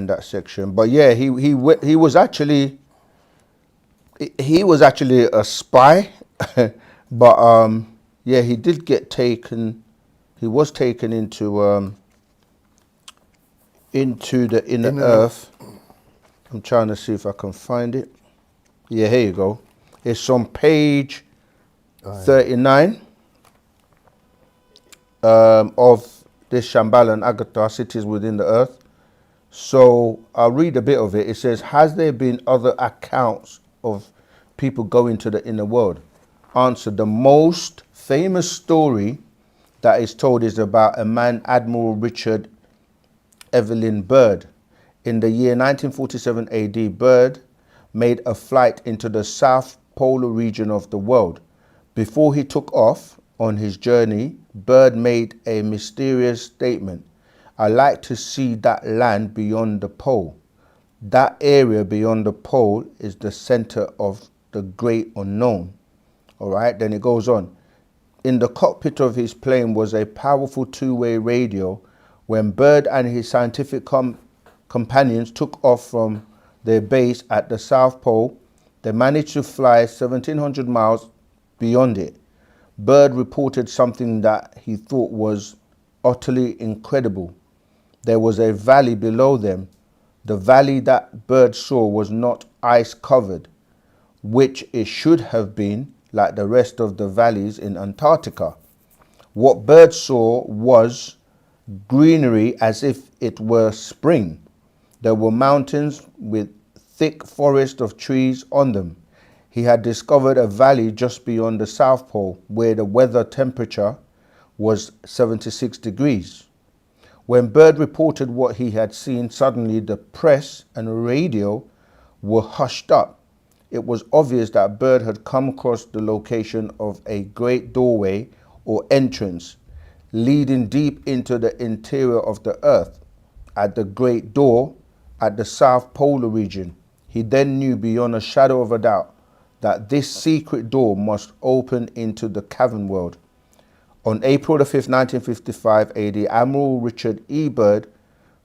that section. But yeah, he was actually a spy, but yeah, he did get taken. He was taken into the inner earth. I'm trying to see if I can find it. Yeah, here you go. It's on page 39 of this Shambhala and Agartha, Cities Within the Earth. So I'll read a bit of it. It says, has there been other accounts of people going to the inner world? Answer, the most famous story that is told is about a man, Admiral Richard Evelyn Byrd. In the year 1947 AD, Byrd made a flight into the south polar region of the world. Before he took off on his journey, Byrd made a mysterious statement. I like to see that land beyond the pole. That area beyond the pole is the center of the great unknown. All right, then it goes on. In the cockpit of his plane was a powerful two-way radio. When Byrd and his scientific companions took off from their base at the South Pole, they managed to fly 1,700 miles beyond it. Byrd reported something that he thought was utterly incredible. There was a valley below them. The valley that Byrd saw was not ice covered, which it should have been, like the rest of the valleys in Antarctica. What Byrd saw was greenery as if it were spring. There were mountains with thick forest of trees on them. He had discovered a valley just beyond the South Pole where the weather temperature was 76 degrees. When Byrd reported what he had seen, suddenly the press and radio were hushed up. It was obvious that Byrd had come across the location of a great doorway or entrance leading deep into the interior of the earth. At the great door at the South Polar region, he then knew beyond a shadow of a doubt that this secret door must open into the cavern world. On April the 5th, 1955 AD, Admiral Richard E. Byrd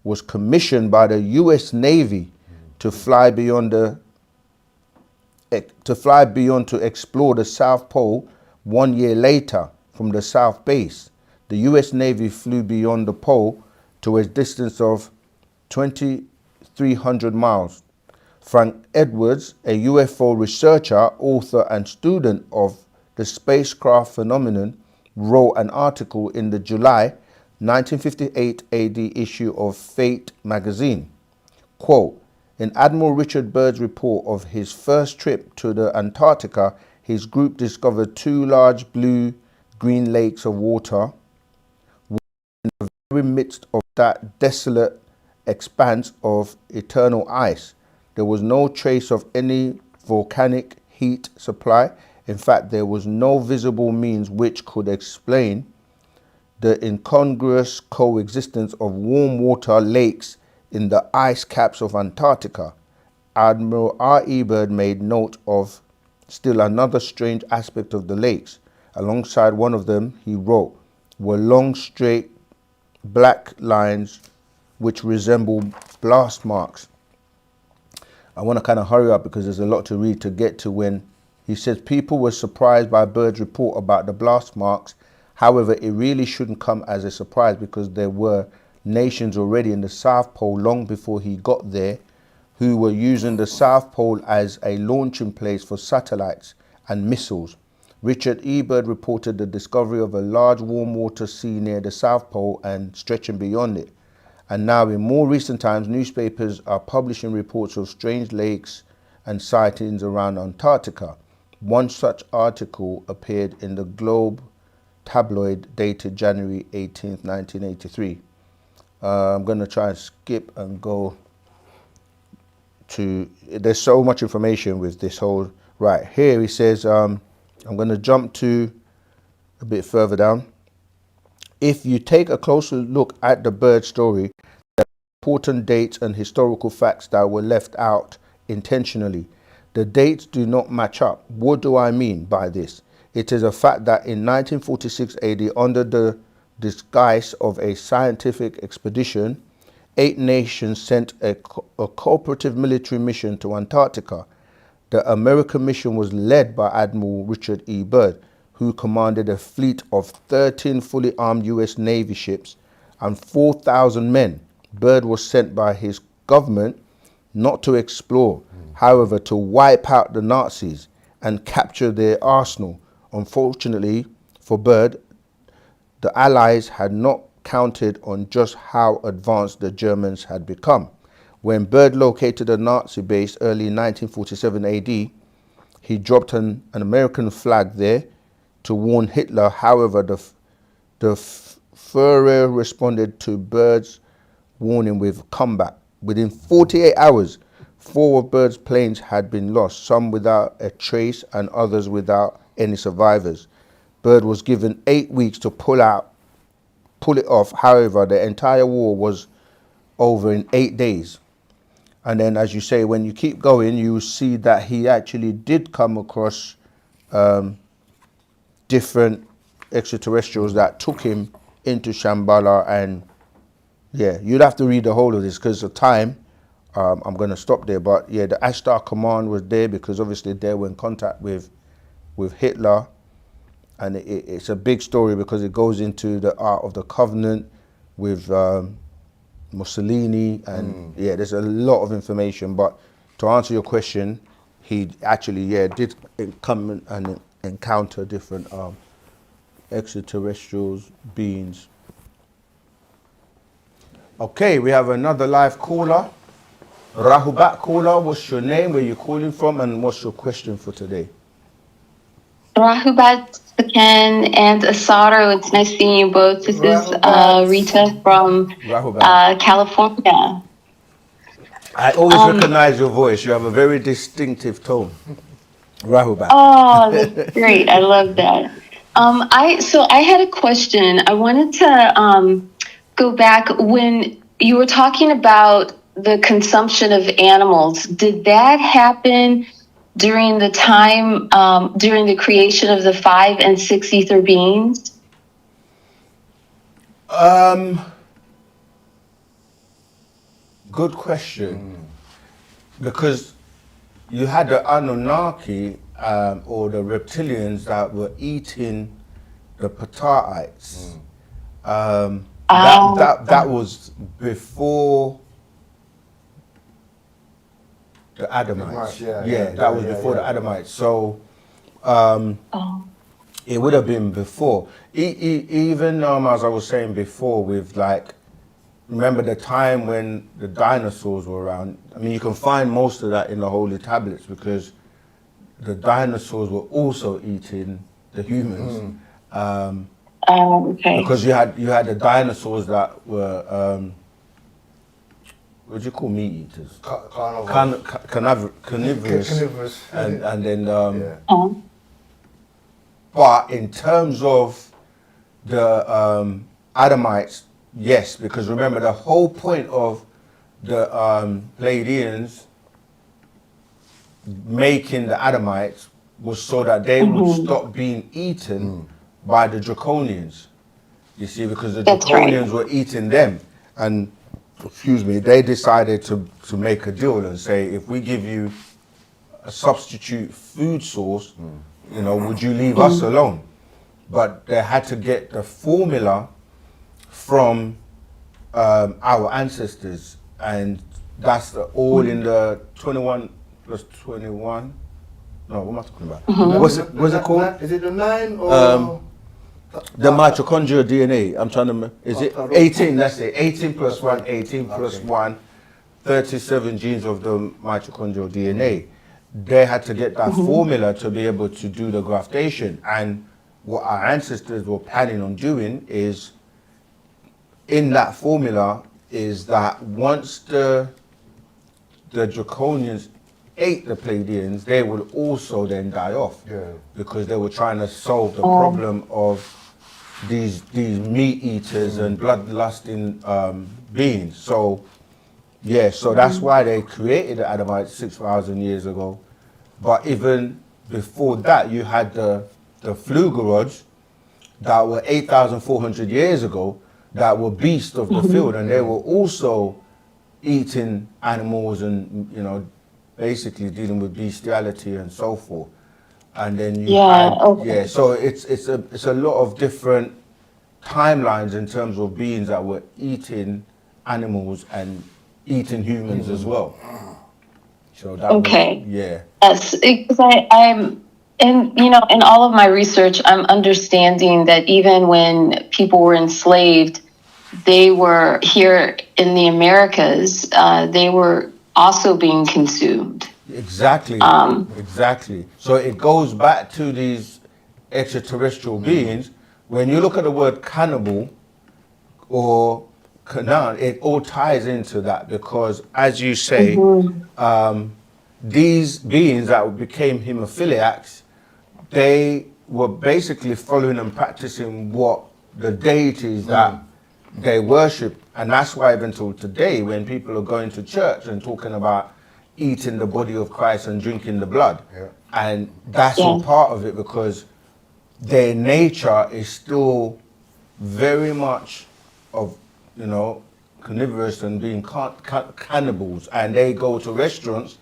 was commissioned by the U.S. Navy to fly beyond to explore the South Pole 1 year later from the South Base. The U.S. Navy flew beyond the pole to a distance of 2,300 miles. Frank Edwards, a UFO researcher, author, and student of the spacecraft phenomenon, wrote an article in the July 1958 AD issue of Fate magazine. Quote, in Admiral Richard Byrd's report of his first trip to the Antarctica, his group discovered two large blue-green lakes of water in the very midst of that desolate expanse of eternal ice. There was no trace of any volcanic heat supply. In fact, there was no visible means which could explain the incongruous coexistence of warm water lakes in the ice caps of Antarctica. Admiral R.E. Byrd made note of still another strange aspect of the lakes. Alongside one of them, he wrote, were long, straight, black lines which resemble blast marks. I want to kind of hurry up because there's a lot to read to get to when he says people were surprised by Byrd's report about the blast marks. However, it really shouldn't come as a surprise because there were nations already in the South Pole long before he got there who were using the South Pole as a launching place for satellites and missiles. Richard E. Byrd reported the discovery of a large warm water sea near the South Pole and stretching beyond it. And now in more recent times, newspapers are publishing reports of strange lakes and sightings around Antarctica. One such article appeared in the Globe tabloid dated January 18th, 1983. I'm going to try and skip and go there's so much information with this whole, right here he says, I'm going to jump to a bit further down. If you take a closer look at the Byrd story, there are important dates and historical facts that were left out intentionally. The dates do not match up. What do I mean by this? It is a fact that in 1946 AD, under the disguise of a scientific expedition, 8 nations sent a cooperative military mission to Antarctica. The American mission was led by Admiral Richard E. Byrd, who commanded a fleet of 13 fully armed US Navy ships and 4,000 men. Byrd was sent by his government not to explore, however, to wipe out the Nazis and capture their arsenal. Unfortunately for Byrd, the Allies had not counted on just how advanced the Germans had become. When Byrd located a Nazi base early in 1947 AD, he dropped an American flag there to warn Hitler. However, the Führer responded to Byrd's warning with combat. Within 48 hours, 4 of Byrd's planes had been lost, some without a trace and others without any survivors. Byrd was given 8 weeks to pull it off. However, the entire war was over in 8 days. And then, as you say, when you keep going, you see that he actually did come across different extraterrestrials that took him into Shambhala. And yeah, you'd have to read the whole of this because of time. I'm going to stop there. But yeah, the Ashtar Command was there because obviously they were in contact with Hitler. And it's a big story because it goes into the Art of the Covenant with Mussolini. And yeah, there's a lot of information. But to answer your question, he actually, did come and encounter different extraterrestrials, beings. Okay, we have another live caller. Rahubat caller, what's your name, where you calling from, and what's your question for today? Rahubat Ken and Asaro, it's nice seeing you both. This is Rita from California. I always recognize your voice. You have a very distinctive tone. Rahubat. Oh, that's great. I love that. I had a question. I wanted to go back when you were talking about the consumption of animals. Did that happen during the time, during the creation of the 5 and 6 ether beings? Good question. Because you had the Anunnaki or the reptilians that were eating the Pataites. That was before the Adamites. That was before the Adamites. So it would have been before. Even as I was saying before, with like, remember the time when the dinosaurs were around. I mean, you can find most of that in the holy tablets because the dinosaurs were also eating the humans. Because you had the dinosaurs that were what do you call meat eaters? Carnivorous. And then but in terms of the Adamites, yes, because remember the whole point of the Pleiadians making the Adamites was so that they would stop being eaten by the Draconians. You see, because the Draconians were eating them, and they decided to make a deal and say, if we give you a substitute food source, would you leave us alone? But they had to get the formula from our ancestors, and that's all in the 21 plus 21. No, what am I talking about? What's it called? Is it the 9 or? The mitochondrial DNA. I'm trying to. Is it 18? That's it. 18 plus 1, 18 plus 1, 37 genes of the mitochondrial DNA. They had to get that formula to be able to do the graftation. And what our ancestors were planning on doing is, in that formula, is that once the the Draconians ate the Pleiadians, they would also then die off. Yeah. Because they were trying to solve the problem of these meat eaters and bloodlusting beings. So, yeah, so that's why they created the Adamites 6,000 years ago. But even before that, you had the Flugerods that were 8,400 years ago that were beasts of the field, and they were also eating animals and, you know, basically dealing with bestiality and so forth. And then you had, so it's a lot of different timelines in terms of beings that were eating animals and eating humans as well. So that was, yeah. Yes, because I'm in, you know, in all of my research, I'm understanding that even when people were enslaved, they were here in the Americas, they were also being consumed. Exactly, exactly. So it goes back to these extraterrestrial beings. When you look at the word cannibal or Canaan, it all ties into that, because as you say, these beings that became hemophiliacs, they were basically following and practicing what the deities that they worship. And that's why even till today, when people are going to church and talking about eating the body of Christ and drinking the blood, and that's all part of it, because their nature is still very much of, you know, carnivorous and being cannibals. And they go to restaurants,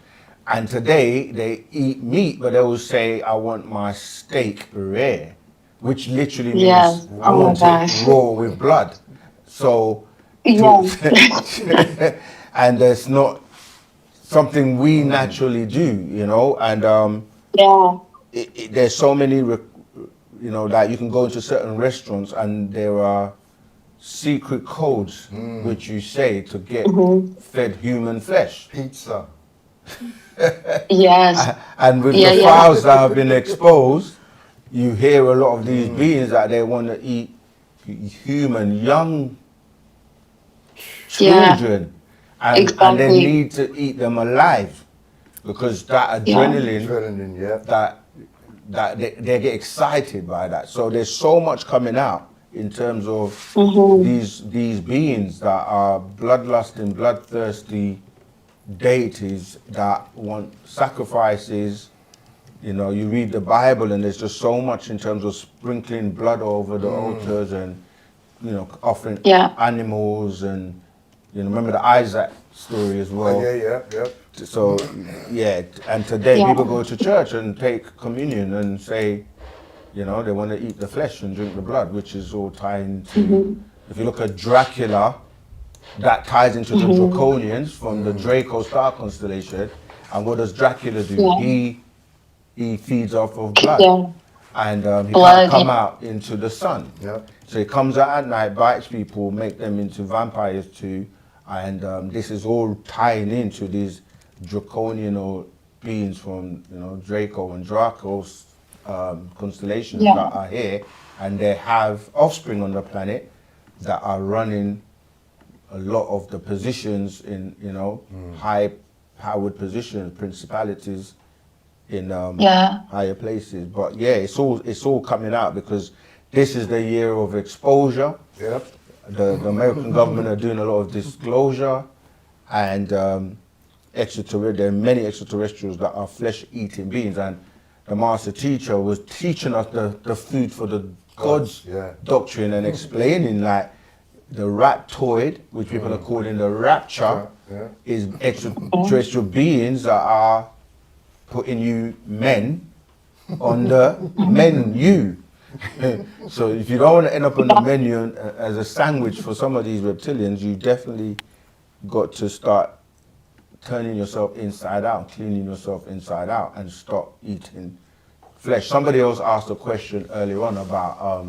and today they eat meat, but they will say, I want my steak rare, which literally means I want it raw with blood. So, and it's not something we naturally do, you know, and there's so many, you know, that you can go into certain restaurants and there are secret codes which you say to get fed human flesh. Pizza. And with the files that have been exposed, you hear a lot of these beings that they want to eat human young children, and they need to eat them alive, because that adrenaline, that they get excited by that. So there's so much coming out in terms of these beings that are bloodlusting, bloodthirsty deities that want sacrifices. You know, you read the Bible and there's just so much in terms of sprinkling blood over the altars and, you know, offering animals, and, you know, remember the Isaac story as well. So, yeah, and today people go to church and take communion and say, you know, they want to eat the flesh and drink the blood, which is all tying to, if you look at Dracula, that ties into the Draconians from the Draco star constellation. And what does Dracula do? He feeds off of blood, and he can't come out into the sun. So he comes out at night, bites people, make them into vampires too, and this is all tying into these draconian or beings from, you know, Draco and Draco's constellations that are here, and they have offspring on the planet that are running a lot of the positions in, you know, high-powered positions, principalities in higher places. But yeah, it's all coming out, because this is the year of exposure. The American government are doing a lot of disclosure, and there are many extraterrestrials that are flesh-eating beings, and the master teacher was teaching us the food for the gods doctrine, and explaining like the raptoid, which people are calling the rapture, is extraterrestrial beings that are putting you men on the menu. So if you don't want to end up on the menu as a sandwich for some of these reptilians, you definitely got to start turning yourself inside out, cleaning yourself inside out, and stop eating flesh. Somebody else asked a question earlier on about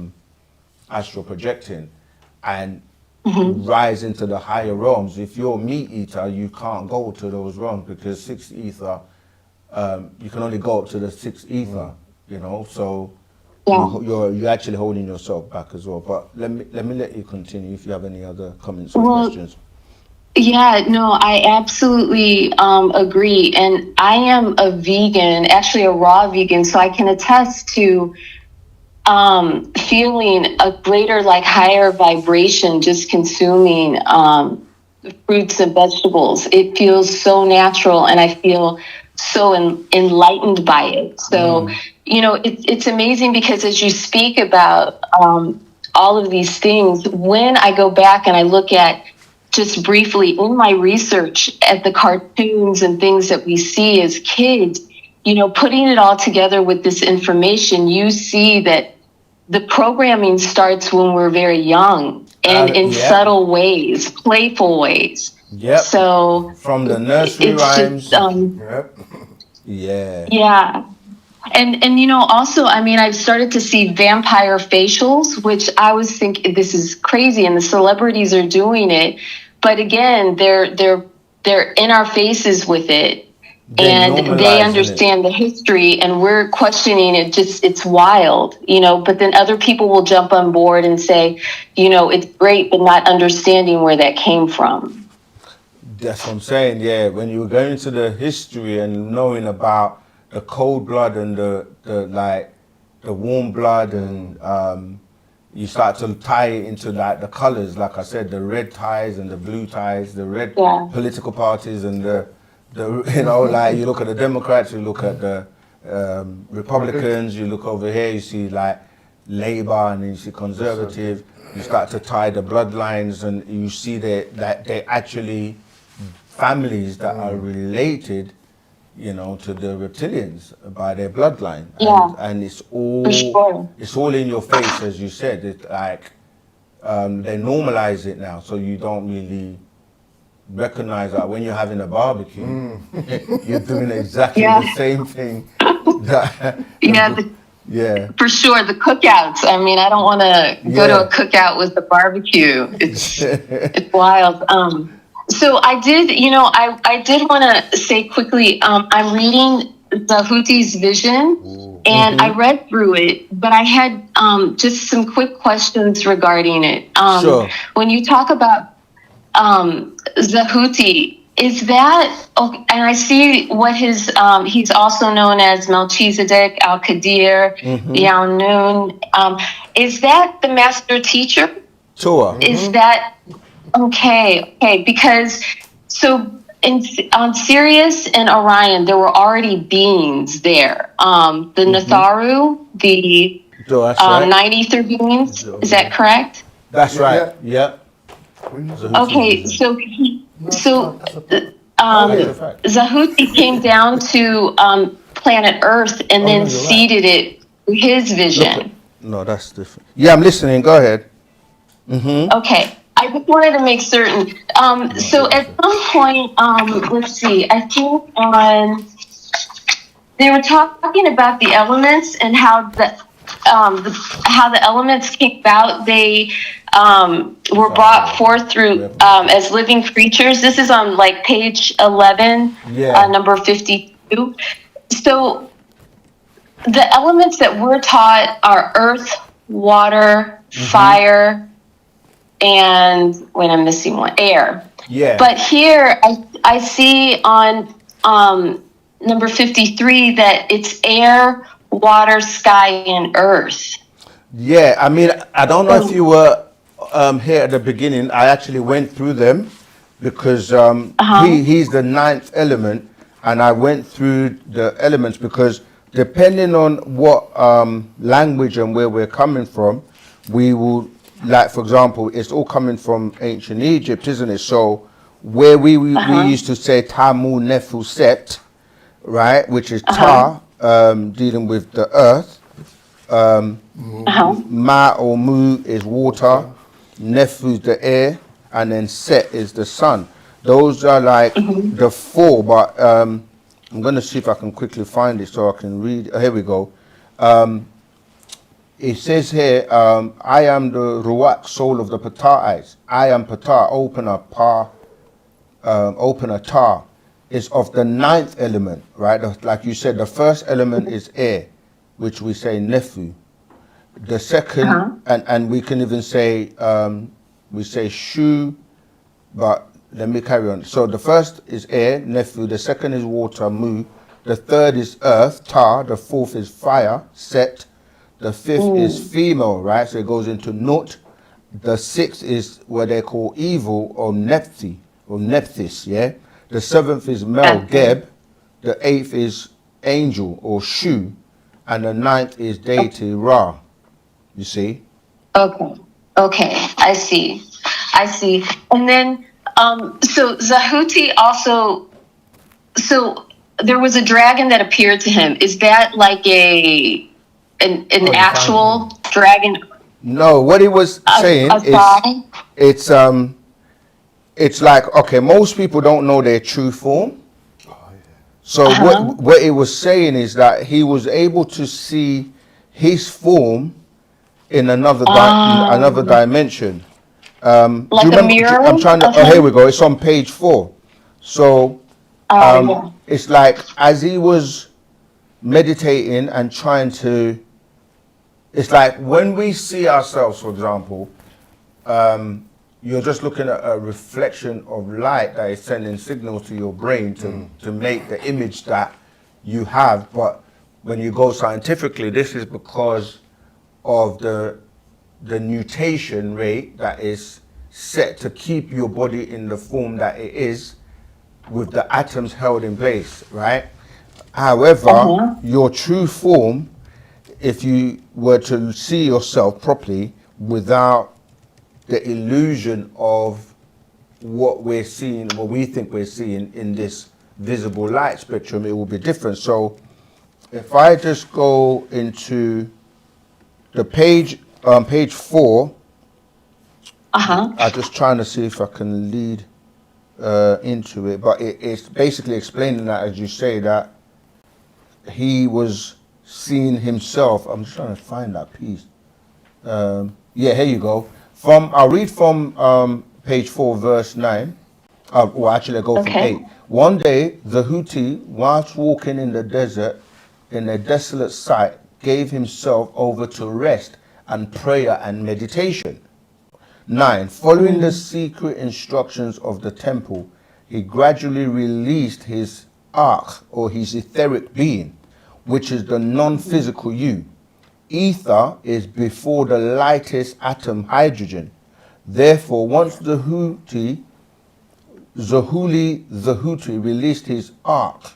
astral projecting and rise into the higher realms. If you're a meat eater, you can't go to those realms, because sixth ether, you can only go up to the sixth ether, you know, so you're actually holding yourself back as well. But let me let you continue if you have any other comments or questions. Yeah, no, I absolutely agree. And I am a vegan, actually a raw vegan, so I can attest to feeling a greater, like higher vibration just consuming fruits and vegetables. It feels so natural, and I feel so enlightened by it. So, you know, it's amazing because as you speak about all of these things, when I go back and I look at just briefly in my research at the cartoons and things that we see as kids, you know, putting it all together with this information, you see that the programming starts when we're very young and in subtle ways, playful ways. Yep. So from the nursery it's rhymes. just, Yeah. yeah. And you know, also, I mean, I've started to see vampire facials, which I was thinking this is crazy, and the celebrities are doing it. But again, they're in our faces with it, and they understand the history, and we're questioning it. Just it's wild, you know. But then other people will jump on board and say, you know, it's great, but not understanding where that came from. That's what I'm saying. Yeah, when you go into the history and knowing about the cold blood and the like the warm blood, and you start to tie it into like the colors, like I said, the red ties and the blue ties, the red political parties and the you know, like you look at the Democrats, you look at the Republicans, you look over here, you see like Labour, and you see Conservative. You start to tie the bloodlines, and you see that they actually families that are related, you know, to the reptilians by their bloodline. And it's all in your face, as you said. It's like they normalize it now, so you don't really recognize that when you're having a barbecue, you're doing exactly the same thing. For sure, the cookouts. I mean, I don't want to go to a cookout with a barbecue. It's it's wild. So I did, you know, I did want to say quickly, I'm reading Zahuti's Vision, and I read through it, but I had just some quick questions regarding it. When you talk about Zahuti, is that, and I see what his, he's also known as Melchizedek, Al-Qadir, Yaunun. Is that the master teacher? Sure. Is that... Okay, because on Sirius and Orion, there were already beings there. The Natharu, the 93 beings, is that correct? That's right. Yeah. Okay, so Zahuti came down to planet Earth and then seeded it through his vision. No, that's different. Yeah, I'm listening. Go ahead. Okay. I just wanted to make certain. So at some point, let's see, I think they were talking about the elements and how the elements came about. They were brought forth through as living creatures. This is on like page 11, number 52. So the elements that we're taught are earth, water, fire, and I'm missing one, air. Yeah. But here I see on number 53 that it's air, water, sky, and earth. Yeah, I mean, I don't know if you were here at the beginning. I actually went through them because he's the 9th element, and I went through the elements because depending on what language and where we're coming from, we will. Like, for example, it's all coming from ancient Egypt, isn't it? So where we used to say Tamu Nefu Set, right, which is Ta, dealing with the earth. Ma or Mu is water, Nefu is the air, and then Set is the sun. Those are like the 4, but I'm going to see if I can quickly find it so I can read. Here we go. It says here, I am the Ruach, soul of the Pata'is. I am Patah, opener, opener, Ta. Is of the 9th element, right? Like you said, the first element is air, which we say Nefu. The second, and we can even say, we say Shu, but let me carry on. So the first is air, nephew. The second is water, mu. The third is earth, ta. The fourth is fire, set. The fifth is female, right? So it goes into nut. The sixth is what they call evil, or nephthi, or nephthys, yeah? The seventh is male, geb. The eighth is angel, or shu. And the ninth is deity, ra. You see? Okay, I see. And then, so Zahuti also, so there was a dragon that appeared to him. Is that like an actual dragon? No, what he was saying is, it's like, okay, most people don't know their true form. So what he was saying is that he was able to see his form in another another dimension. Like a mirror? I'm trying to. Oh, here we go. It's on page 4. So it's like as he was meditating and trying to. It's like when we see ourselves, for example, you're just looking at a reflection of light that is sending signals to your brain to make the image that you have. But when you go scientifically, this is because of the nutation rate that is set to keep your body in the form that it is, with the atoms held in place, right? However, your true form, if you were to see yourself properly without the illusion of what we're seeing, what we think we're seeing in this visible light spectrum, it will be different. So if I just go into the page, page 4, I'm just trying to see if I can lead into it, but it's basically explaining that, as you say, that he was seeing himself. I'm just trying to find that piece. Yeah, here you go. I'll read from page 4, verse 9. Well, actually, I go from 8. One day, the Houthi, whilst walking in the desert in a desolate site, gave himself over to rest and prayer and meditation. 9. Following the secret instructions of the temple, he gradually released his arch, or his etheric being, which is the non-physical you. Ether is before the lightest atom, hydrogen. Therefore, once the Houthi released his arch,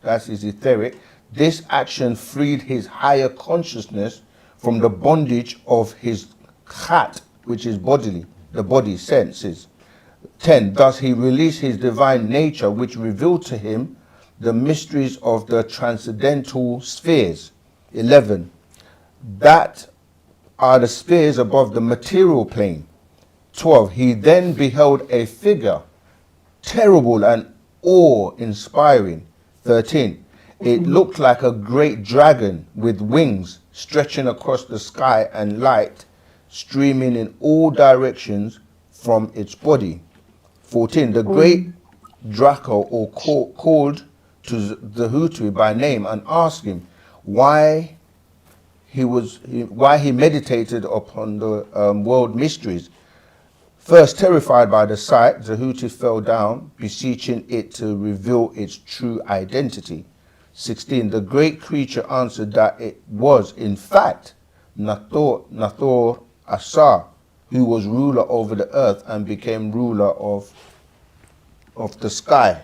that's his etheric, this action freed his higher consciousness from the bondage of his khat, which is bodily, the body senses. 10. Thus he released his divine nature, which revealed to him the mysteries of the transcendental spheres. 11. That are the spheres above the material plane. 12. He then beheld a figure, terrible and awe-inspiring. 13. It looked like a great dragon with wings stretching across the sky and light streaming in all directions from its body. 14. The great Draco, or called to the Houthi by name and asked him why he meditated upon the world mysteries. First, terrified by the sight, the Houthi fell down, beseeching it to reveal its true identity. 16. The great creature answered that it was, in fact, Nathor Asar, who was ruler over the earth and became ruler of the sky.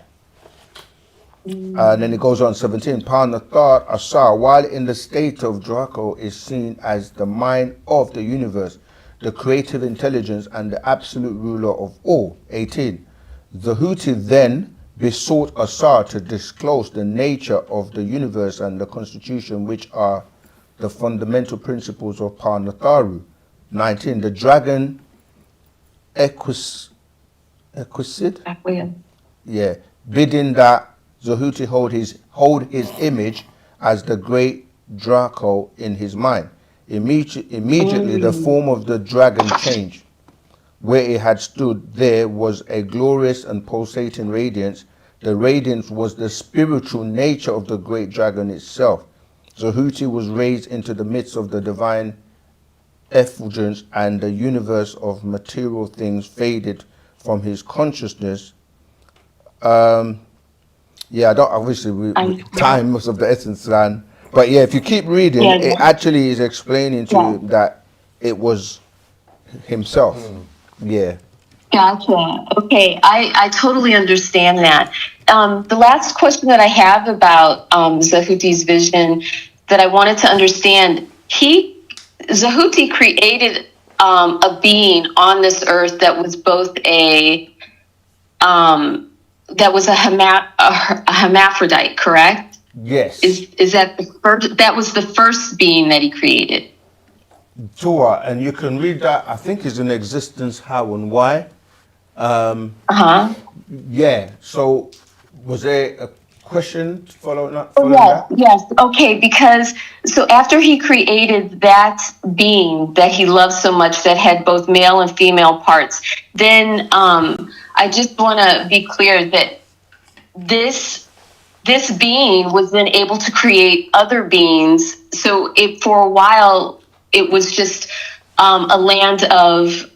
And then it goes on, 17. Nathor Asar, while in the state of Draco, is seen as the mind of the universe, the creative intelligence, and the absolute ruler of all. 18. The Houthi then besought Asar to disclose the nature of the universe and the constitution, which are the fundamental principles of Natharu. 19. The dragon Equicid? Yeah. Bidding that Zahuti hold his image as the great Draco in his mind. Immediately the form of the dragon changed. Where it had stood, there was a glorious and pulsating radiance. The radiance was the spiritual nature of the great dragon itself. Zahuti was raised into the midst of the divine effulgence, and the universe of material things faded from his consciousness Yeah, I don't. Obviously, time was of the essence, and but yeah, if you keep reading, it actually is explaining to you that it was himself. Yeah. Gotcha. Okay, I totally understand that. The last question that I have about Zahuti's vision that I wanted to understand, Zahuti created a being on this earth that was both a hermaphrodite, correct? Yes. Is that the first? That was the first being that he created. Tua, and you can read that. I think is in existence how and why. Yeah. So, was there a question following that? Yes. Okay, because so after he created that being that he loved so much that had both male and female parts, then I just want to be clear that this being was then able to create other beings. So for a while it was just a land of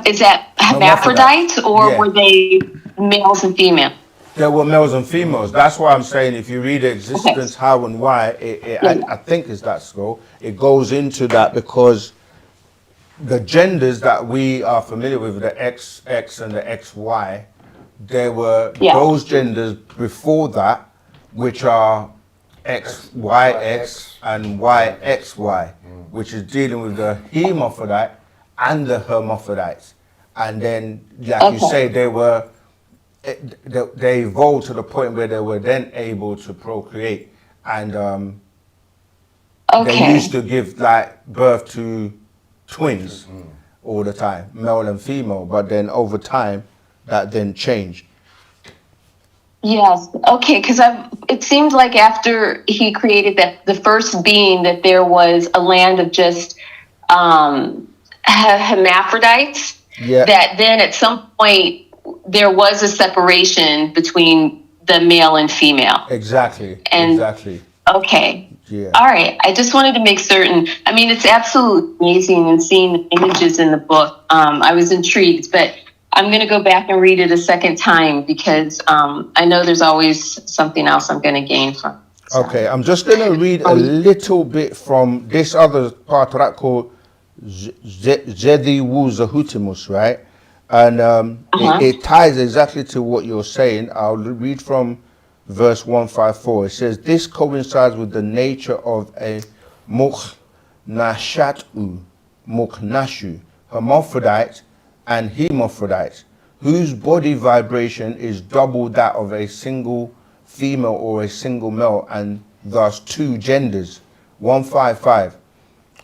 is that hermaphrodites or were they males and females? There were males and females. That's why I'm saying if you read existence, how and why, I think is that scroll. It goes into that because the genders that we are familiar with, the XX and the XY, there were those genders before that, which are XYX and YXY, which is dealing with the hermaphrodite and the hermaphrodites. And then, like you say, they evolved to the point where they were then able to procreate, and they used to give like birth to twins all the time, male and female, but then over time that then changed. Yes. Okay. Because it seemed like after he created the first being, that there was a land of just hermaphrodites. Yeah. That then at some point there was a separation between the male and female. Exactly. Okay. Yeah. All right. I just wanted to make certain. I mean, it's absolutely amazing, and seeing the images in the book. I was intrigued, but I'm going to go back and read it a second time because I know there's always something else I'm going to gain from. So. Okay. I'm just going to read a little bit from this other part of that called Zedi Wu Zahutimus, right? And it ties exactly to what you're saying. I'll read from verse 154. It says, this coincides with the nature of a muknashu, hermaphrodite and hermaphrodite, whose body vibration is double that of a single female or a single male, and thus two genders, 155.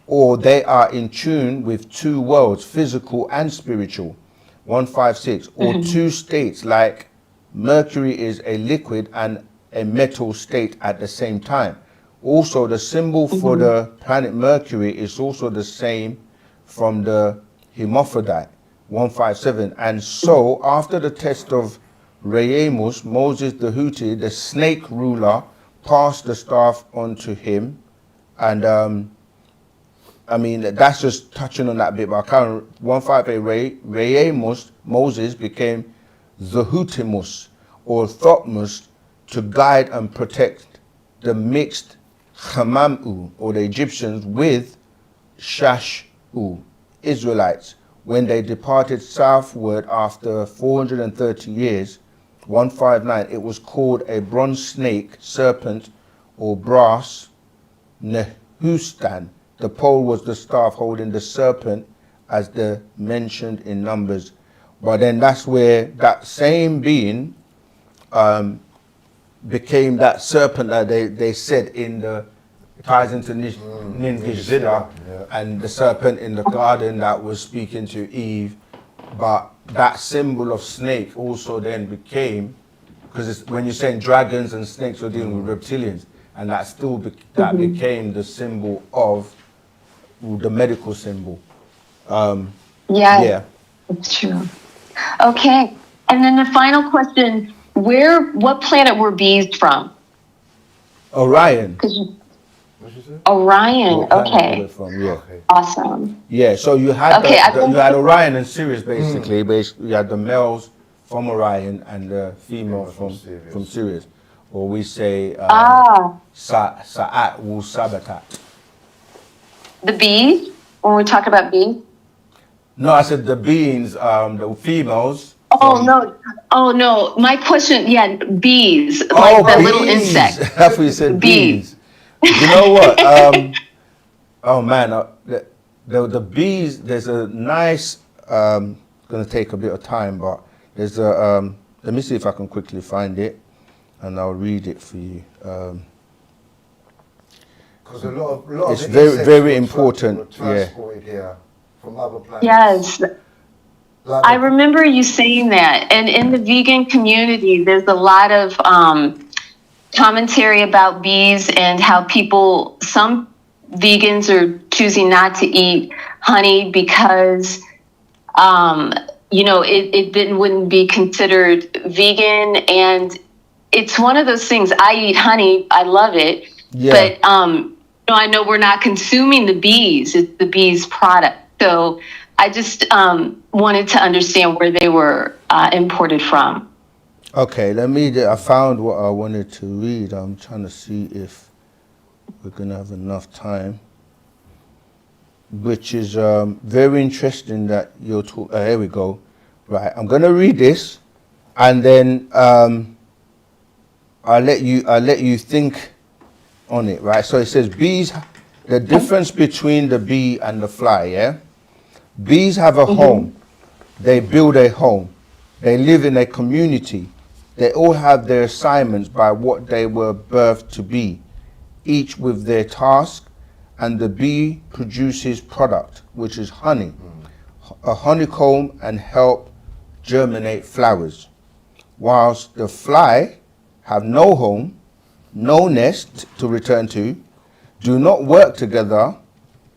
Or they are in tune with two worlds, physical and spiritual, 156. Or two states, like Mercury is a liquid and a metal state at the same time. Also, the symbol for the planet Mercury is also the same from the hermaphrodite, 157. And so, after the test of Reyemus, Moses the Houthi, the snake ruler, passed the staff on to him. And I mean, that's just touching on that bit, but I can't. 158, Reyemus, Moses became Zahutimus, or Thotmus, to guide and protect the mixed Hamamu, or the Egyptians, with Shashu, Israelites, when they departed southward after 430 years, 159. It was called a bronze snake, serpent, or brass Nehustan. The pole was the staff holding the serpent, as the mentioned in Numbers. But then that's where that same being became that serpent that they said in the, ties into Ningishzida, and the serpent in the garden that was speaking to Eve. But that symbol of snake also then became, because when you're saying dragons and snakes, you're dealing with reptilians, and that still that became the symbol of the medical symbol. Yeah, it's true. Okay, and then the final question: what planet were bees from? Orion. Orion. Okay. Awesome. Yeah. So you had you had Orion and Sirius basically. You had the males from Orion and the female from Sirius. Or we say Sa'at Wu-Sabat. The bees, when we talk about bees? No, I said the beings, the females. Oh no. My question, bees, Oh, like the bees. little insect. That's what you said, Bees. You know what? Oh man, the bees. There's a nice. Gonna take a bit of time, but there's a. Let me see if I can quickly find it, and I'll read it for you. Because a lot of it's the insects very were important. transported here from other planets. Yes. Like I remember you saying that. And in the vegan community, there's a lot of commentary about bees and how some vegans are choosing not to eat honey because, it then wouldn't be considered vegan. And it's one of those things. I eat honey. I love it. Yeah. But, I know we're not consuming the bees. It's the bees' product. So I just wanted to understand where they were imported from. Okay, I found what I wanted to read. I'm trying to see if we're going to have enough time. Which is very interesting that you're talking. Here we go. Right, I'm going to read this, and then I'll let you think on it. Right, so it says bees. The difference between the bee and the fly. Yeah, bees have a home. They build a home. They live in a community. They all have their assignments by what they were birthed to be, each with their task, and the bee produces product, which is honey, a honeycomb, and help germinate flowers, whilst the fly have no home, no nest to return to, do not work together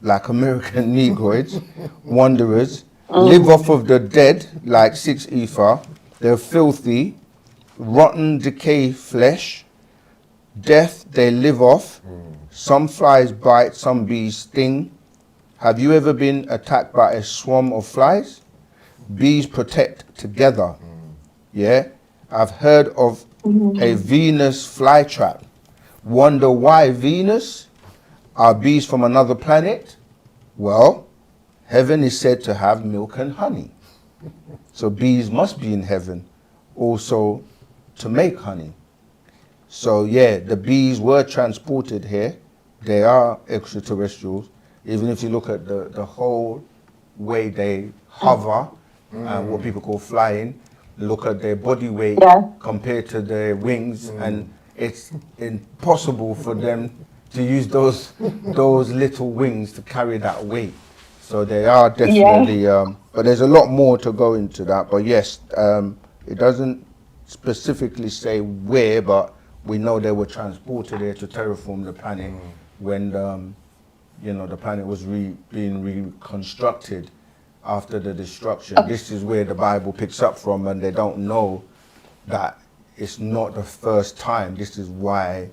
like American Negroids, wanderers, live off of the dead like 6 ether. They're filthy, rotten, decay flesh. Death they live off. Some flies bite, some bees sting. Have you ever been attacked by a swarm of flies? Bees protect together. Yeah, I've heard of a Venus flytrap. Wonder why Venus? Are bees from another planet? Well, heaven is said to have milk and honey. So bees must be in heaven also to make honey. So yeah, the bees were transported here. They are extraterrestrials. Even if you look at the whole way they hover, what people call flying, look at their body weight compared to their wings, and it's impossible for them to use those little wings to carry that weight. So they are definitely, but there's a lot more to go into that. But yes, it doesn't specifically say where, but we know they were transported here to terraform the planet when the planet was being reconstructed after the destruction. This is where the Bible picks up from, and they don't know that it's not the first time. This is why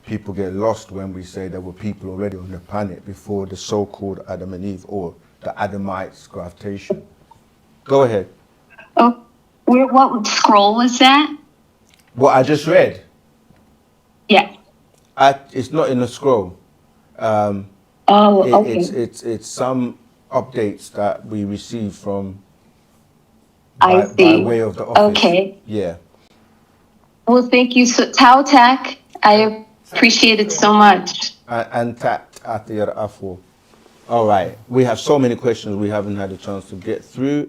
people get lost when we say there were people already on the planet before the so-called Adam and Eve, or the Adamites' gravitation. Go ahead. Oh, what scroll was that? What I just read? Yeah. It's not in the scroll. Okay. It's some updates that we received from by way of the office. Okay. Yeah. Well, thank you. So, Tao Tak, I appreciate it so much. And Tat Atir Afo. All right. We have so many questions we haven't had a chance to get through.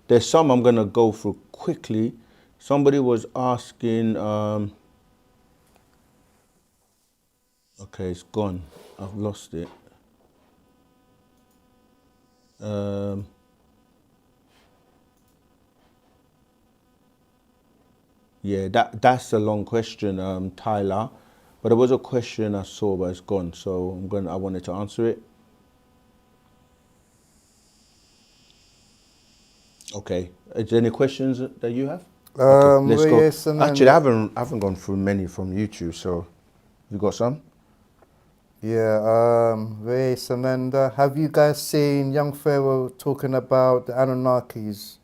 There's some I'm going to go through quickly. Somebody was asking... okay, it's gone. I've lost it. Yeah, that's a long question, Tyler. But there was a question I saw, but it's gone. So I wanted to answer it. Okay. Is there any questions that you have? Okay, let's go. Yes, actually, I haven't gone through many from YouTube. So, you got some? Yeah, Ray Sananda, have you guys seen young Pharaoh talking about the Anunnakis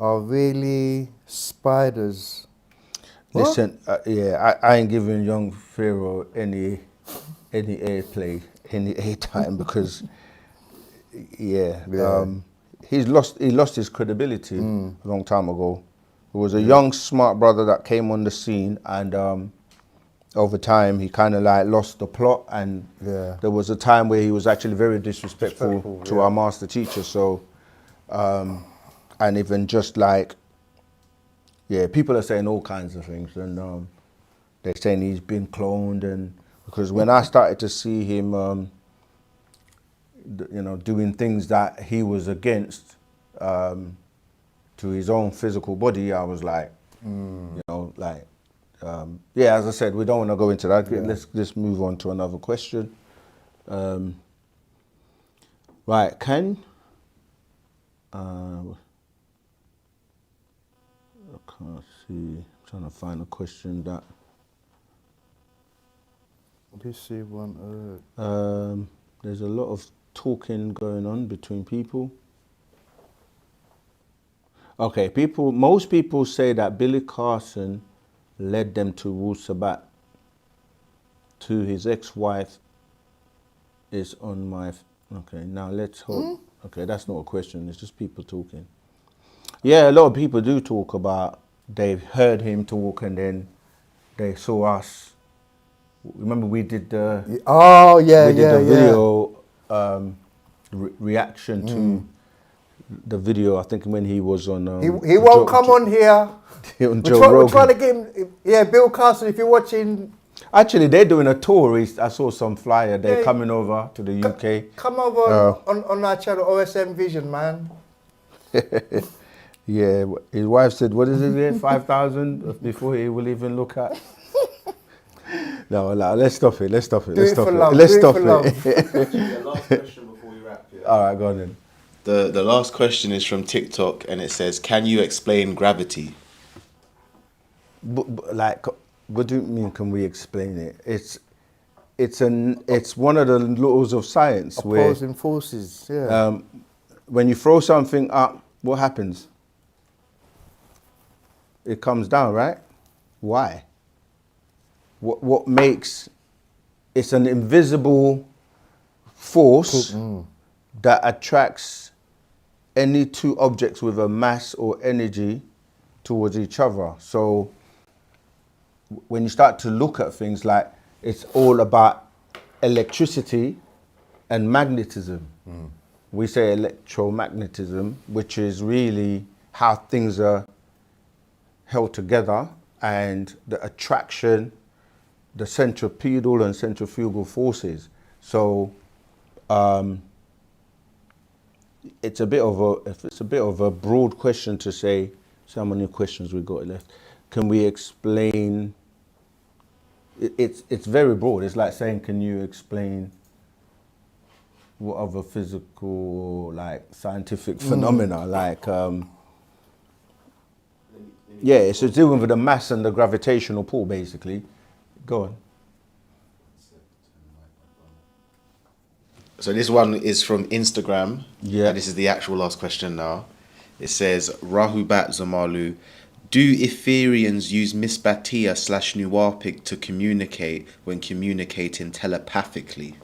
are really spiders. Listen, I ain't giving young Pharaoh any airplay, any airtime because he lost his credibility a long time ago. There was a young smart brother that came on the scene, and over time he kind of like lost the plot, and there was a time where he was actually very disrespectful to our master teacher. So and even just like people are saying all kinds of things, and they're saying he's been cloned, and because when I started to see him doing things that he was against to his own physical body, I was like, as I said, we don't want to go into that. Let's just move on to another question. Right, I can't see. I'm trying to find a question that. This see one. There's a lot of talking going on between people. Okay, most people say that Billy Carson led them to Wu-Sabat. To his ex-wife is on my. Okay, now let's hope. Okay, that's not a question. It's just people talking. Yeah, a lot of people do talk about they heard him talk and then they saw us. Remember we did the video reaction to the video. I think when he was on. He won't come on here. On Joe Rogan. We're trying to get him. Yeah, Bill Carson. If you're watching. Actually, they're doing a tour. I saw some flyer. They're coming over to the UK. Come over on our channel, OSM Vision, man. Yeah, his wife said, what is it there, 5,000 before he will even look at? No, let's stop it. Let's stop it. Let's stop it. The last question before we wrap it. All right, go on then. The last question is from TikTok, and it says, can you explain gravity? Like, what do you mean, can we explain it? It's one of the laws of science. Opposing forces, yeah. When you throw something up, what happens? It comes down, right? Why? What makes... It's an invisible force that attracts any two objects with a mass or energy towards each other. So when you start to look at things, like it's all about electricity and magnetism. We say electromagnetism, which is really how things are held together, and the attraction, the centripetal and centrifugal forces. So it's a bit of a broad question to say. So how many questions we got left? Can we explain? It's very broad. It's like saying, can you explain what other physical, like scientific phenomena, like it's dealing with the mass and the gravitational pull, basically. Go on. So this one is from Instagram. Yeah. And this is the actual last question now. It says, Rahubat Zamalu, do Etherians use Misbatia / Nuwapic to communicate when communicating telepathically?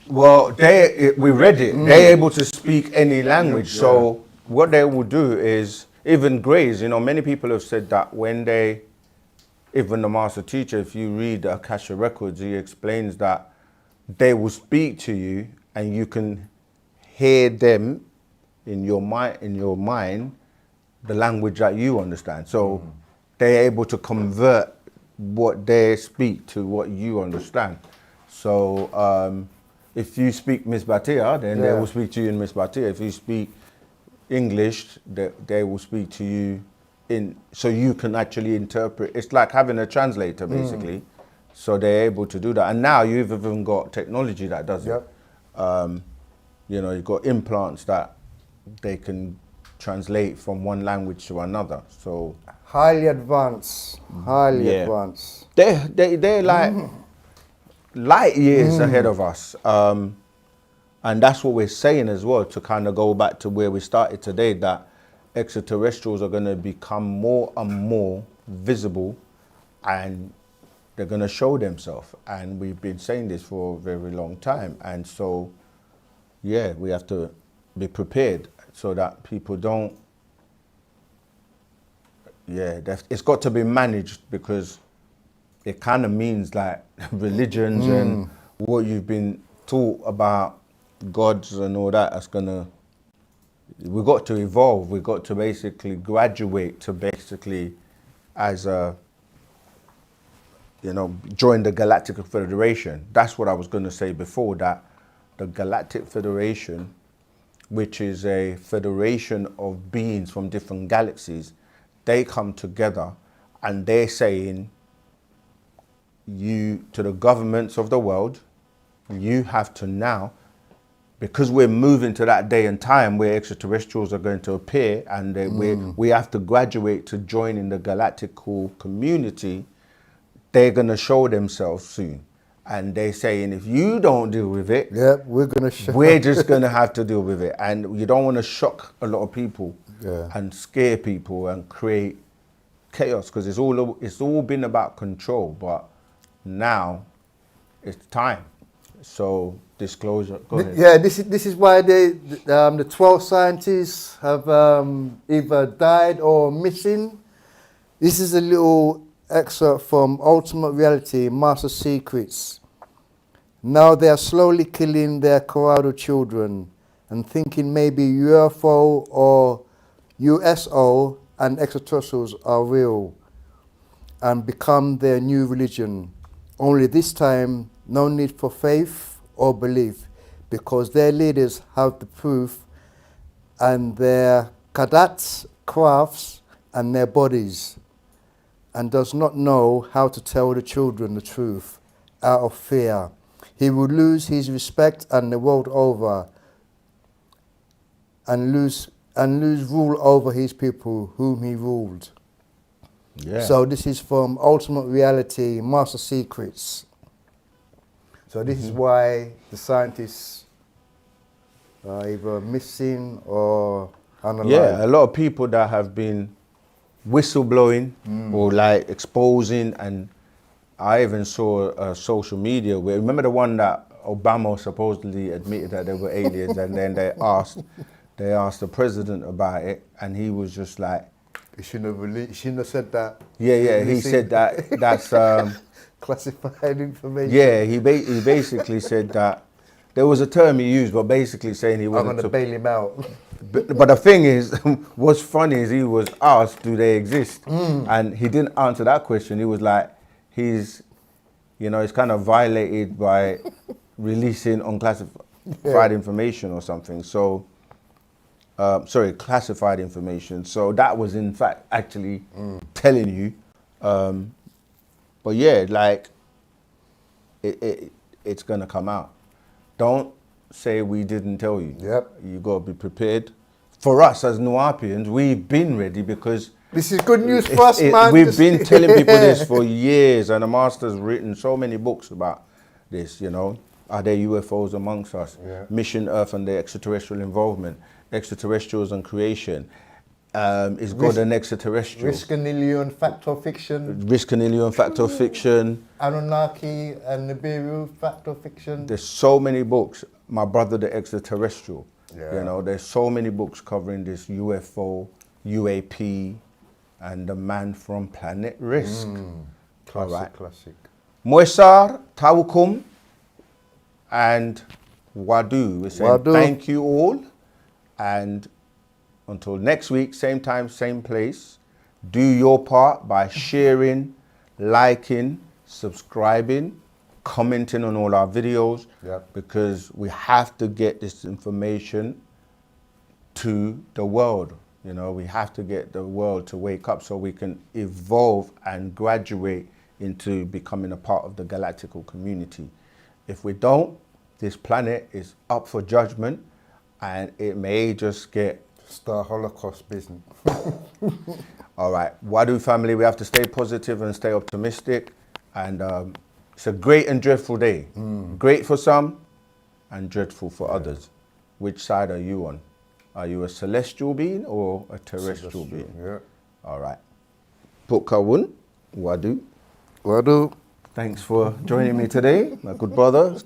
Well, we read it. They're able to speak any language. Yeah. So what they will do is, even Greys, many people have said that when even the master teacher, if you read the Akasha records, he explains that they will speak to you and you can hear them in your mind, the language that you understand. So they're able to convert what they speak to what you understand. So if you speak Misbatia, then they will speak to you in Misbatia. If you speak English, they will speak to you so you can actually interpret. It's like having a translator, basically. So they're able to do that. And now you've even got technology that does it. You've got implants that they can translate from one language to another. So highly advanced. They're like light years ahead of us. And that's what we're saying as well, to kind of go back to where we started today, that extraterrestrials are going to become more and more visible, and they're going to show themselves. And we've been saying this for a very long time. And so, yeah, we have to be prepared so that people don't, it's got to be managed, because it kind of means like religions and what you've been taught about gods and all that, that's gonna, we've got to evolve. We've got to basically graduate to basically, as a, join the Galactic Federation. That's what I was going to say before, that the Galactic Federation, which is a federation of beings from different galaxies, they come together and they're saying, to the governments of the world, you have to now, because we're moving to that day and time where extraterrestrials are going to appear, and we have to graduate to join in the galactical community. They're going to show themselves soon. And they're saying, if you don't deal with it, we're going to show. We're just going to have to deal with it. And you don't want to shock a lot of people and scare people and create chaos, because it's all been about control. But now it's time. So disclosure. Go ahead. Yeah, this is why the 12 scientists have either died or missing. This is a little excerpt from Ultimate Reality, Master Secrets. Now they are slowly killing their Corrado children and thinking maybe UFO or USO and extraterrestrials are real and become their new religion. Only this time, no need for faith or belief, because their leaders have the proof, and their cadets, crafts, and their bodies, and does not know how to tell the children the truth out of fear. He will lose his respect and the world over, and lose rule over his people whom he ruled. Yeah. So this is from Ultimate Reality, Master Secrets. So this is why the scientists are either missing or unalive. Yeah, a lot of people that have been whistleblowing or like exposing, and I even saw social media where, remember the one that Obama supposedly admitted that they were aliens, and then they asked the president about it, and he was just like, he shouldn't have said that. Yeah, he said that that's classified information. Yeah, he basically said that there was a term he used, but basically saying he wanted I'm going to bail him out. But the thing is, what's funny is he was asked, do they exist? And he didn't answer that question. He was like, he's kind of violated by releasing unclassified information or something. So, classified information. So that was in fact actually telling you. But yeah, like it's gonna come out. Don't say we didn't tell you. Yep. You gotta be prepared. For us as Nuwapians, we've been ready, because this is good news for us, man. We've been telling people this for years, and the Master's written so many books about this, Are there UFOs amongst us? Yeah. Mission Earth and the extraterrestrial involvement. Extraterrestrials and creation. Is God an extraterrestrial? Risk and Alien, Fact or Fiction. Risk and Alien, Fact or Fiction. Anunnaki and Nibiru, Fact or Fiction. There's so many books. My Brother the Extraterrestrial. Yeah. There's so many books covering this UFO, UAP, and the man from Planet Risk. Classic, classic. Moisar, Tawukum, and Wadu. We're saying thank you all. And until next week, same time, same place, do your part by sharing, liking, subscribing, commenting on all our videos, because we have to get this information to the world. We have to get the world to wake up so we can evolve and graduate into becoming a part of the galactical community. If we don't, this planet is up for judgment, and it may just get Star Holocaust business. All right, Wadu family, we have to stay positive and stay optimistic. And it's a great and dreadful day. Great for some, and dreadful for others. Which side are you on? Are you a celestial being or a terrestrial being? Yeah. All right. Pukawun, Wadu. Wadu. Thanks for joining me today, my good brother.